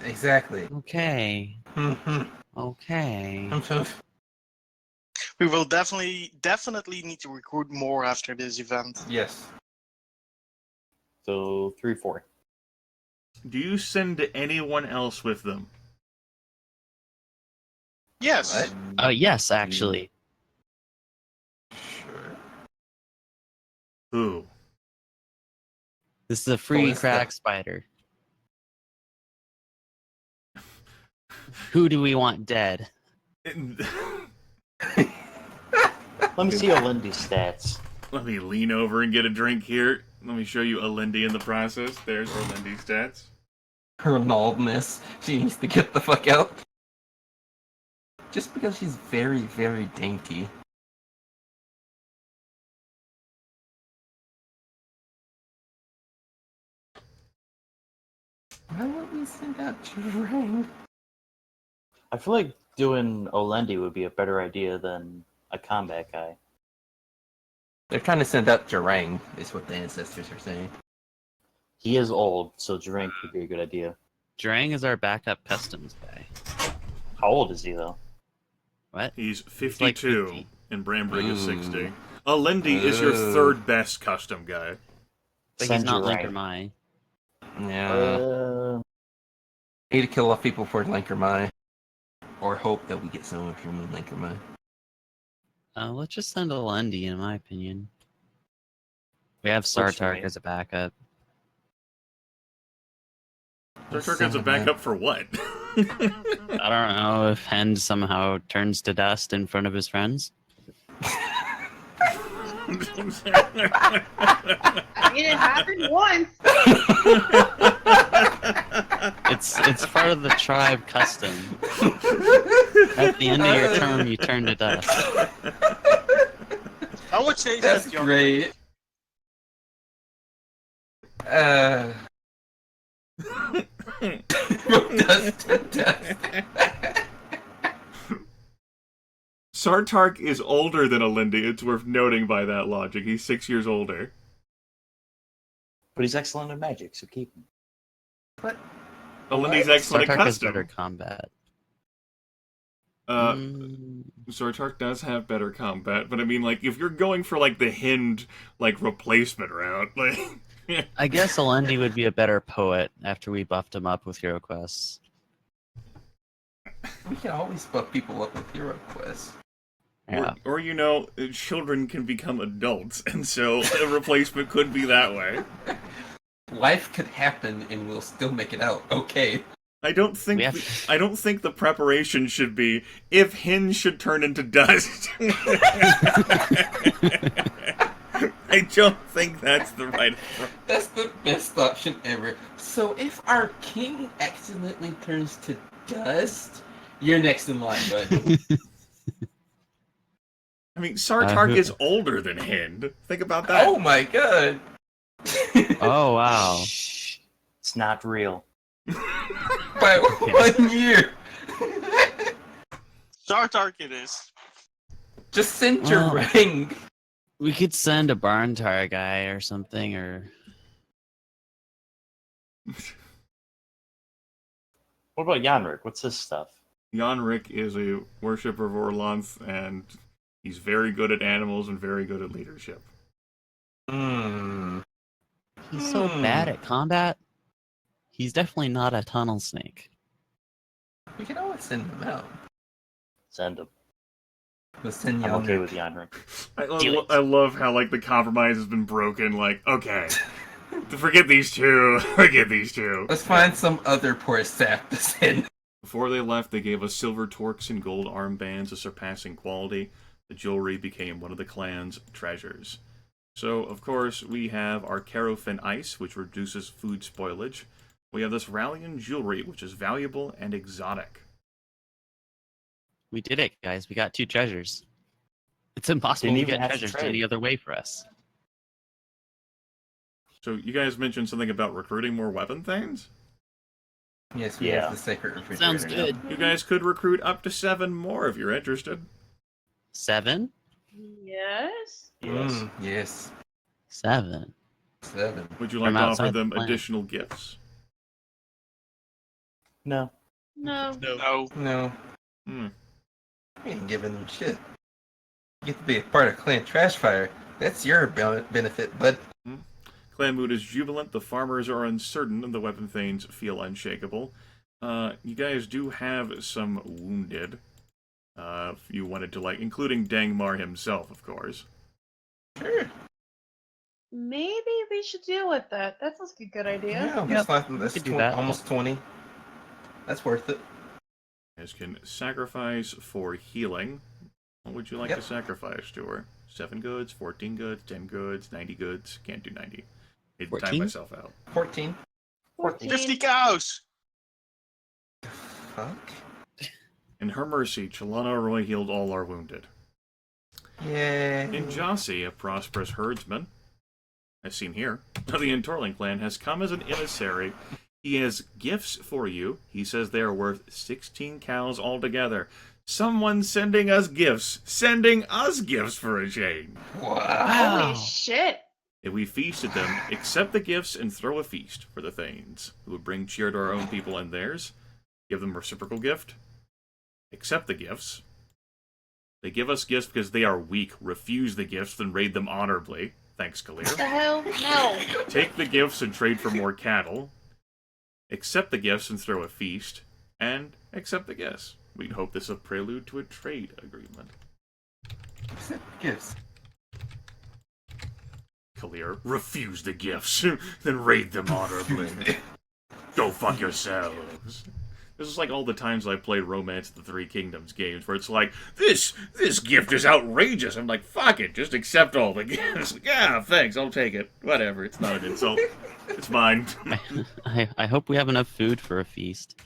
Exactly. Okay. Mhm. Okay. We will definitely need to recruit more after this event. Yes. So 3, 4. Do you send anyone else with them? Yes. What? Yes, actually. Sure. Who? This is a free Ballista. crack spider. Who do we want dead? Let me see Olindy's stats. Let me lean over and get a drink here. Let me show you Alindy in the process. There's Alindy's stats. Her baldness. She needs to get the fuck out. Just because she's very, very dainty. Why won't we send out Jurang? I feel like doing Olendy would be a better idea than a combat guy. They're trying to send out Jurang, is what the ancestors are saying. He is old, so Drink would be a good idea. Drang is our backup customs guy. How old is he, though? What? He's He's like 52, 50. and Brambrig is Ooh. 60. Alindy is your Ooh. third best custom guy. But he's Send not Jurang. Linker Mai. Yeah. Need to kill off people for Lankermai. Or hope that we get someone from Lankermai. Let's just send a Lundy, in my opinion. We have Works for Sartark me. as a backup. Sartark has a backup for what? I don't know if Hend somehow turns to dust in front of his friends. I mean, it happened once. It's part of the tribe custom. At the end of your term, you turn to dust. I would say That's that great. Dust to dust. Sartark is older than Alindy. It's worth noting by that logic. He's 6 years older. But he's excellent at magic, so keep him. But Alindy's What? excellent at Sartark has better custom. combat. Sartark does have better combat, but I mean, like, if you're going for, like, the Hind, like, replacement route, like... I guess Alendi would be a better poet after we buffed him up with Hero Quests. we can always buff people up with hero quests. Yeah. Or, you know, children can become adults, and so a replacement could be that way. Life could happen and we'll still make it out. Okay. I don't think We have- I don't think the preparation should be if Hin should turn into dust. I don't think that's the right approach. That's the best option ever. So if our king accidentally turns to dust, you're next in line, bud. I mean, Sartark who- is older than Hind. Think about that. Oh my god. Oh, wow. Shh. It's not real. By 1 year. Sartark it is. Just send your Well- ring. We could send a Barntar guy or something, or... What about Yanrick? What's his stuff? Yanrick is a worshipper of Orlanth, and he's very good at animals and very good at leadership. Hmm. He's so bad at combat. He's definitely not a tunnel snake. We can always send them out. Send him. We'll send I'm you okay with Yanrick. I love how, like, the compromise has been broken. Like, okay, forget these two. Forget these two. Let's find some other poor sap to send. Before they left, they gave us silver torques and gold armbands of surpassing quality. The jewelry became one of the clan's treasures. So, of course, we have our Carofin ice, which reduces food spoilage. We have this Rallian jewelry, which is valuable and exotic. We did it, guys. We got 2 treasures. It's impossible Didn't to even get have to treasures trade. any other way for us. So, you guys mentioned something about recruiting more weapon things? Yes, we Yeah. have the sacred refrigerator. Sounds now. good. You guys could recruit up to 7 more if you're interested. 7? Yes. Yes. Yes. 7. 7. Would you like From to offer outside the them clan. additional gifts? No. No. No. No. Hmm. We ain't giving them shit. You get to be a part of Clan Trashfire. That's your benefit, but Clan mood is jubilant, the farmers are uncertain, and the weapon thanes feel unshakable. You guys do have some wounded. If you wanted to, like, including Dangmar himself, of course. Sure. Maybe we should deal with that. That sounds like a good idea. Yeah, Yep, that's could do that. almost 20. That's worth it. You guys can sacrifice for healing. What would you like to sacrifice to her? 7 goods, 14 goods, 10 goods, 90 goods. Can't do 90. I'd time 14? myself out. 14. 50 cows! Fuck. In her mercy, Chalana Roy healed all our wounded. Yay. In Jossie, a prosperous herdsman, as seen here, the Entorling clan has come as an emissary. He has gifts for you. He says they are worth 16 cows altogether. Someone sending us gifts. Sending us gifts for a change. Wow. Holy shit! If we feasted them, accept the gifts and throw a feast for the Thanes, who would bring cheer to our own people and theirs. Give them a reciprocal gift. Accept the gifts. They give us gifts because they are weak. Refuse the gifts, then raid them honorably. Thanks, What the Kalir. hell? No. Take the gifts and trade for more cattle. Accept the gifts and throw a feast. And accept the gifts. We'd hope this is a prelude to a trade agreement. Gifts. Kalir, refuse the gifts, then raid them honorably. Go fuck yourselves. This is like all the times I played Romance of the Three Kingdoms games, where it's like, this gift is outrageous. I'm like, fuck it, just accept all the gifts. Yeah, thanks, I'll take it. Whatever, it's not an insult. It's mine. I hope we have enough food for a feast.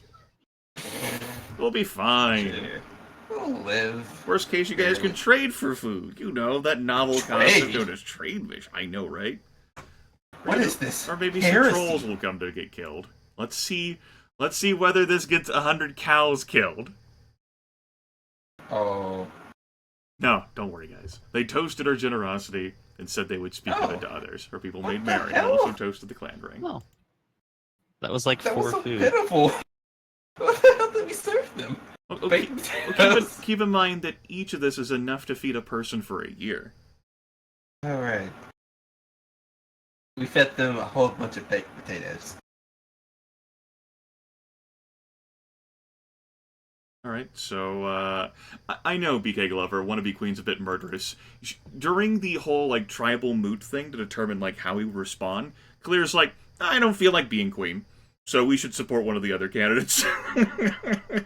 We'll be fine. Yeah. We'll live. Worst case, you guys can trade for food. You know, that novel concept known as trade wish. I know, right? What is this? Or maybe Heresy. some trolls will come to get killed. Let's see whether this gets 100 cows killed. Oh. No, don't worry, guys. They toasted our generosity and said they would speak of it to others. Our people made merry and hell? also toasted the clan ring. Oh. That was like That 4 was so food. pitiful. What the hell did we serve them? Okay, keep in mind that each of this is enough to feed a person for a year. Alright. We fed them a whole bunch of baked potatoes. Alright, so, I know, BK Glover, wannabe queen's a bit murderous. During the whole, like, tribal moot thing to determine, like, how he would respond, Kalir's like, I don't feel like being queen, so we should support one of the other candidates.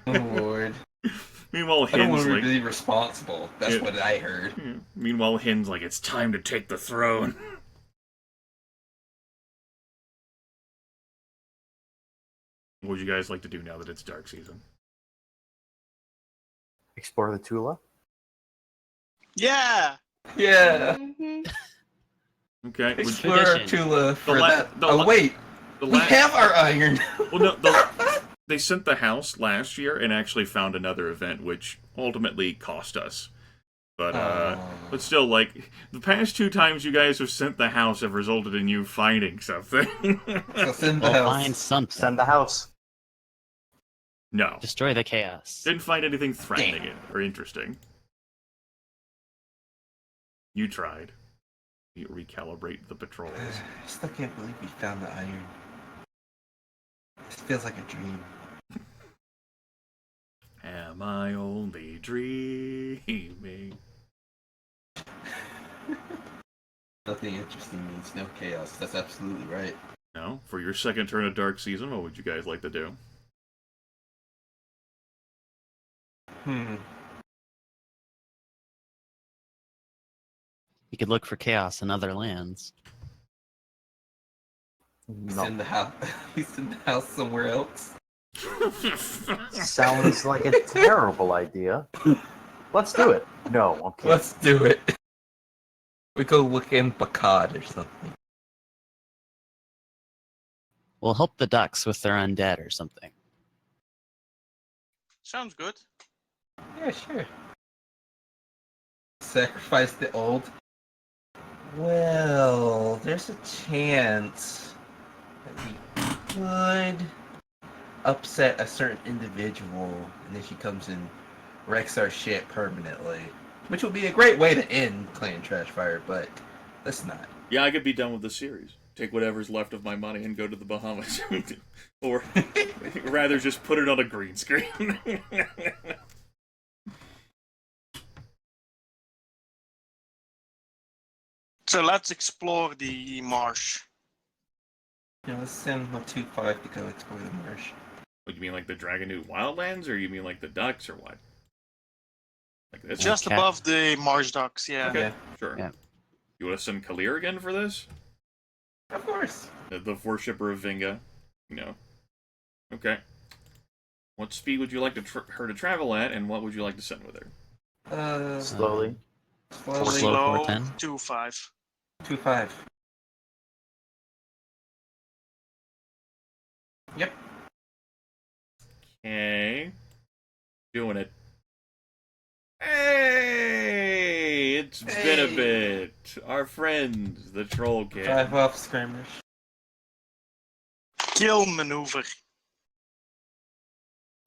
Oh lord. Meanwhile, I don't want Hin's to like... be responsible. That's what I heard. Meanwhile, Hin's like, it's time to take the throne. What would you guys like to do now that it's dark season? Explore the Tula. Yeah! Yeah. Mhm. Okay. Explore Tradition. Tula for la- that. the Oh la- wait, The we la- have our iron. Well, no, they sent the house last year and actually found another event, which ultimately cost us. But but still, like, the past 2 times you guys have sent the house have resulted in you finding something. So send the We'll house. find something. Send the house. No, Destroy the chaos. didn't find anything threatening or interesting. You tried. You recalibrate the patrols. I still can't believe we found the iron. This feels like a dream. Am I only dreaming? Nothing interesting means no chaos. That's absolutely right. No? For your second turn of Dark Season, what would you guys like to do? You could look for chaos in other lands. We No. send the house. We send the house somewhere else. Sounds like a terrible idea. Let's do it. No, I'm kidding. Let's do it. We go look in Bacad or something. We'll help the ducks with their undead or something. Sounds good. Yeah, sure. Sacrifice the old. Well, there's a chance that we could upset a certain individual, and then she comes and wrecks our shit permanently. Which would be a great way to end Clan Trashfire, but let's not. Yeah, I could be done with the series. take whatever's left of my money and go to the Bahamas. Or rather just put it on a green screen. So let's explore the marsh. Yeah, let's send my 2-5 to go explore the marsh. What, you mean like the Dragonute Wildlands, or you mean like the ducks, or what? Like this? Just Okay. above the marsh docks, yeah. Okay, Yeah. sure. Yeah. You want to send Kalir again for this? Of course. The worshipper of Vinga, you know. Okay. What speed would you like her to travel at, and what would you like to send with her? Slowly. Slowly. Slow. Slow 410. 2-5. 2-5. Yep. Okay. Doing it. Hey! It's been a Hey. bit. Our friends, the Troll Kid. Drive off skirmish. Kill maneuver.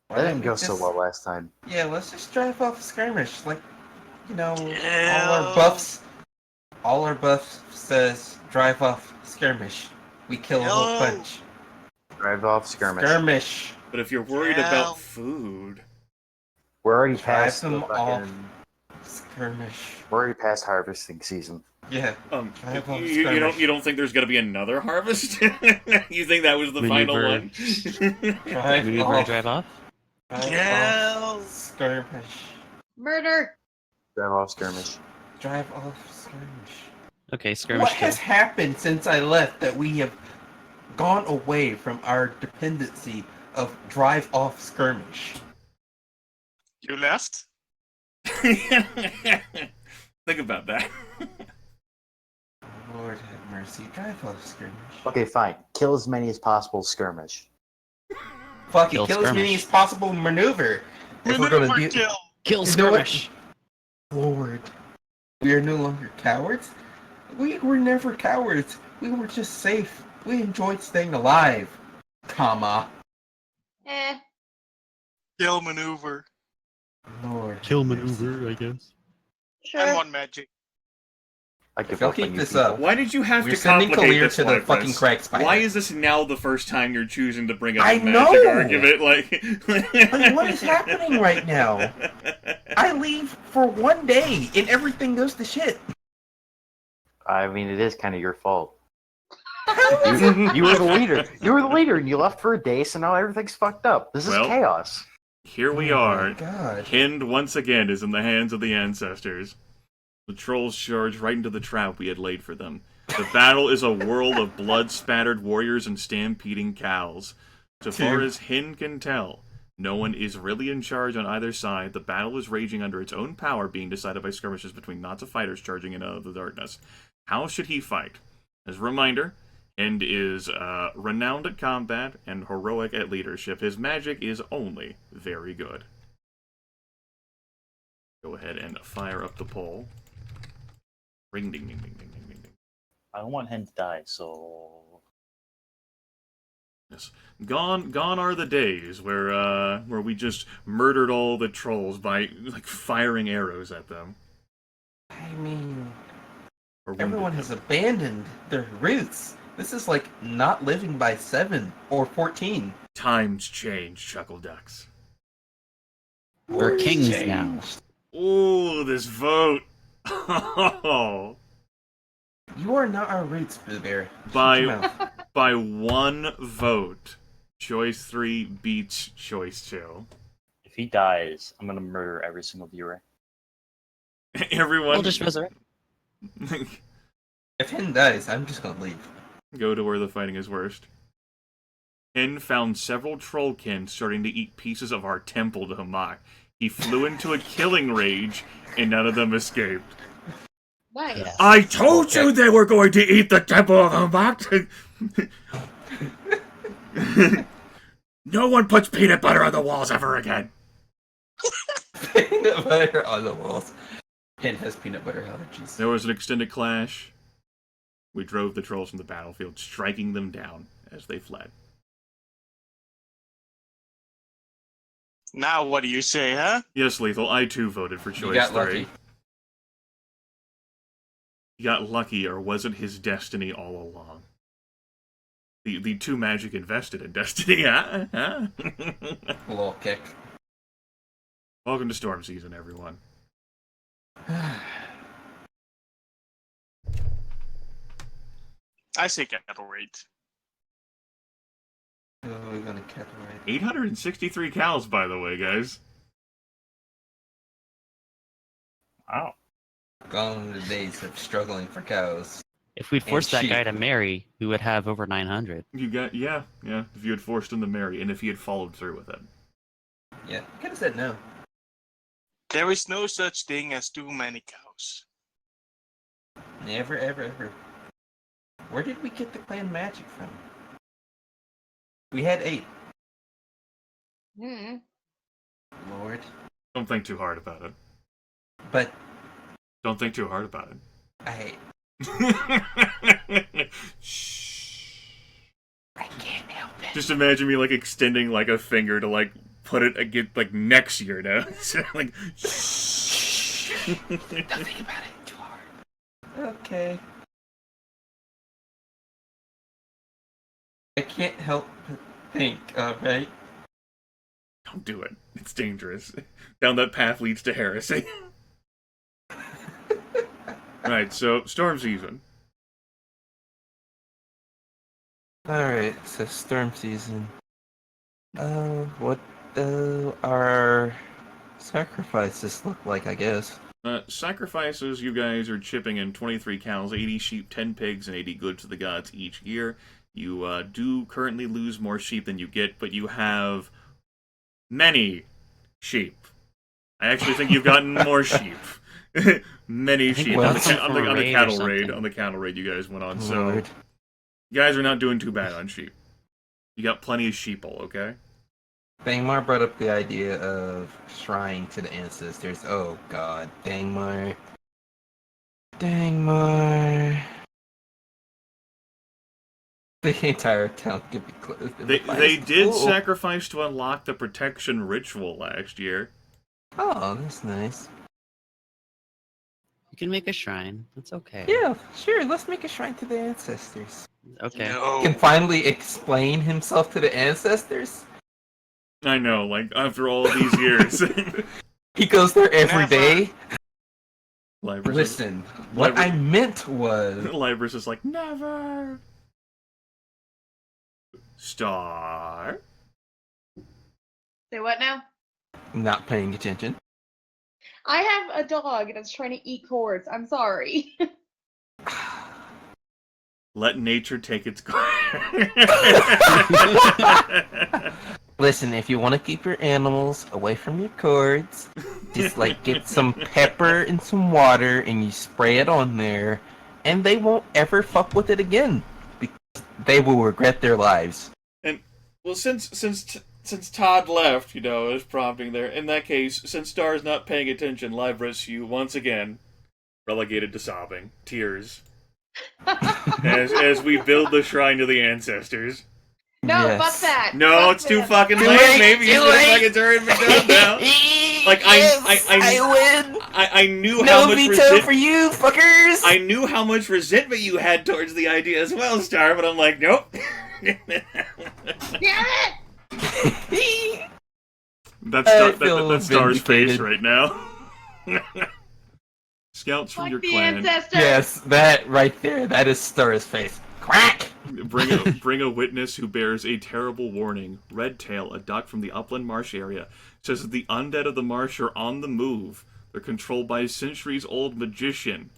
That didn't go so well last time. Yeah, let's just drive off skirmish. Like, you know, Yeah. all our buffs says drive off skirmish. We kill a whole Yo. bunch. Drive off skirmish. Skirmish. But if you're worried Hell. about food... We're already Drive past them the off. fucking... Skirmish. We're already past harvesting season. Yeah. Drive off skirmish. you don't think there's gonna be another harvest? You think that was the final Maneuver. one? Drive Maneuver off. drive off? Drive Yeah. off skirmish. Murder! Drive off skirmish. Drive off skirmish. Okay, skirmish What kill. has happened since I left that we have gone away from our dependency of drive off skirmish? You left? Think about that. Lord have mercy. Drive off skirmish. Okay, fine. Kill as many as possible skirmish. Fuck it. Kill Kill as many skirmish. as possible maneuver. If we're gonna Maneuver do. kill. Kill You know what? skirmish! Lord. We are no longer cowards? We were never cowards. We were just safe. We enjoyed staying alive. Comma. Eh. Kill maneuver. Lord. Kill have mercy. maneuver, I guess. Sure. And one magic. I give If y'all up on keep you this people. up, Why did you have we're to sending complicate Kalir this to the like fucking this? crack spider. Why is this now the first time you're choosing to bring up I a magic know! argument? Like, what is happening right now? I leave for one day and everything goes to shit. I mean, it is kind of your fault. How is it? You were the leader. You were the leader, and you left for a day, so now everything's fucked up. This is Well, chaos. Here we Oh my are. God. Hind once again is in the hands of the ancestors. The trolls charge right into the trap we had laid for them. The battle is a whirl of blood-spattered warriors and stampeding cows. So far as Hind can tell, no one is really in charge on either side. The battle is raging under its own power, being decided by skirmishes between knots of fighters charging in out of the darkness. How should he fight? As a reminder, Hind is renowned at combat and heroic at leadership. His magic is only very good. Go ahead and fire up the poll. Ring ding ding ding ding ding ding ding. I don't want him to die, so... Yes. Gone are the days where we just murdered all the trolls by like firing arrows at them. I mean, Or wounded everyone them. has abandoned their roots. This is like not living by 7 or 14. Times change, Chuckle Ducks. We're Words kings change. now. Ooh, this vote. Oh, You are not our roots, Boo Bear. Shut By- your mouth. by one vote, Choice 3 beats Choice 2. If he dies, I'm gonna murder every single viewer. Everyone We'll just resurrect. If Hin dies, I'm just gonna leave. go to where the fighting is worst. Hin found several trollkin starting to eat pieces of our temple to Hamak. He flew into a killing rage, and none of them escaped. Nice. Yeah. I told you they were going to eat the temple of Hamak! No one puts peanut butter on the walls ever again! Peanut butter on the walls. Hin has peanut butter allergies. There was an extended clash. We drove the trolls from the battlefield, striking them down as they fled. Now what do you say, huh? Yes, Lethal, I too voted for You Choice got 3. lucky. He got lucky, or was it his destiny all along? The 2 magic invested in Destiny. A little kick. Welcome to Storm Season, everyone. I say cattle rate. Oh, we're gonna catch right. 863 cows, by the way, guys. Wow. Gone are the days of struggling for cows. If we'd forced that sheep. guy to marry, we would have over 900. You got, yeah. If you had forced him to marry, and if he had followed through with it. Yeah, you could have said no. There is no such thing as too many cows. Never, ever, ever. Where did we get the clan magic from? We had 8. Hmm. Lord. Don't think too hard about it. But Don't think too hard about I hate. it. Shh. I can't help it. Just imagine me, like, extending, like, a finger to, like, put it again, like, next year now. So, like, shh. Don't think about it too hard. Okay. I can't help but think, alright? Don't do it. It's dangerous. Down that path leads to heresy. Right, so, Storm Season. Alright, so storm season. What our sacrifices look like, I guess. Sacrifices, you guys are chipping in 23 cows, 80 sheep, 10 pigs, and 80 goods to the gods each year. You do currently lose more sheep than you get, but you have many sheep. I actually think you've gotten more sheep. Many think sheep we on got the, some on from the, a on the raid or cattle raid. something. On the cattle raid you guys went on, so Lord. you guys are not doing too bad on sheep. You got plenty of sheeple, okay? Dangmar brought up the idea of shrine to the ancestors. Oh god, Dangmar. Dangmar. The entire town could be closed. They did Ooh. sacrifice to unlock the protection ritual last year. Oh, that's nice. You can make a shrine. That's okay. Yeah, sure. Let's make a shrine to the ancestors. Okay. No. Can finally explain himself to the ancestors. I know, like, after all of these years. He goes there every Never. day. Libris Listen, what Libris- I meant was Libris is like, never. Star. Say what now? not paying attention. I have a dog that's trying to eat cords. I'm sorry. Let nature take its course. Listen, if you want to keep your animals away from your cords, just like get some pepper and some water and you spray it on there, and they won't ever fuck with it again because they will regret their lives. And well, since Todd left, you know, is prompting there. In that case, since Star's not paying attention, Libris, you once again relegated to sobbing, tears, as we build the shrine to the ancestors. No, Yes. fuck that. No, Fuck it's too this. fucking Too late. late, Maybe you too should have late. fucking already been done now. Like, I win. I knew how No much veto for you, fuckers. I knew how much resentment you had towards the idea as well, Star, but I'm like, nope. Damn it! That's Star's face vindicated. right now. Scouts from Fuck your the clan. ancestors. Yes, that right there. That is Star's face. Quack. Bring a witness who bears a terrible warning. Redtail, a duck from the upland marsh area, says that the undead of the marsh are on the move. They're controlled by a centuries-old magician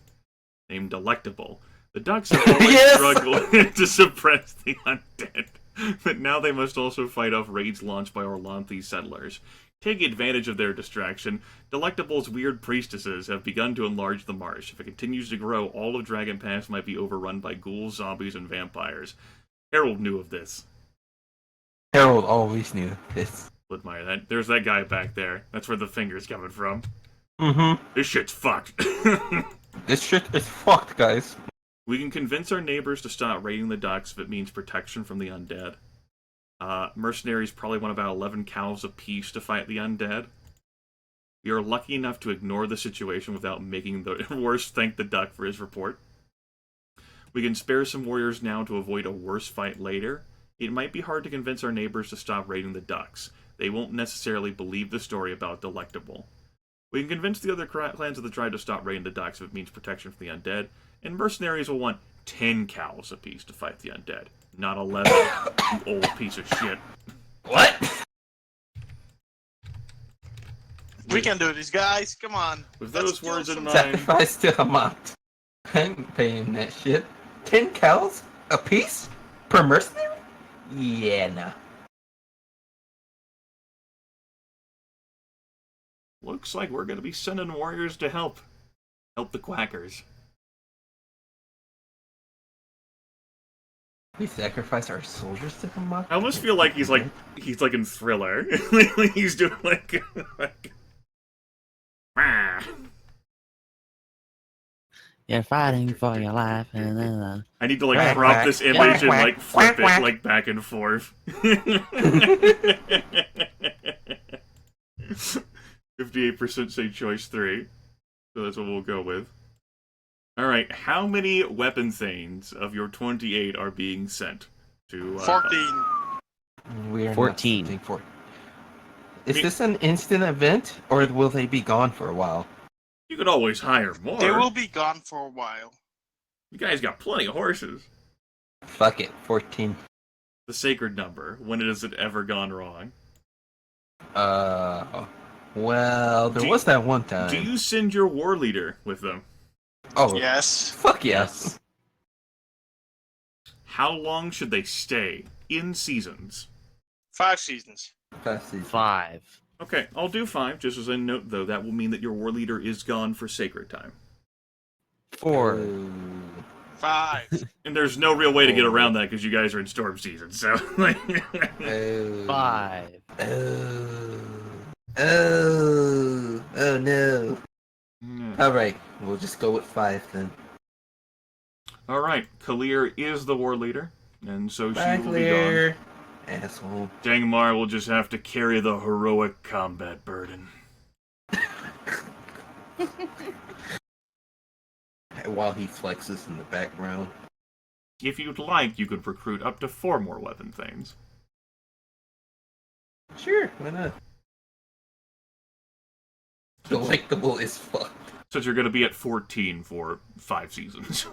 named Delectable. The ducks have always Yes! struggled to suppress the undead, but now they must also fight off raids launched by Orlanthe settlers. Taking advantage of their distraction, Delectable's weird priestesses have begun to enlarge the marsh. If it continues to grow, all of Dragon Pass might be overrun by ghouls, zombies, and vampires. Harold knew of this. Harold always knew this. I'll admire that. There's that guy back there. That's where the finger's coming from. Mm-hmm. This shit's fucked. This shit is fucked, guys. We can convince our neighbors to stop raiding the ducks if it means protection from the undead. Mercenaries probably want about 11 cows apiece to fight the undead. We are lucky enough to ignore the situation without making the worst thank the duck for his report. We can spare some warriors now to avoid a worse fight later. It might be hard to convince our neighbors to stop raiding the ducks. They won't necessarily believe the story about Delectable. We can convince the other clans of the tribe to stop raiding the ducks if it means protection from the undead, and mercenaries will want 10 cows apiece to fight the undead, not 11, you old piece of shit. What? We can do this, guys. Come on. With Let's those do words in some mind, Sacrifice to Hamat. I'm paying that shit. 10 cows a piece per mercenary? Yeah, no. looks like we're going to be sending warriors to help the quackers. We sacrifice our soldiers to Hamat? I almost feel like he's like in Thriller. He's doing like ah. You're fighting for your life. And I need to like Quack, crop quack, this image quack, and like quack, flip quack. it like back and forth. 58% say choice 3. So that's what we'll go with. Alright, how many weapon thanes of your 28 are being sent to 14. We are 14. Not sending 14. Is this an instant event, or will they be gone for a while? You could always hire more. They will be gone for a while. You guys got plenty of horses. Fuck it, 14. The sacred number. When has it ever gone wrong? Well, there Do- was that one time. Do you send your war leader with them? Oh, Yes. fuck yes. How long should they stay in seasons? 5 seasons. Past season. 5. Okay, I'll do 5. Just as a note, though, that will mean that your war leader is gone for sacred time. 4. Oh. 5. And there's no real way to get around that because you guys are in storm season, so... Oh. 5. Oh no. Alright, we'll just go with 5 then. Alright, Kalir is the war leader, and so she Bye, will be gone. Claire. Asshole. Dangmar will just have to carry the heroic combat burden. While he flexes in the background. If you'd like, you could recruit up to 4 more weapon thanes. Sure, why not? Delectable is fucked. Since you're going to be at 14 for 5 seasons.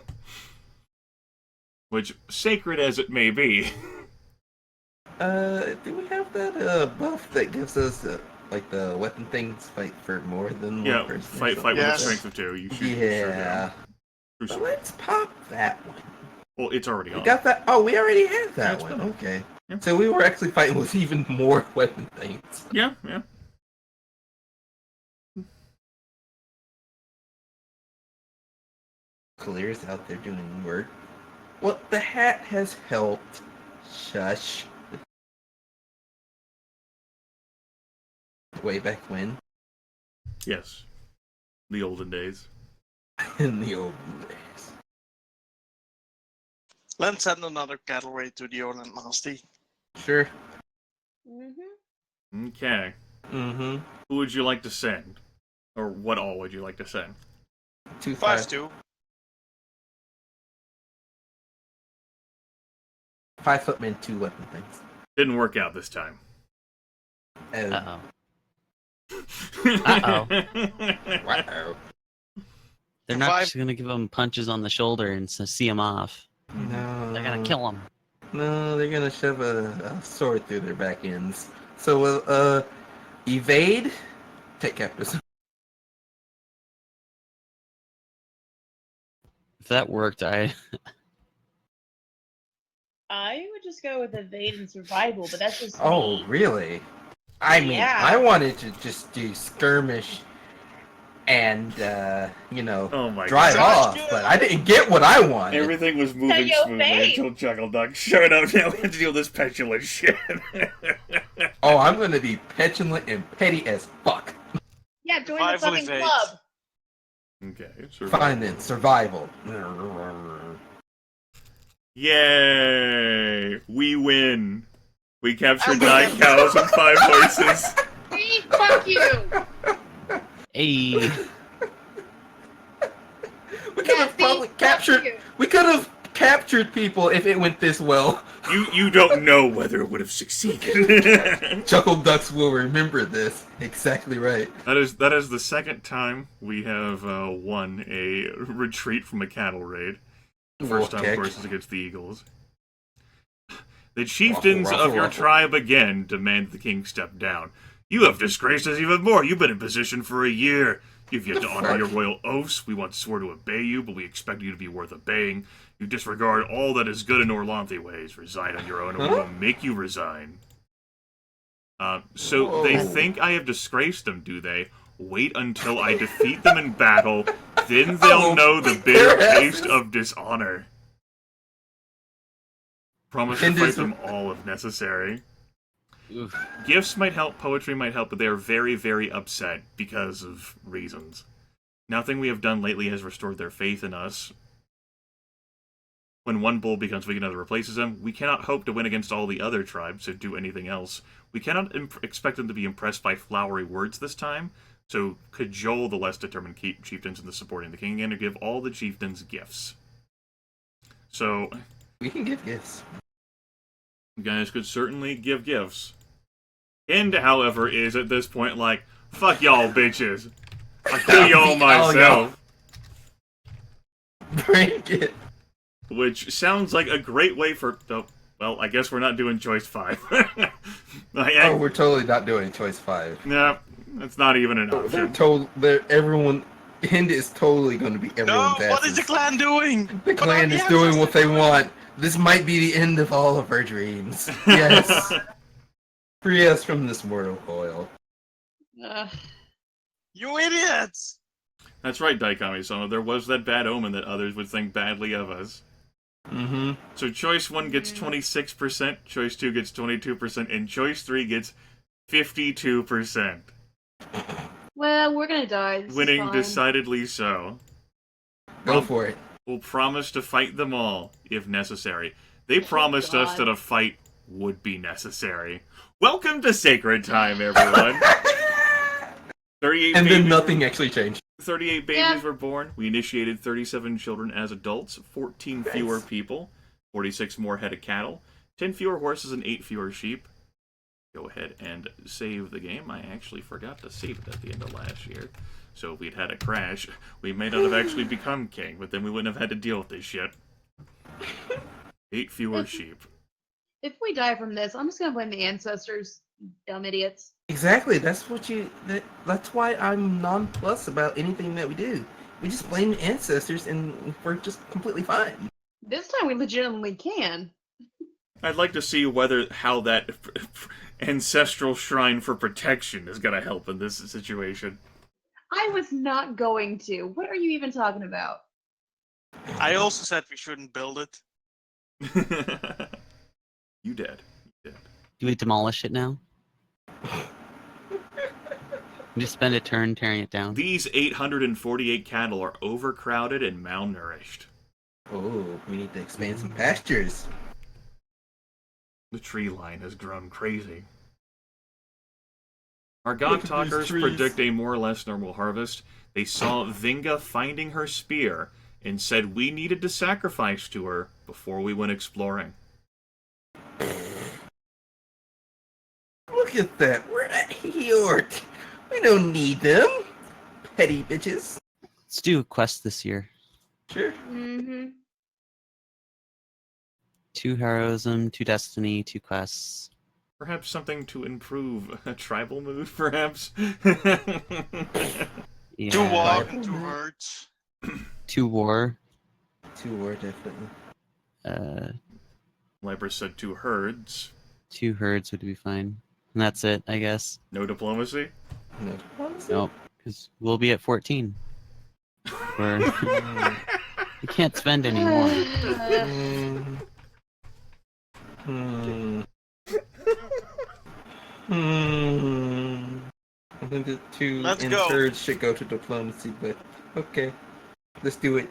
Which, sacred as it may be... Do we have that buff that gives us like the weapon things fight for more than Yeah, one person? fight with a Yes. strength of 2. You should. Yeah. Sure So do. let's pop that one. Well, it's already We on. got that. Oh, we already had Yeah, that it's one. done. Okay. Yeah. So we were actually fighting with even more weapon things. Yeah, yeah. Clear's out there doing work. Well, the hat has helped. Shush. Way back when, Yes. The olden days. in the olden days. Let's send another cattle raid to the Orland Nasty. Sure. Mm-hmm. Okay. Mm-hmm. Who would you like to send? Or what all would you like to send? 5 5-2. 5 footmen, 2 weapon things. Didn't work out this time. Oh. Uh-oh. Wow. They're not 5. just going to give them punches on the shoulder and see them off. No. They're going to kill them. No, they're gonna shove a sword through their back ends. So we'll evade, take captives. If that worked, I would just go with evade and survival, but that's just Oh, me. really? I mean, Yeah. I wanted to just do skirmish and Oh my drive god. off, but I didn't get what I wanted. Everything was moving your smoothly face. until Chuckle Duck showed up. Now we have to deal with this petulant shit. Oh, I'm gonna be petulant and petty as fuck. Yeah, join Survival the fucking evade. club. Okay, Fine then, survival. Yay! We win. We captured 9 cows and 5 horses. Hey, fuck you! hey, We could have see? probably Fuck captured. you. We could have captured people if it went this well. You don't know whether it would have succeeded. Chuckle Ducks will remember this. Exactly right. That is the second time we have won a retreat from a cattle raid. The first time, of course, is against the Eagles. The chieftains Ruffle, of your ruffle. tribe again demand the king step down. You have disgraced us even more. You've been in position for a year. You've yet to honor fuck? your royal oaths. We once swore to obey you, but we expect you to be worth obeying. You disregard all that is good in Orlanthe ways. Resign on your own, and we Huh? will make you resign. So they Whoa. think I have disgraced them, do they? Wait until I defeat them in battle, then they'll know the bitter taste of dishonor. Promise to And fight is- them all if necessary. Oof. Gifts might help, poetry might help, but they are very, very upset because of reasons. Nothing we have done lately has restored their faith in us. When one bull becomes weak, another replaces him. We cannot hope to win against all the other tribes or do anything else. We cannot expect them to be impressed by flowery words this time, so cajole the less determined chieftains into supporting the king again to give all the chieftains gifts. So, We can give gifts. you guys could certainly give gifts. And, however, is at this point like, fuck y'all bitches. I'll kill y'all myself. Bring it. Which sounds like a great way for... Oh, well, I guess we're not doing choice 5. Oh, we're totally not doing choice 5. No, that's not even an option. Everyone. Hind is totally going to be No, everyone's what is the asses. clan doing? The clan is But doing what they want. This might be the end of all of our dreams. Yes. Free us from this mortal coil. You idiots! That's right, Daikami-sama. There was that bad omen that others would think badly of us. Mm-hmm. So choice 1 gets 26%, choice 2 gets 22%, and choice 3 gets 52%. Well, we're gonna die. This is Winning fine. decidedly so. Go for it. We'll promise to fight them all, if necessary. They promised us God. that a fight would be necessary. Welcome to Sacred Time, everyone! 38 And then babies nothing actually changed. 38 babies were born. We initiated 37 children as adults, 14 fewer people, 46 more head of cattle, 10 fewer horses, and 8 fewer sheep. Go ahead and save the game. I actually forgot to save it at the end of last year. So if we'd had a crash, we may not have actually become king, but then we wouldn't have had to deal with this shit. 8 fewer sheep. If we die from this, I'm just gonna blame the ancestors, dumb idiots. Exactly. That's why I'm nonplussed about anything that we do. We just blame the ancestors and we're just completely fine. This time we legitimately can. I'd like to see how that ancestral shrine for protection is going to help in this situation. I was not going to. What are you even talking about? I also said we shouldn't build it. You did. Do we demolish it now? Just spend a turn tearing it down. These 848 cattle are overcrowded and malnourished. Oh, we need to expand some pastures. The tree line has grown crazy. Our Look god at these talkers trees. predict a more or less normal harvest. They saw Vinga finding her spear and said we needed to sacrifice to her before we went exploring. Look at that. We're at Hjort. We don't need them. Petty bitches. Let's do a quest this year. Sure. Mm-hmm. 2 heroism, 2 destiny, 2 quests. Perhaps something to improve a tribal mood, perhaps? Yeah. 2 walk and 2 herds. 2 war. 2 war, definitely. Libra said 2 herds. 2 herds would be fine. And that's it, I guess. No diplomacy? No. Nope. Because we'll be at 14. We're... we can't spend any more. I think the 2 Let's in go. thirds should go to diplomacy, but okay. Let's do it.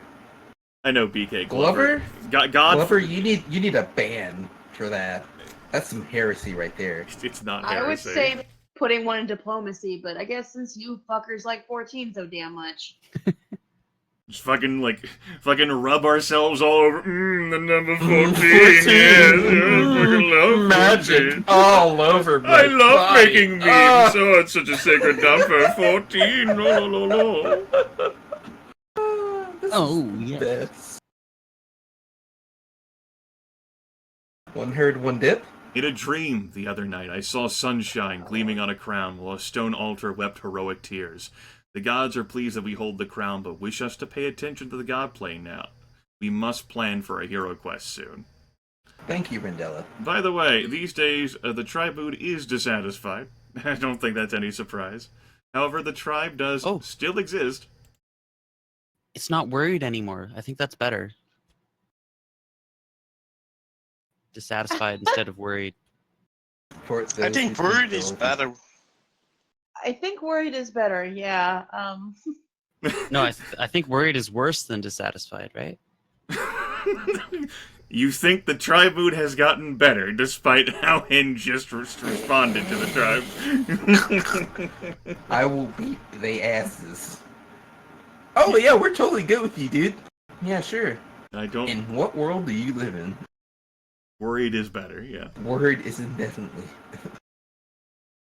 I know BK Glover? God, Glover, you need a ban for that. That's some heresy right there. it's not I would heresy. say putting one in diplomacy, but I guess since you fuckers like 14 so damn much. Just fucking rub ourselves all over. The number 14. 14. Yes, I fucking love Magic 14. all over my I love body. making memes. Ah. Oh, it's such a sacred number. 14. No, no, no, no. This Oh, is the yes. best. One herd, one dip. In a dream the other night, I saw sunshine gleaming on a crown, while a stone altar wept heroic tears. The gods are pleased that we hold the crown, but wish us to pay attention to the god plane now. We must plan for a hero quest soon. Thank you, Rendella. By the way, these days, the tribe is dissatisfied. I don't think that's any surprise. However, the tribe does still exist. It's not worried anymore. I think that's better. Dissatisfied instead of worried. I think worried is better. I think worried is better. Yeah. No, I think worried is worse than dissatisfied, right? You think the tribe mood has gotten better, despite how Hen just responded to the tribe. I will beat they asses. Oh yeah, we're totally good with you, dude. Yeah, sure. I don't. In what world do you live in? Worried is better, yeah. Word is indefinitely.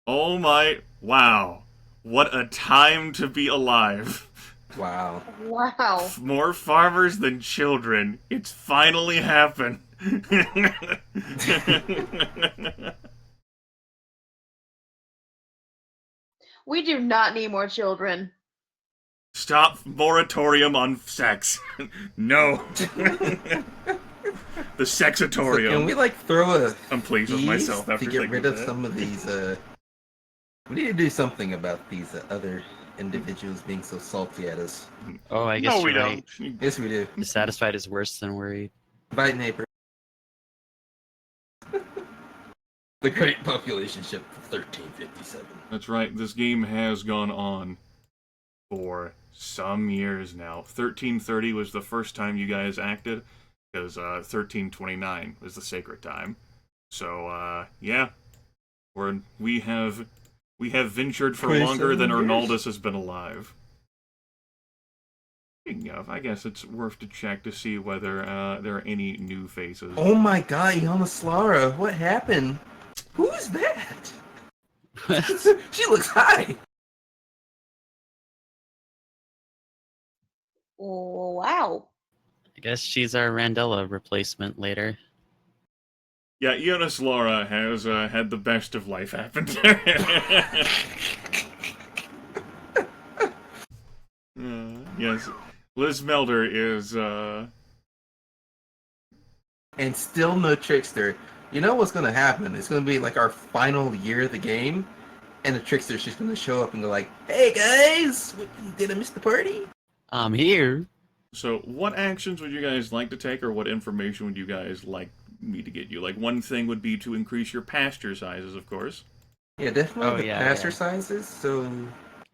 Oh my. Wow. What a time to be alive. Wow. Wow. More farmers than children. It's finally happened. We do not need more children. Stop moratorium on sex. No. The sexatorium. So can we like throw a I'm pleased with feast myself after to get rid of that. some of these? We need to do something about these other individuals being so salty at us. Oh, I guess No, we you're right. don't. Yes, we do. Dissatisfied is worse than worried. Invite neighbor. The Great Population Ship 1357. That's right, this game has gone on for some years now. 1330 was the first time you guys acted, because 1329 was the sacred time. So, yeah. We have ventured for longer than 27 years. Arnaldus has been alive. Speaking of, I guess it's worth to check to see whether there are any new faces. Oh my god, Yamaslara, what happened? Who is that? She looks high. Oh, wow. I guess she's our Randella replacement later. Yeah, Eunice Laura has had the best of life happen to her. Yes, Liz Melder is, And still no Trickster. You know what's gonna happen? It's gonna be like our final year of the game, and the Trickster's just gonna show up and go like, "Hey guys, did I miss the party?" I'm here. So, what actions would you guys like to take, or what information would you guys like me to get you? Like, one thing would be to increase your pasture sizes, of course. Yeah, definitely Oh, the yeah, pasture yeah. sizes. So,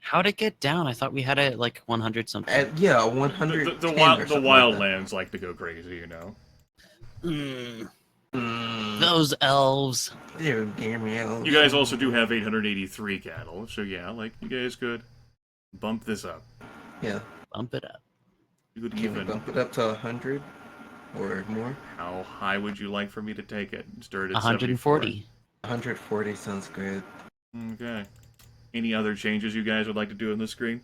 How'd it get down? I thought we had it at like 100 something. yeah, 100. The Like wildlands like to go crazy, you know. Those elves. You You guys also do have 883 cattle, so yeah, like, you guys could bump this up. Yeah. Bump it up. You could Can we even... bump it up to 100 or more? How high would you like for me to take it? Start at 140. 140 sounds good. 74? Okay. Any other changes you guys would like to do on the screen?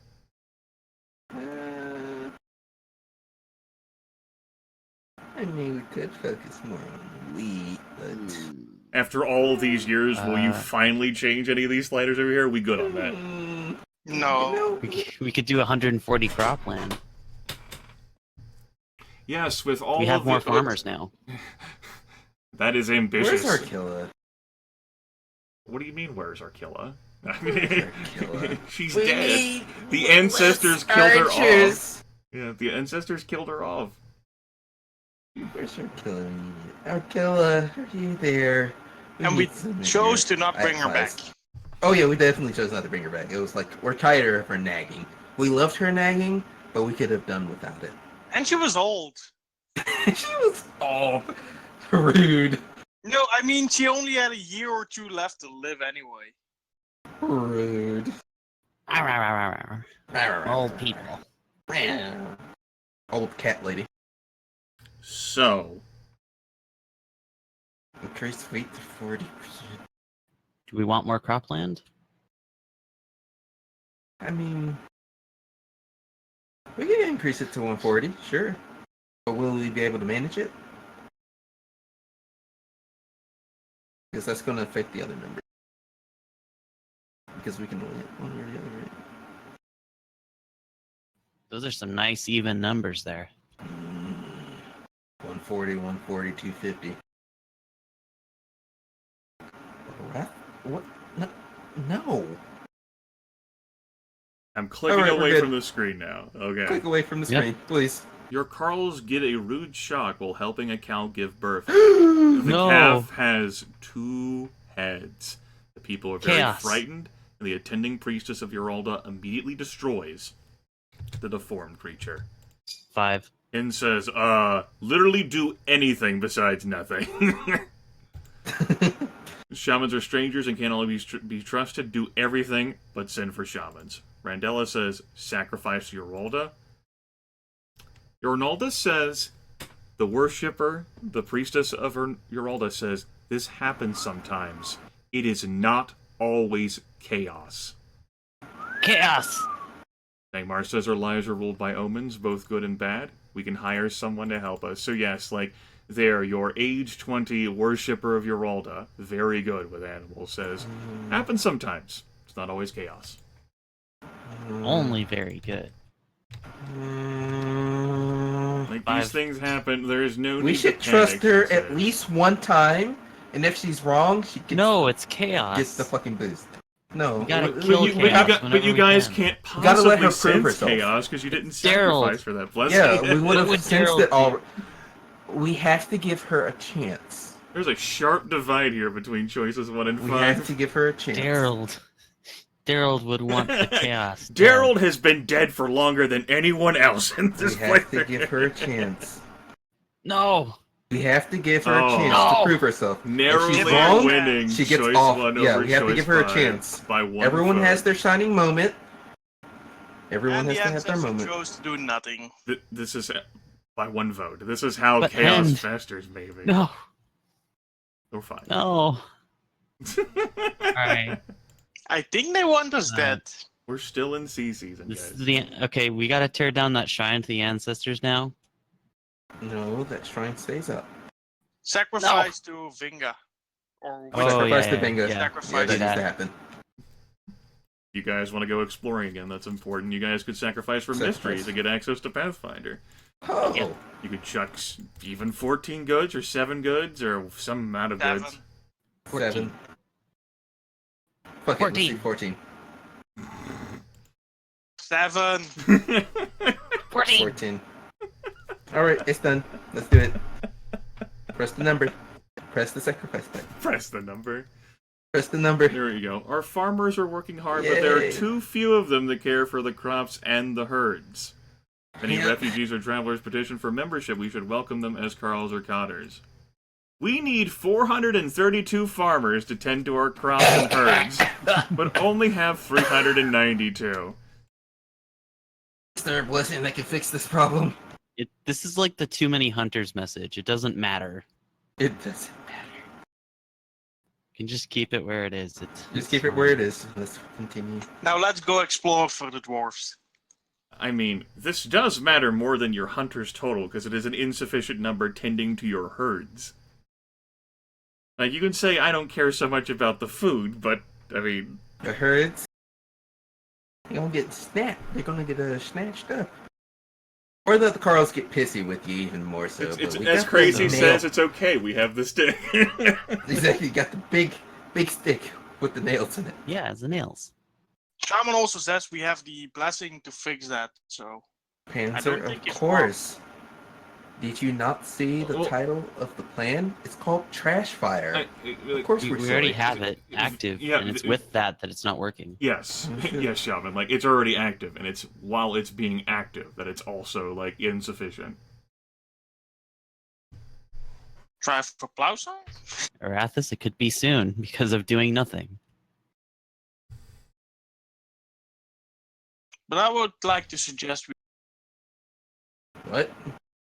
I mean, we could focus more on wheat, but After all of these years, will you finally change any of these sliders over here? Are we good on that? No. We could do 140 cropland. Yes, with all We have of more the... farmers now. That is ambitious. Where's Arkilla? What do you mean, where's Arkilla? Arkilla? She's We dead. need The ancestors less killed her archers. off. Yeah, the ancestors killed her off. Where's Arkilla? Arkilla, are you there? And we need some of chose your to not bring her back. advice. Oh yeah, we definitely chose not to bring her back. It was like, we're tired of her nagging. We loved her nagging, but we could have done without it. And she was old. She was all rude. No, I mean, she only had a year or two left to live anyway. Rude. Old people. Old cat lady. So, Increase weight to 40%. Do we want more cropland? I mean, we can increase it to 140, sure. But will we be able to manage it? Because that's going to affect the other number. Because we can only hit one or the other, right? Those are some nice even numbers there. 140, 140, 250. What? No. No. I'm clicking Alright, we're away good. from the screen now. Okay. Click away from the Yep. screen, please. Your Carls get a rude shock while helping a cow give birth. The No. calf has 2 heads. The people are very Chaos. frightened, and the attending priestess of Uralda immediately destroys the deformed creature. 5. And says, literally do anything besides nothing. Shamans are strangers and can only be trusted. Do everything but sin for shamans. Randella says, sacrifice Uralda. Yornalda says, the worshipper, the priestess of Uralda says, this happens sometimes. It is not always chaos. Chaos! Nagmar says our lives are ruled by omens, both good and bad. We can hire someone to help us. So yes, like, there, your age 20 worshipper of Uralda, very good with animals, says, happens sometimes. It's not always chaos. Only very good. Like, 5. these things happen, there is no We need should to trust panic, her she at says. least one time, and if she's wrong, she gets, No, it's chaos. gets the fucking boost. No, We gotta But kill chaos but whenever you we guys can. can't gotta let her possibly prove sense herself. chaos because you didn't Daryl. sacrifice for that. Bless yeah, you. we would have would sensed Daryl it do? all. We have to give her a chance. There's a sharp divide here between choices 1 and 5. We have to give her a chance. Daryl would want the chaos. Daryl has been dead for longer than anyone else in We this have to playthrough. give her a chance. No! We have to give her Oh. a chance No! to prove herself. Narrowly If she's wrong, winning she gets choice off. 1 Yeah, over we have to choice give her a 5 chance. by 1 Everyone vote. has their shining moment. Everyone And has the to have their ancestor moment. chose to do nothing. This is by 1 vote. This is how But chaos end. festers, maybe. No! We're fine. No! Alright. I think they want us dead. We're still in sea season, This guys. is the okay, we gotta tear down that shrine to the ancestors now. No, that shrine stays up. Sacrifice to Vinga. Or We Oh, sacrifice yeah, the yeah, bingo. yeah. Yeah, Sacrifice that needs that. to happen. You guys want to go exploring again, that's important. You guys could sacrifice for Sacrifice. mysteries to get access to Pathfinder. Oh, Yeah. You could chuck even 14 goods or 7 goods or some amount of goods. 7. 7. Fuck it, let's do 14. 14. 7. 14! 14. Alright, it's done. Let's do it. Press the number. Press the sacrifice button. Press the number. Press the number. There you go. Our farmers are working hard, but there are Yay. too few of them that care for the crops and the herds. If any Yeah. refugees or travelers petition for membership, we should welcome them as Carls or Cotters. We need 432 farmers to tend to our crops and herds, but only have 392. Is there a blessing that can fix this problem? This is like the too many hunters message. It doesn't matter. It doesn't matter. You can just keep it where it is. Just keep it where it is. Let's continue. Now let's go explore for the dwarves. I mean, this does matter more than your hunters total, because it is an insufficient number tending to your herds. Like, you can say, I don't care so much about the food, but, I mean... The herds, they're gonna get snapped. They're gonna get snatched up. Or the Carls get pissy with you even more so. It's, but we as got Crazy the nail. says, it's okay, we have the stick. Exactly, you got the big stick with the nails in it. Yeah, it's the nails. Shaman also says we have the blessing to fix that, so... Panzer, think of it's course. Did you not see the Well- title of the plan? It's called Trash Fire. Of course We we're already sorry. have it active, Yeah, and it's with that it's not working. Yes, Oh, shit. yes, Shaman. Like, it's already active, and it's while it's being active that it's also, like, insufficient. Try for plow sign? Arathis, it could be soon because of doing nothing. But I would like to suggest we What?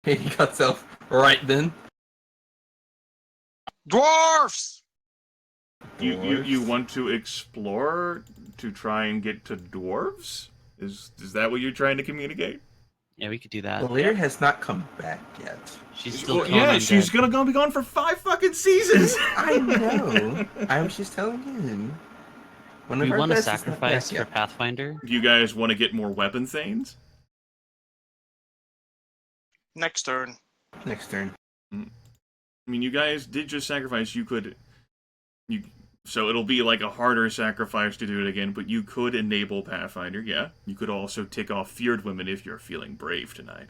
He cuts off right then. Dwarfs! You Dwarves. want to explore to try and get to dwarves? Is that what you're trying to communicate? Yeah, we could do The that. leader has not come back yet. She's still Well, killing yeah, undead. she's gonna be gone for 5 fucking seasons. I know. I was just telling him. One We of our want to best is not sacrifice back for yet. Pathfinder. Do you guys want to get more weapon thanes? Next turn. Next turn. I mean, you guys did just sacrifice. So it'll be like a harder sacrifice to do it again, but you could enable Pathfinder, yeah. You could also tick off Feared Women if you're feeling brave tonight.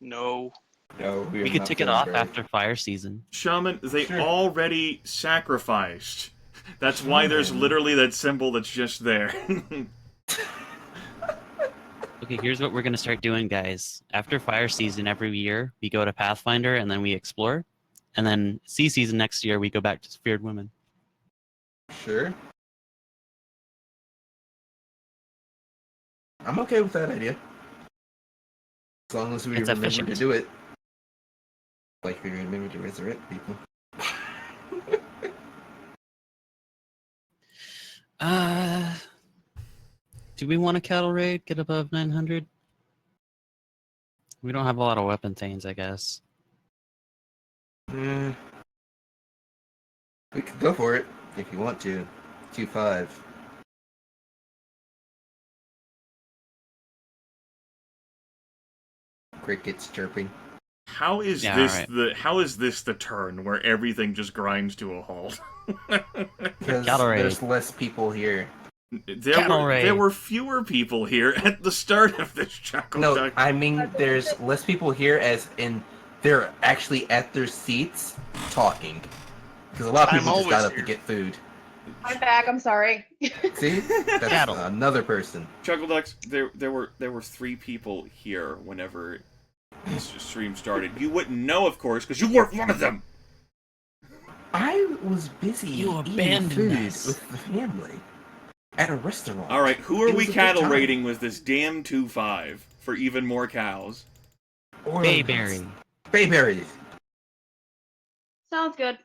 No. No, We could tick it off after fire season. Shaman, they Sure. already sacrificed. That's why there's literally that symbol that's just there. Okay, here's what we're gonna start doing, guys. After fire season every year, we go to Pathfinder and then we explore. And then sea season next year, we go back to Feared Women. Sure. I'm okay with that idea. As long as we It's remember efficient. to do it. Like we remember to resurrect people. Do we want a cattle raid? Get above 900? We don't have a lot of weapon thanes, I guess. We could go for it if you want to. 2-5. Crickets chirping. How is Yeah, this alright. how is this the turn where everything just grinds to a halt? Because Cattle raid. there's less people here. Cattle raid. There were fewer people here at the start of this Chuckle No, Duck. I mean there's less people here as in they're actually at their seats talking. Because a lot of I'm people just got always up to here. get food. I'm back. I'm sorry. See? That's Cattle. another person. Chuckle Ducks, there were 3 people here whenever this stream started. You wouldn't know, of course, because you weren't one of them. I was busy You eating abandoned food us. with the family at a restaurant. All right, who are It we was a good cattle time. raiding with this damn 2-5 for even more cows? Bayberry. Bayberry. Sounds good.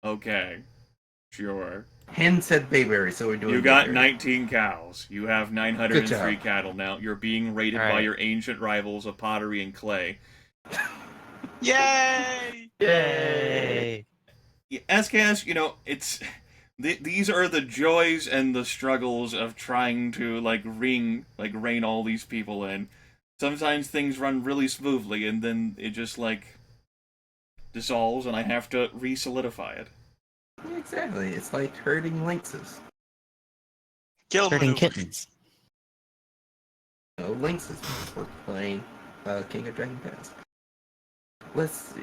Okay, sure. Hen said Bayberry, so we're doing. You got Bayberry. 19 cows. You have Good 903 job. cattle now. You're being raided All by right. your ancient rivals of pottery and clay. Yay! Yay! Yeah, SKS, these are the joys and the struggles of trying to rein all these people in. Sometimes things run really smoothly, and then it just dissolves, and I have to re-solidify it. Yeah, exactly. It's like herding lynxes. Kill Hurting maneuver. kittens. No, lynxes. We're playing King of Dragon Pass. Let's see.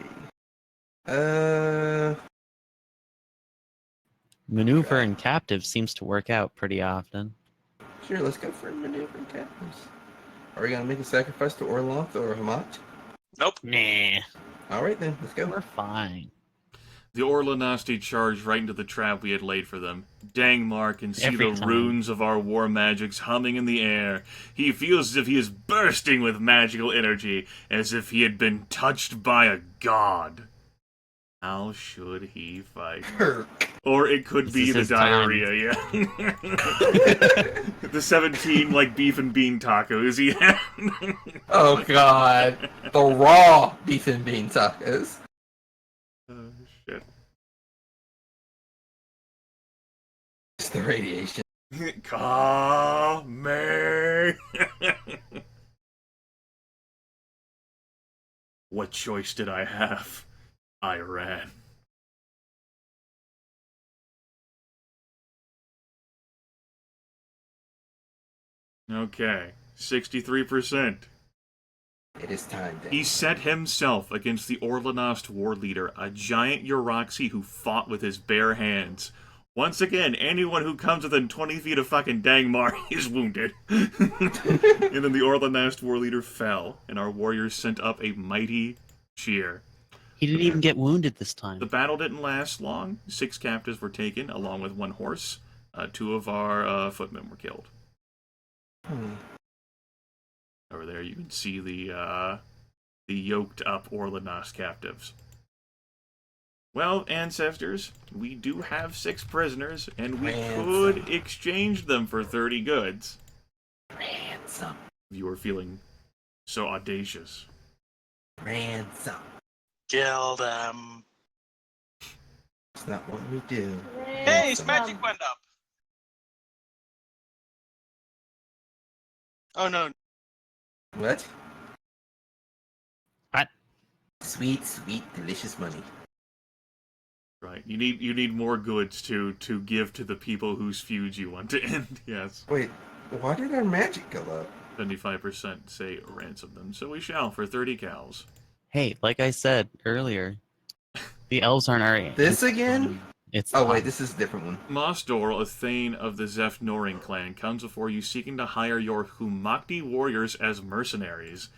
Maneuver and captive seems to work out pretty often. Sure, let's go for maneuvering captains. Are we gonna make a sacrifice to Orloth or Hamat? Nope. Nah, Alright then, let's go. we're fine. The Orlanasti charged right into the trap we had laid for them. Dangmar can see Every the time. runes of our war magics humming in the air. He feels as if he is bursting with magical energy, as if he had been touched by a god. How should he fight? Kirk. Or it could This be is the his time. diarrhea, yeah. The 17, beef and bean tacos he had. Oh god. The raw beef and bean tacos. Oh, shit. It's the radiation. Come me. What choice did I have? I ran. Okay, 63%. It is time then. He set himself against the Orlanost war leader, a giant Uroxy who fought with his bare hands. Once again, anyone who comes within 20 feet of fucking Dangmar is wounded. And then the Orlanost war leader fell, and our warriors sent up a mighty cheer. He didn't even get wounded this time. The battle didn't last long. 6 captives were taken, along with 1 horse. 2 of our footmen were killed. Over there, you can see the yoked up Orleanos captives. Well, ancestors, we do have 6 prisoners, and we could exchange them for 30 goods. Ransom. If you were feeling so audacious. Ransom. Kill them. It's not what we do. Hey, his magic went up. Oh no. What? What? Sweet, sweet, delicious money. Right. You need more goods to give to the people whose feuds you want to end. Yes. Wait, why did our magic go up? 75% say ransom them, so we shall for 30 cows. Hey, like I said earlier, the elves aren't our. This again? It's Oh wait, this is a different one. Mosdor, a thane of the Zeph Noring clan, comes before you seeking to hire your Humakti warriors as mercenaries.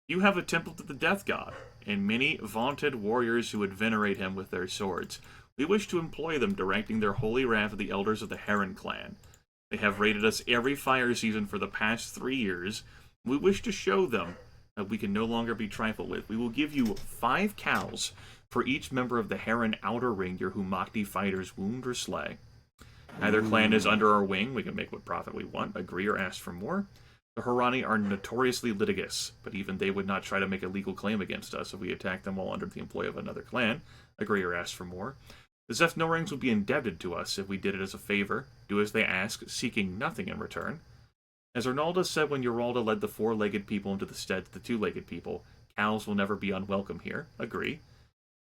You have a temple to the death god, and many vaunted warriors who would venerate him with their swords. We wish to employ them directing their holy wrath of the elders of the Heron clan. They have raided us every fire season for the past 3 years. We wish to show them that we can no longer be trifled with. We will give you 5 cows for each member of the Heron outer ring your Humakti fighters wound or slay. Neither clan is under our wing. We can make what profit we want, agree or ask for more. The Harani are notoriously litigious, but even they would not try to make a legal claim against us if we attacked them while under the employ of another clan, agree or ask for more. The Zeph Norings would be indebted to us if we did it as a favor, do as they ask, seeking nothing in return. As Arnalda said when Uralda led the 4-legged people into the stead to the 2-legged people, cows will never be unwelcome here, agree.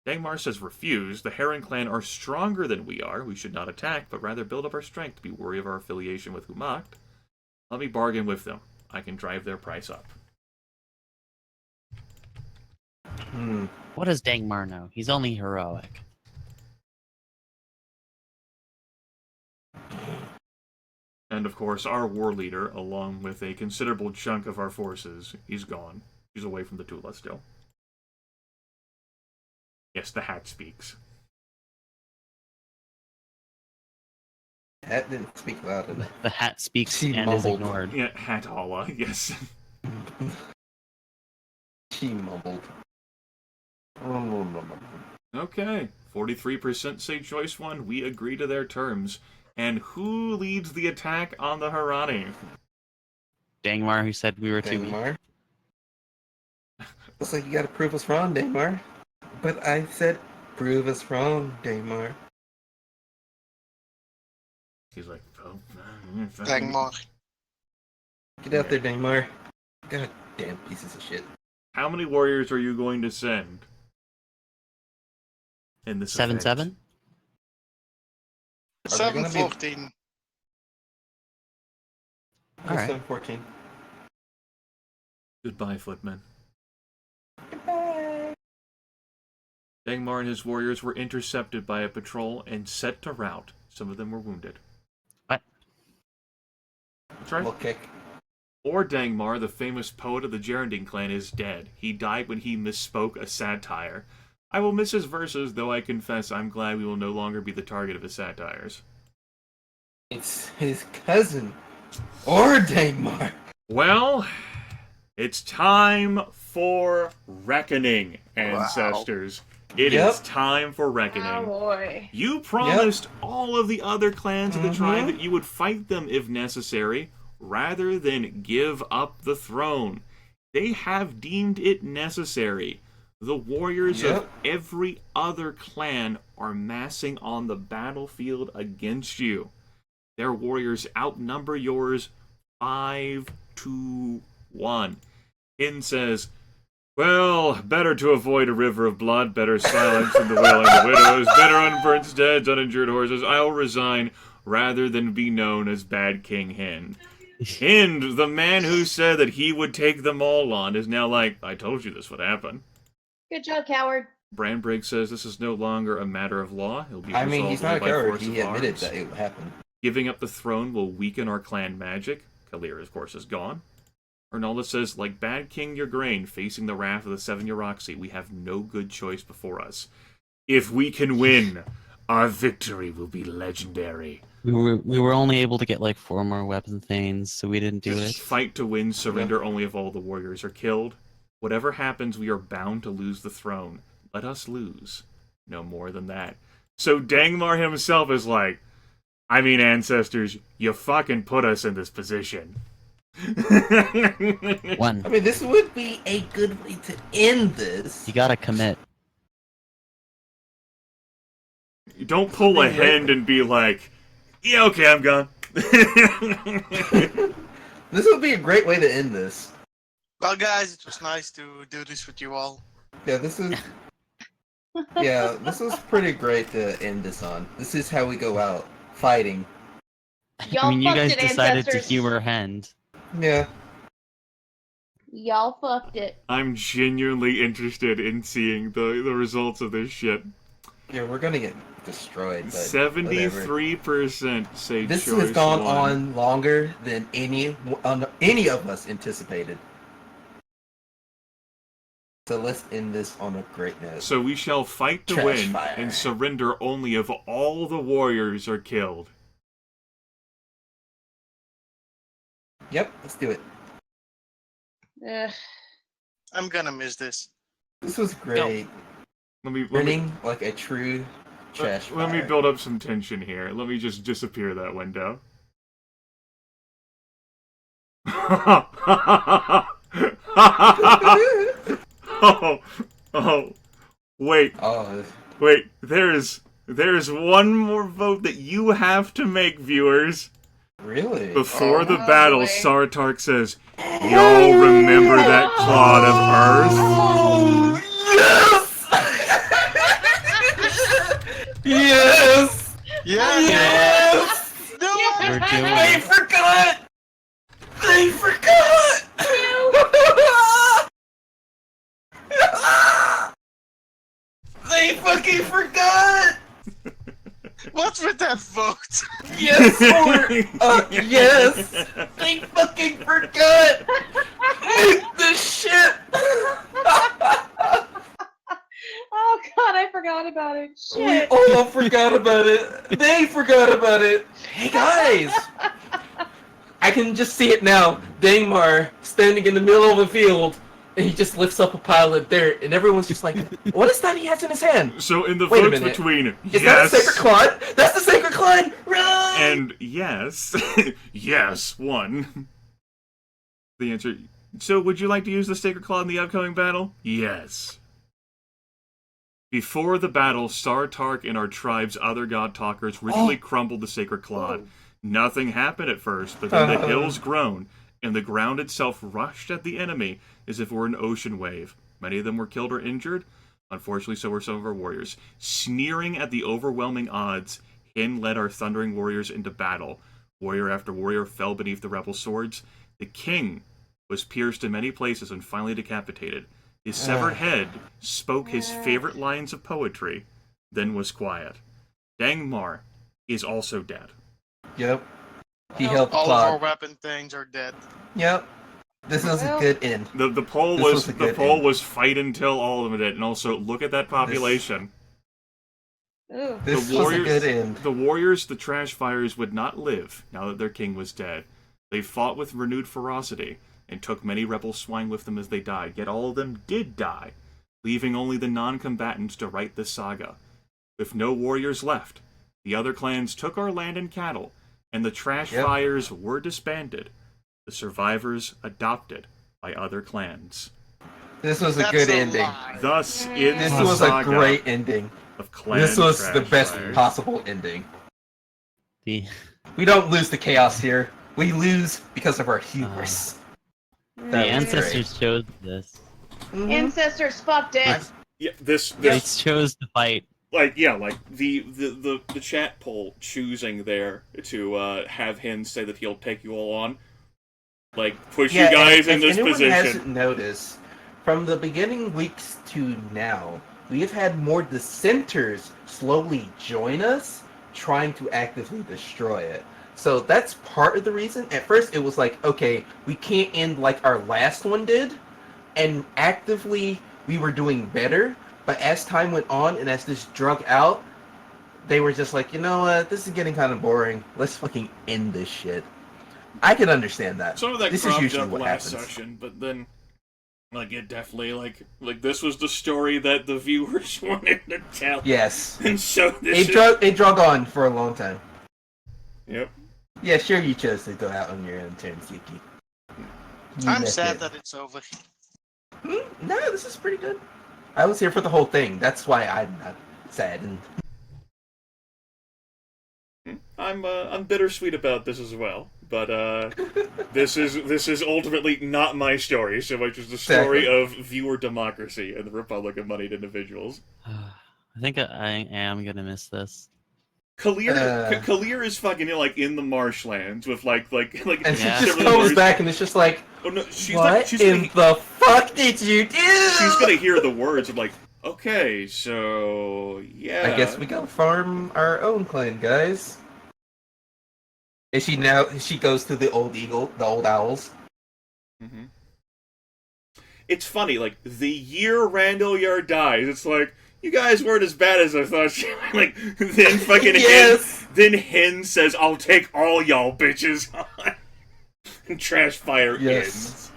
Dangmar says refuse. The Heron clan are stronger than we are. We should not attack, but rather build up our strength to be wary of our affiliation with Humakt. Let me bargain with them. I can drive their price up. What does Dangmar know? He's only heroic. And of course, our war leader, along with a considerable chunk of our forces, he's gone. He's away from the Tula still. Yes, the hat speaks. Hat didn't speak loud enough. The hat speaks She and is mumbled. ignored. Yeah, Hat-Alla, yes. She mumbled. Okay, 43% say choice one. We agree to their terms. And who leads the attack on the Harani? Dangmar, who said we were too weak. Dangmar. Looks like you gotta prove us wrong, Dangmar. But I said, prove us wrong, Dangmar. He's like, oh, Dangmar. Get out there, Dangmar. God damn pieces of shit. How many warriors are you going to send? In this event? 7-7? 7-14. All right. 7-14. Goodbye, footmen. Goodbye. Dangmar and his warriors were intercepted by a patrol and set to rout. Some of them were wounded. What? That's right. We'll kick. Or Dangmar, the famous poet of the Gerending clan, is dead. He died when he misspoke a satire. I will miss his verses, though I confess I'm glad we will no longer be the target of his satires. It's his cousin. Or Dangmar. Well, it's time for reckoning, ancestors. It is time for reckoning. Oh boy. You promised all of the other clans of the tribe that you would fight them if necessary, rather than give up the throne. They have deemed it necessary. The warriors of every other clan are massing on the battlefield against you. Their warriors outnumber yours 5-1. Hin says, well, better to avoid a river of blood, better silence than the wailing of widows, better unburnt steads, uninjured horses. I'll resign rather than be known as Bad King Hin. Hind, the man who said that he would take them all on, is now like, I told you this would happen. Good job, coward. Brandbrigg says this is no longer a matter of law. It'll be resolved he's not a by coward. force He of admitted arms. that it would happen. Giving up the throne will weaken our clan magic. Kalir, of course, is gone. Arnalda says, like Bad King Urgrain facing the wrath of the 7 Euroxy, we have no good choice before us. If we can win, our victory will be legendary. We were only able to get like 4 more weapon things, so we didn't do Just it. fight to win, surrender only if all the warriors are killed. Whatever happens, we are bound to lose the throne. Let us lose. No more than that. So Dangmar himself is like, I mean, ancestors, you fucking put us in this position. One. I mean, this would be a good way to end this. You gotta commit. You don't pull a hand and be like, yeah, okay, I'm gone. This would be a great way to end this. Well, guys, it was nice to do this with you all. Yeah, this is. Yeah, this was pretty great to end this on. This is how we go out fighting. Y'all I mean, you fucked guys it, decided to ancestors. humor Hand. Yeah. Y'all fucked it. I'm genuinely interested in seeing the results of this shit. Yeah, we're gonna get destroyed. But 73% say this choice has gone one. on longer than any of us anticipated. So let's end this on a great note. So we shall fight to Trash win fire. and surrender only if all the warriors are killed. Yep, let's do it. Ugh. I'm gonna miss this. This was great. Let me Burning like a true trash fire. let me build up some tension here. Let me just disappear that window. oh, wait, Oh, there's one more vote that you have to make, viewers. really? Before the Oh, battle, boy. Sartark says, y'all remember that clod of earth? Oh, yes! Yes! Yeah! Yes! No! We're doing They it. forgot! They forgot! They fucking forgot! What's with that vote? Yes, yes! They fucking forgot! The shit! Oh god, I forgot about it. We Shit. all forgot about it. They forgot about it. Hey guys! I can just see it now. Dangmar standing in the middle of a field, and he just lifts up a pile of dirt, and everyone's just like, what is that he has in his hand? So in the Wait a votes minute. between Is that a yes sacred clod? That's the sacred clod! Run! and yes, yes, won. The answer, so would you like to use the sacred claw in the upcoming battle? Yes. Before the battle, Sartark and our tribe's other god talkers ritually crumbled the sacred clod. Nothing happened at first, but then the hills groaned, and the ground itself rushed at the enemy as if it were an ocean wave. Many of them were killed or injured. Unfortunately, so were some of our warriors. Sneering at the overwhelming odds, Hin led our thundering warriors into battle. Warrior after warrior fell beneath the rebel swords. The king was pierced in many places and finally decapitated. His severed head spoke his favorite lines of poetry, then was quiet. Dangmar is also dead. Yep. He held the All of our clod. weapon things are dead. Yep. This was a Well- good end. The poll This was was a the good poll end. was fight until all of it, and also look at that population. Ooh. This The was a warriors- good end. The warriors, the trash fires, would not live now that their king was dead. They fought with renewed ferocity and took many rebel swine with them as they died. Yet all of them did die, leaving only the non-combatants to write the saga. With no warriors left, the other clans took our land and cattle, and the trash Yep. fires were disbanded. The survivors adopted by other clans. This was a That's good a ending. lie. Thus, in This the was a saga great ending. of clan This was the trash best fires. possible ending. The We don't lose the chaos here. We lose because of our hubris. the That was ancestors chose this. Mhm. Ancestors fucked it. Yeah, this They chose to fight. like the chat poll choosing there to have him say that he'll take you all on, like push you guys in if this anyone position. hasn't noticed, from the beginning weeks to now, we have had more dissenters slowly join us, trying to actively destroy it. So that's part of the reason. At first, it was like, okay, we can't end like our last one did, and actively we were doing better. But as time went on and as this drug out, they were just like, you know what, this is getting kind of boring. Let's fucking end this shit. I can understand that. Some of that This is cropped usually up what last happens. session, but then, like, it definitely, like this was the story that the viewers wanted to tell. Yes. And so this It drug on for a long time. Yep. Yeah, sure you chose to go out on your own terms, Yuki. I'm sad that it's over. No, this is pretty good. I was here for the whole thing. That's why I'm not sad. And I'm bittersweet about this as well, but this is ultimately not my story, so much as the story of viewer democracy and the Republic of Moneyed Individuals. I think I am gonna miss this. Kalir is fucking like in the marshlands with like and she Yeah. just comes back and it's just like, oh no, she's in the fuck did you do? She's gonna hear the words of like, okay, so yeah. I guess we gotta farm our own clan, guys. And she goes to the old eagle, the old owls. Mm-hmm. It's funny, like the year Randall Yard dies, it's like, you guys weren't as bad as I thought. Like, then fucking yes. Then Hen says, I'll take all y'all bitches on. And trash fire ends.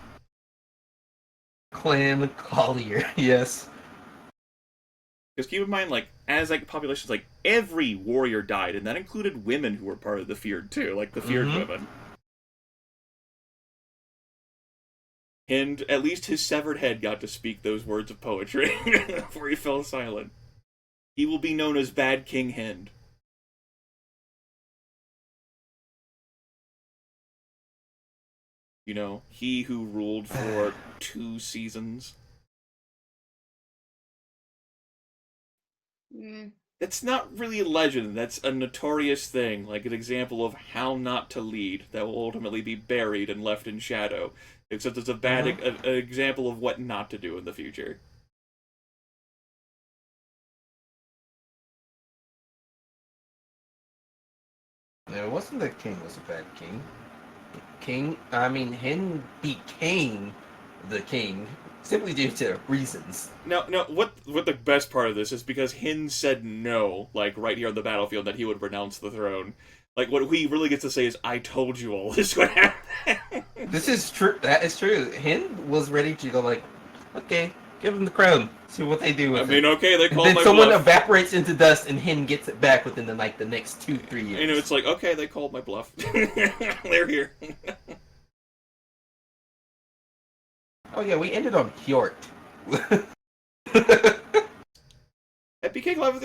Clan Collier, yes. Because keep in mind, like, as like populations, like, every warrior died, and that included women who were part of the Feared too, like the Feared women. And at least his severed head got to speak those words of poetry before he fell silent. He will be known as Bad King Hind. You know, he who ruled for 2 seasons. That's not really a legend, that's a notorious thing, like an example of how not to lead that will ultimately be buried and left in shadow. Except it's a bad an example of what not to do in the future. No, it wasn't that King was a bad king. Hen became the king simply due to reasons. No, what the best part of this is because Hin said no, like right here on the battlefield, that he would renounce the throne. Like, what he really gets to say is, I told you all this would happen. This is true. That is true. Hin was ready to go like, okay, give him the crown. See what they do with it. I mean, okay, they called then my someone bluff. evaporates into dust and Hin gets it back within the next 2-3 years. You know, it's like, okay, they called my bluff. They're here. Oh yeah, we ended on Hjort. At BK Live,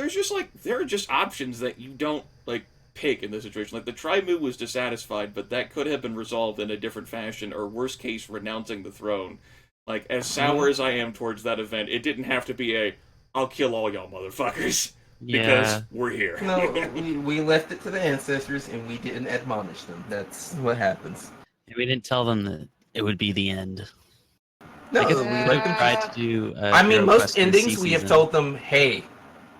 there are just options that you don't, like, pick in this situation. Like, the Trimu was dissatisfied, but that could have been resolved in a different fashion, or worst case, renouncing the throne. Like, as sour as I am towards that event, it didn't have to be I'll kill all y'all motherfuckers. Because we're here. No, we left it to the ancestors, and we didn't admonish them. That's what happens. We didn't tell them that it would be the end. No, we let them tried to do. Most endings we have told them, hey,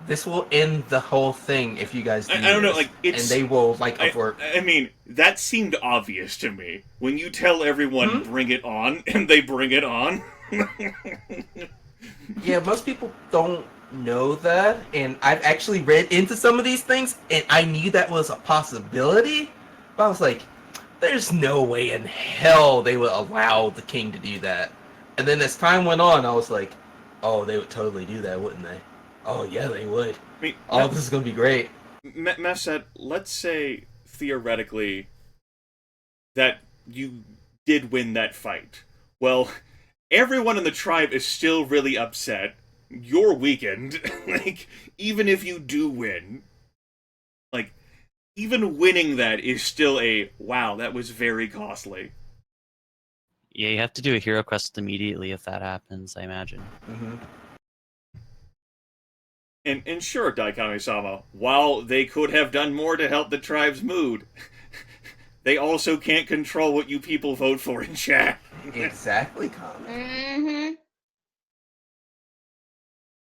this will end the whole thing if you guys do I don't know, this. like, it's... And they will, like, avert. I mean, that seemed obvious to me. When you tell everyone, bring it on, and they bring it on. Yeah, most people don't know that, and I've actually read into some of these things, and I knew that was a possibility, but I was like, there's no way in hell they would allow the king to do that. And then as time went on, I was like, oh, they would totally do that, wouldn't they? Oh, yeah, they would. I mean, this is going to be great. Meth said, let's say, theoretically, that you did win that fight. Well, everyone in the tribe is still really upset. You're weakened. Like, even if you do win, like, even winning that is still wow, that was very costly. Yeah, you have to do a hero quest immediately if that happens, I imagine. Mm-hmm. And sure, Daikami-sama, while they could have done more to help the tribe's mood, they also can't control what you people vote for in chat. Exactly, Common. Mm-hmm.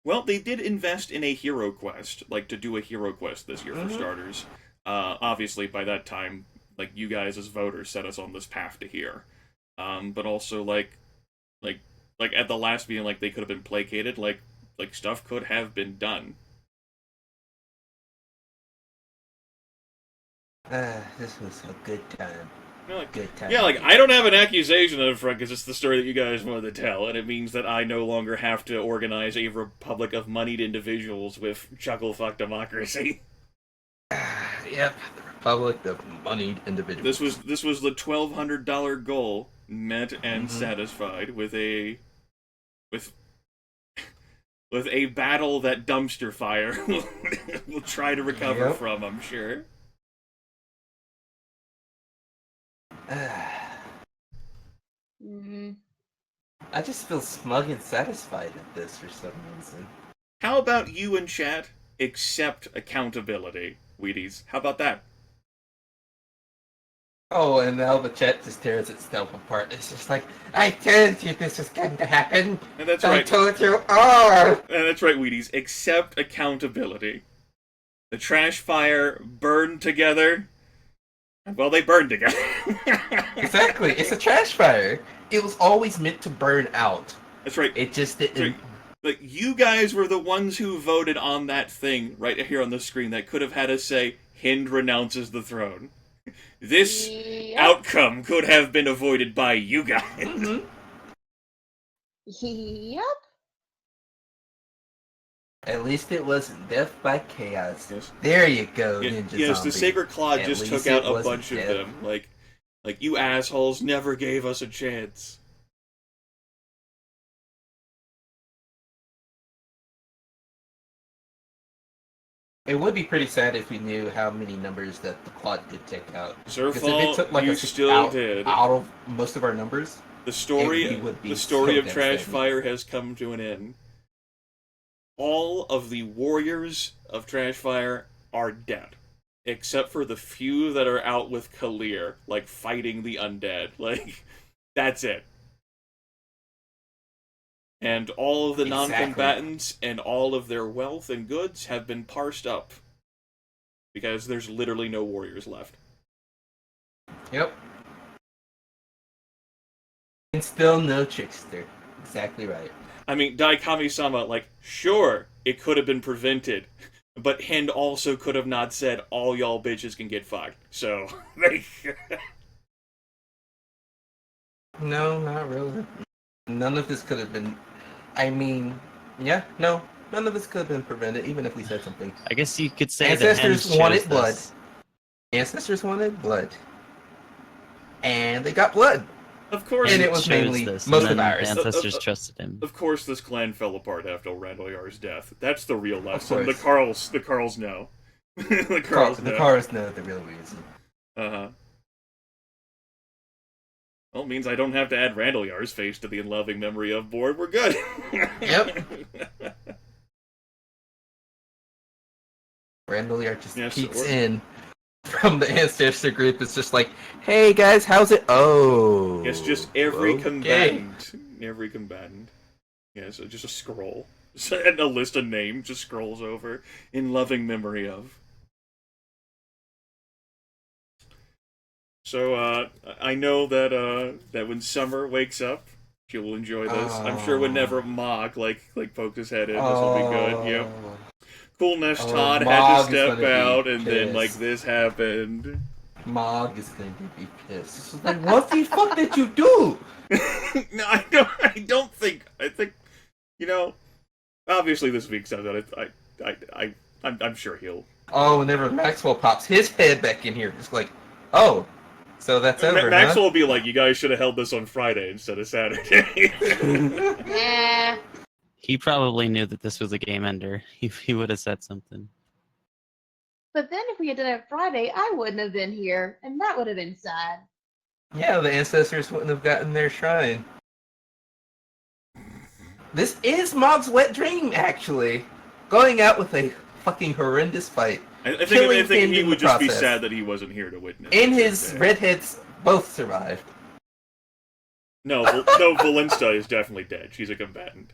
Well, they did invest in a hero quest, like to do a hero quest this year for starters. Obviously, by that time, like, you guys as voters set us on this path to here. But also, like at the last meeting, like, they could have been placated, like stuff could have been done. This was a good time. You're like, Good time. yeah, like, I don't have an accusation up front because it's the story that you guys wanted to tell, and it means that I no longer have to organize a republic of moneyed individuals with chuckle-fuck democracy. Yep, the Republic of Moneyed Individuals. This was the $1,200 goal met and Mm-hmm. satisfied with a battle that dumpster fire will try to recover Yep. from, I'm sure. Mm, I just feel smug and satisfied at this for some reason. How about you and chat accept accountability, Wheaties? How about that? Oh, and now the chat just tears itself apart. It's just like, I told you this was going to happen. And that's I right. told you all. And that's right, Wheaties. Accept accountability. The trash fire burned together. Well, they burned together. Exactly. It's a trash fire. It was always meant to burn out. That's right. It just didn't. Like, you guys were the ones who voted on that thing right here on the screen that could have had us say, Hind renounces the throne. This yep. outcome could have been avoided by you guys. Mhm. Yep. At least it wasn't death by chaos. Yes. There you go, Yeah, Ninja yes, Zombie. the Sacred Claw At just least took out it a wasn't bunch of death. them. Like, you assholes never gave us a chance. It would be pretty sad if we knew how many numbers that the Quad could take out. Because if Zerfall, it took like you a six still out, did. out of most of our numbers, The story, it would be the story so of Trash devastating. Fire has come to an end. All of the warriors of Trash Fire are dead, except for the few that are out with Kalir, like fighting the undead. Like, that's it. And all of the Exactly. non-combatants and all of their wealth and goods have been parsed up. Because there's literally no warriors left. Yep. And still no trickster. Exactly right. I mean, Daikami-sama, like, sure, it could have been prevented, but Hind also could have not said, all y'all bitches can get fucked. So, No, not really. None of this could have been. I mean, yeah, no. None of this could have been prevented, even if we said something. I guess you could say Ancestors that Hens wanted chose blood. this. Ancestors wanted blood. And they got blood. of course, And it Hens was chose mainly this, most and of then ours. the ancestors trusted him. of course this clan fell apart after Randolyar's death. That's the real lesson. course. The Carls know. the Carls The know. cars know the real reason. Uh-huh. Well, it means I don't have to add Randolyar's face to the unloving memory of board. We're good. Yep. Randolyar just Yes, peeks or- in from the ancestor group. It's just like, hey guys, how's it? Oh. Yes, just every okay. combatant. Every combatant. Yes, just a scroll. And a list of names just scrolls over in loving memory of. So, I know that that when Summer wakes up, she will enjoy this. I'm sure whenever Mog, like pokes his head in, this will be good. Yep. Coolness Oh, Todd had Mog to is step gonna be out, and then, pissed. like, this happened. Mog is going to be pissed. It's just like, what the fuck did you do? No, I don't think. I think, you know, obviously this week's episode, I'm sure he'll. Oh, whenever Maxwell pops his head back in here, it's like, oh, so that's over, Maxwell will be like, you guys should have held this on Friday instead of Saturday. huh? Yeah. He probably knew that this was a game ender. He would have said something. But then if we had done it Friday, I wouldn't have been here, and that would have been sad. Yeah, the ancestors wouldn't have gotten their shrine. This is Mog's wet dream, actually. Going out with a fucking horrendous fight. I Killing think Hind he in would the just be process. sad that he wasn't here to witness. And it. his redheads both survived. No, Valensta is definitely dead. She's a combatant.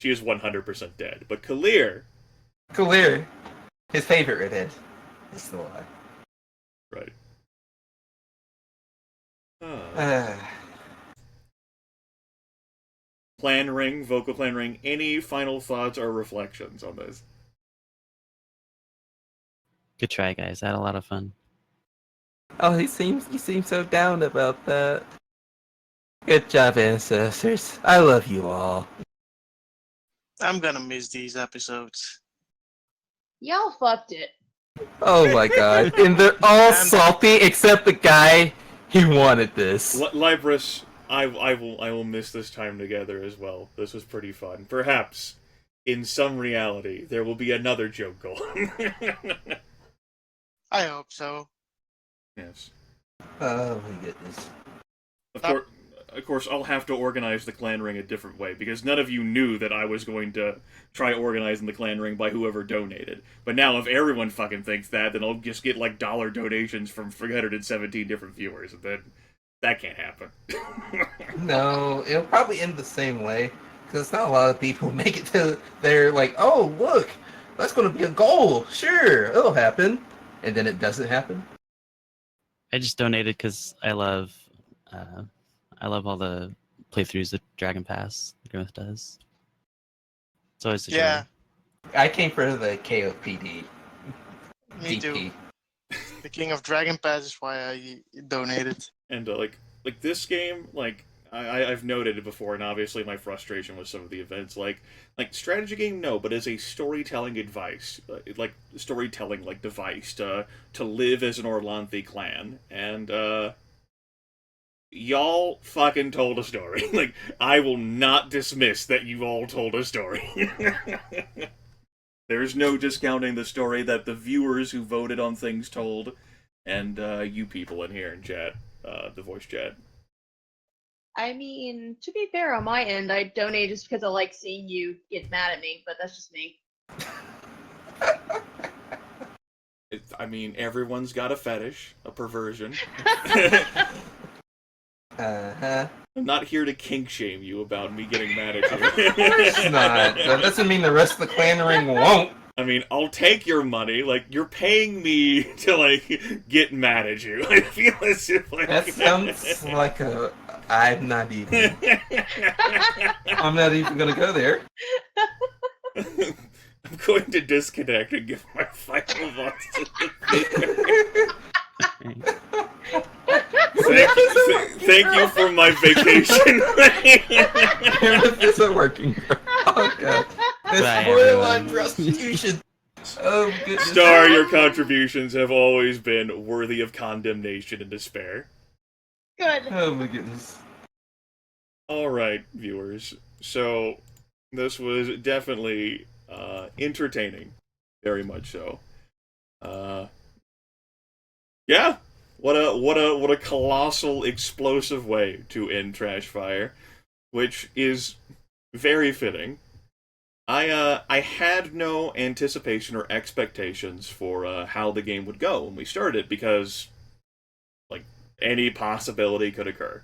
She is 100% dead. But Kalir, Kalir, his favorite redhead, is still alive. right. Plan ring, vocal plan ring. Any final thoughts or reflections on this? Good try, guys. I had a lot of fun. Oh, he seems so down about that. Good job, ancestors. I love you all. I'm gonna miss these episodes. Y'all fucked it. Oh my god. And they're all And- salty except the guy who wanted this. Libris, I will miss this time together as well. This was pretty fun. Perhaps, in some reality, there will be another joke goal. I hope so. Yes. Oh my goodness. Of course, I'll have to organize the clan ring a different way, because none of you knew that I was going to try organizing the clan ring by whoever donated. But now, if everyone fucking thinks that, then I'll just get, like, dollar donations from 317 different viewers, and then that can't happen. No, it'll probably end the same way. Because not a lot of people make it to they're like, oh, look, that's going to be a goal. Sure, it'll happen. And then it doesn't happen. I just donated because I love all the playthroughs that Dragon Pass Grimmeth does. It's always a joy. Yeah, I came for the KOPD. me DP. too. The King of Dragon Pass is why I donated. And, like this game, like, I've noted it before, and obviously my frustration with some of the events, like strategy game, no, but as a storytelling device, storytelling, like, device to live as an Orlanthe clan, and, y'all fucking told a story. Like, I will not dismiss that you all told a story. There's no discounting the story that the viewers who voted on things told, and, you people in here in chat, the voice chat. I mean, to be fair, on my end, I donate just because I like seeing you get mad at me, but that's just me. I mean, everyone's got a fetish, a perversion. Uh-huh. I'm not here to kink shame you about me getting mad at Of you. course not. That doesn't mean the rest of the clan ring won't. I mean, I'll take your money. Like, you're paying me to, like, get mad at you. I feel as if, like... That sounds like a... I'm not even gonna go there. I'm going to disconnect and give my final thoughts to the Thank you for my vacation. Grimmeth isn't working. Oh god. This Bye, borderline everyone. prostitution. Oh goodness. Star, your contributions have always been worthy of condemnation and despair. Good. Oh my goodness. Alright, viewers. So, this was definitely entertaining. Very much so. Yeah. What a colossal, explosive way to end Trash Fire, which is very fitting. I had no anticipation or expectations for how the game would go when we started, because, like, any possibility could occur.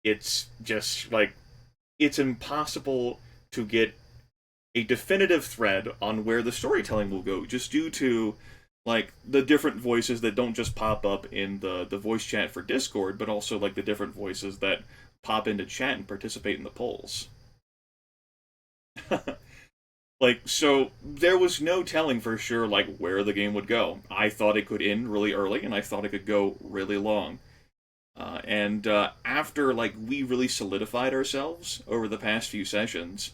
It's just, like, it's impossible to get a definitive thread on where the storytelling will go, just due to, like, the different voices that don't just pop up in the voice chat for Discord, but also, like, the different voices that pop into chat and participate in the polls. Like, so, there was no telling for sure, like, where the game would go. I thought it could end really early, and I thought it could go really long. And after, like, we really solidified ourselves over the past few sessions,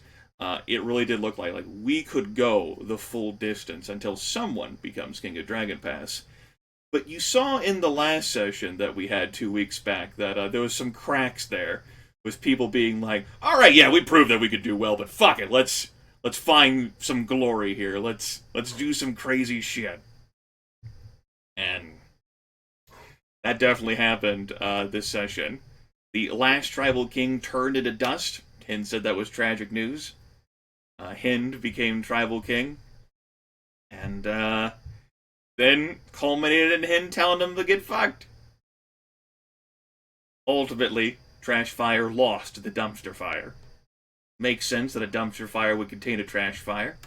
it really did look like we could go the full distance until someone becomes King of Dragon Pass. But you saw in the last session that we had 2 weeks back that there was some cracks there, with people being like, "All right, yeah, we proved that we could do well, but fuck it, let's find some glory here. Let's do some crazy shit." And that definitely happened this session. The last tribal king turned into dust. Hind said that was tragic news. Hind became tribal king. And then culminated in Hind telling them to get fucked. Ultimately, Trash Fire lost to the dumpster fire. Makes sense that a dumpster fire would contain a trash fire.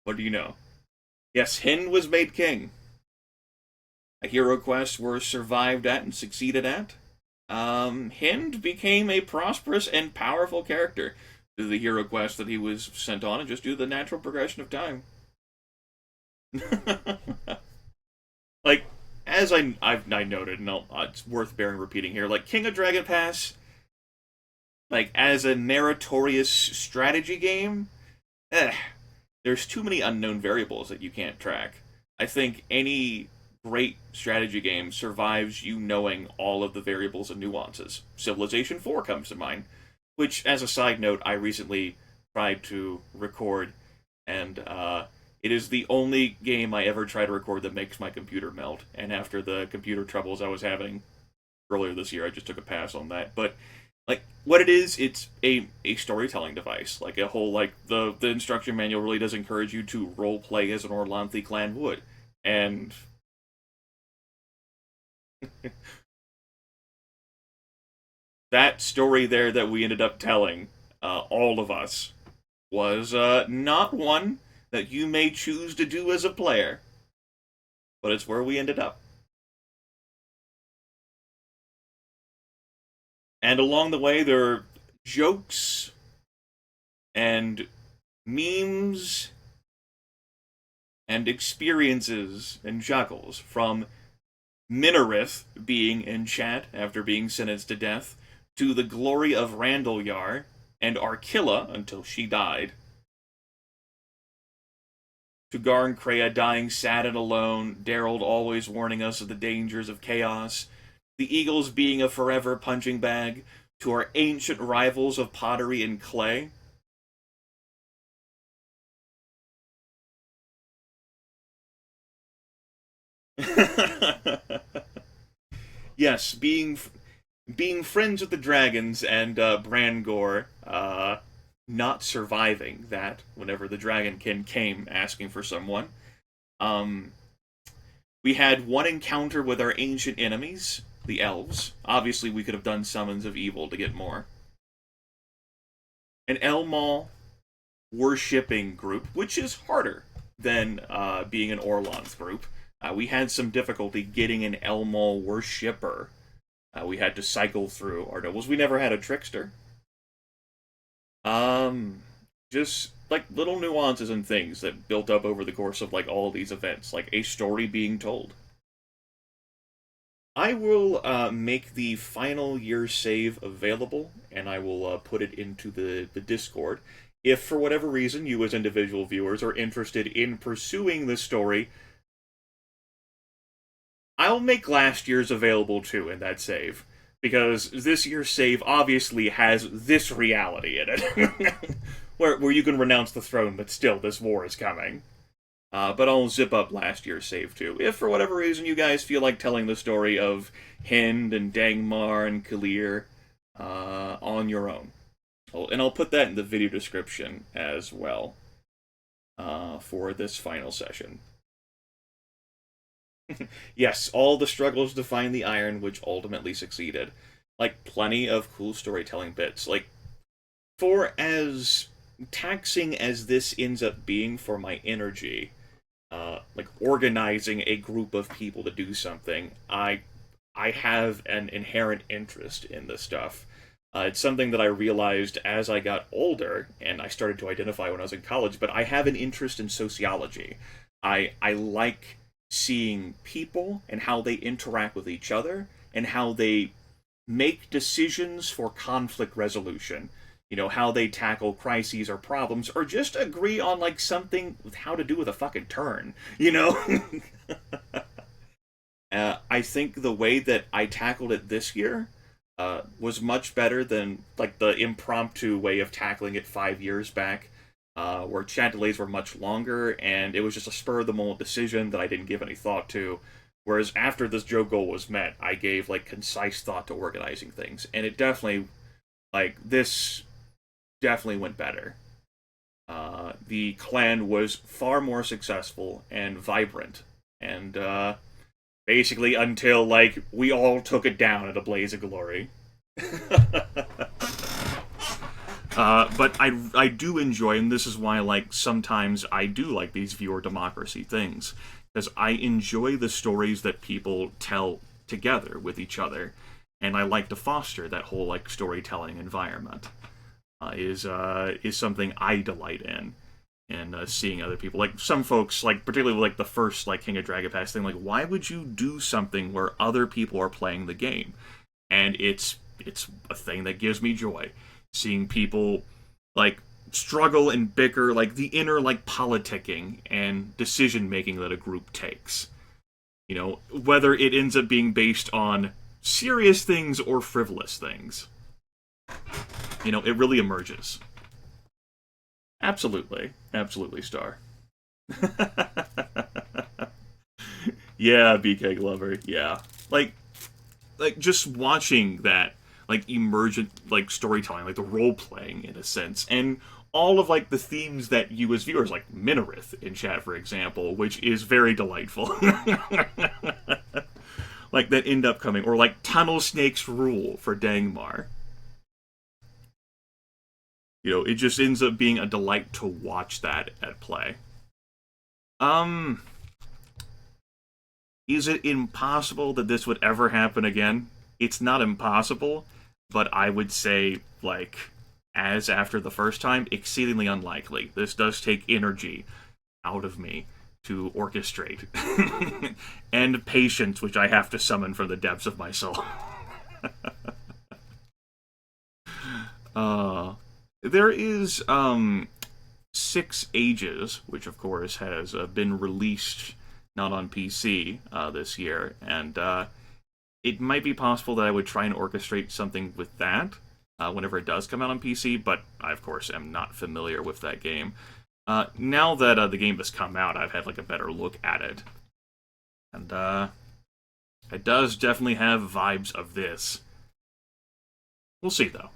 What do you know? Yes, Hind was made king. A hero quest were survived at and succeeded at. Hind became a prosperous and powerful character due to the hero quest that he was sent on, and just due to the natural progression of time. Like, as I noted, and it's worth bearing repeating here, like King of Dragon Pass, like as a meritorious strategy game, there's too many unknown variables that you can't track. I think any great strategy game survives you knowing all of the variables and nuances. Civilization 4 comes to mind, which, as a side note, I recently tried to record, and it is the only game I ever try to record that makes my computer melt. And after the computer troubles I was having earlier this year, I just took a pass on that. But like what it is, it's a storytelling device. Like a whole like the instruction manual really does encourage you to role play as an Orlanthi clan would, and that story there that we ended up telling, all of us, was not one that you may choose to do as a player, but it's where we ended up. And along the way, there are jokes and memes and experiences and chuckles from Minarith being in chat after being sentenced to death, to the glory of Randall Yar and Arkilla until she died, to Garn Kreia dying sad and alone, Daryl always warning us of the dangers of chaos, the Eagles being a forever punching bag, to our ancient rivals of pottery and clay. Yes, being friends with the dragons and Brangor not surviving that whenever the Dragonkin came asking for someone. We had one encounter with our ancient enemies, the elves. Obviously, we could have done summons of evil to get more. An Elmal worshipping group, which is harder than being an Orlanth group. We had some difficulty getting an Elmal worshipper. We had to cycle through our nobles. We never had a trickster. Just like little nuances and things that built up over the course of like all these events, like a story being told. I will make the final year save available, and I will put it into the Discord. If for whatever reason you as individual viewers are interested in pursuing this story, I'll make last year's available too in that save, because this year's save obviously has this reality in it, where you can renounce the throne, but still this war is coming. But I'll zip up last year's save too, if for whatever reason you guys feel like telling the story of Hind and Dangmar and Kalir on your own. And I'll put that in the video description as well for this final session. Yes, all the struggles to find the iron which ultimately succeeded. Like, plenty of cool storytelling bits. Like, for as taxing as this ends up being for my energy, like organizing a group of people to do something, I have an inherent interest in this stuff. It's something that I realized as I got older, and I started to identify when I was in college, but I have an interest in sociology. I like seeing people and how they interact with each other and how they make decisions for conflict resolution. You know, how they tackle crises or problems, or just agree on, like, something with how to do with a fucking turn, you know? I think the way that I tackled it this year was much better than, like, the impromptu way of tackling it 5 years back, where chat delays were much longer, and it was just a spur-of-the-moment decision that I didn't give any thought to. Whereas after this joke goal was met, I gave, like, concise thought to organizing things, and it definitely, like, this definitely went better. The clan was far more successful and vibrant, and basically until, like, we all took it down at a blaze of glory. But I do enjoy, and this is why, like, sometimes I do like these viewer democracy things, because I enjoy the stories that people tell together with each other, and I like to foster that whole, like, storytelling environment. Is something I delight in. and seeing other people. Like, some folks, like, particularly like the first, like, King of Dragon Pass thing, like, why would you do something where other people are playing the game? And it's a thing that gives me joy. Seeing people, like, struggle and bicker, like, the inner, like, politicking and decision-making that a group takes. You know, whether it ends up being based on serious things or frivolous things. You know, it really emerges. Absolutely. Absolutely, Star. Yeah, BK Glover, yeah. Like, just watching that, like, emergent, like, storytelling, like, the role-playing, in a sense, and all of, like, the themes that you as viewers, like Minarith in chat, for example, which is very delightful. Like, that end up coming, or, like, Tunnel Snake's Rule for Dangmar. You know, it just ends up being a delight to watch that at play. Is it impossible that this would ever happen again? It's not impossible, but I would say, like, as after the first time, exceedingly unlikely. This does take energy out of me to orchestrate. And patience, which I have to summon from the depths of my soul. There is, 6 Ages, which of course has been released not on PC this year, and it might be possible that I would try and orchestrate something with that whenever it does come out on PC, but I, of course, am not familiar with that game. Now that the game has come out, I've had, like, a better look at it. And it does definitely have vibes of this. We'll see, though.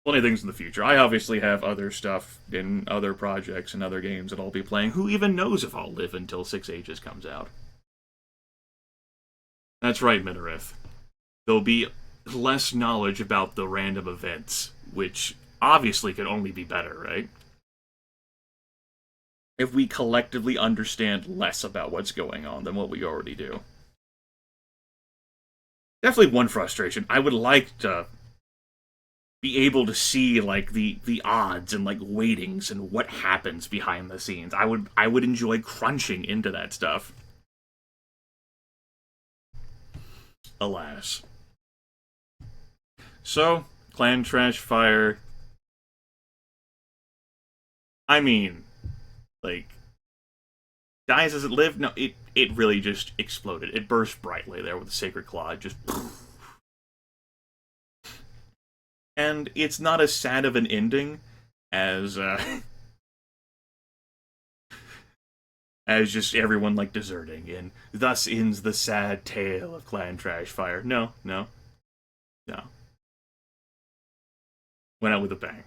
Plenty of things in the future. I obviously have other stuff in other projects and other games that I'll be playing. Who even knows if I'll live until 6 Ages comes out? That's right, Minarith. There'll be less knowledge about the random events, which obviously could only be better, right? If we collectively understand less about what's going on than what we already do. Definitely one frustration. I would like to be able to see, like, the odds and, like, weightings and what happens behind the scenes. I would enjoy crunching into that stuff. Alas. So, Clan Trash Fire. I mean, like, dies as it lived? No, it really just exploded. It burst brightly there with the Sacred Claw. Just. And it's not as sad of an ending as as just everyone, like, deserting, and thus ends the sad tale of Clan Trash Fire. No. Went out with a bang.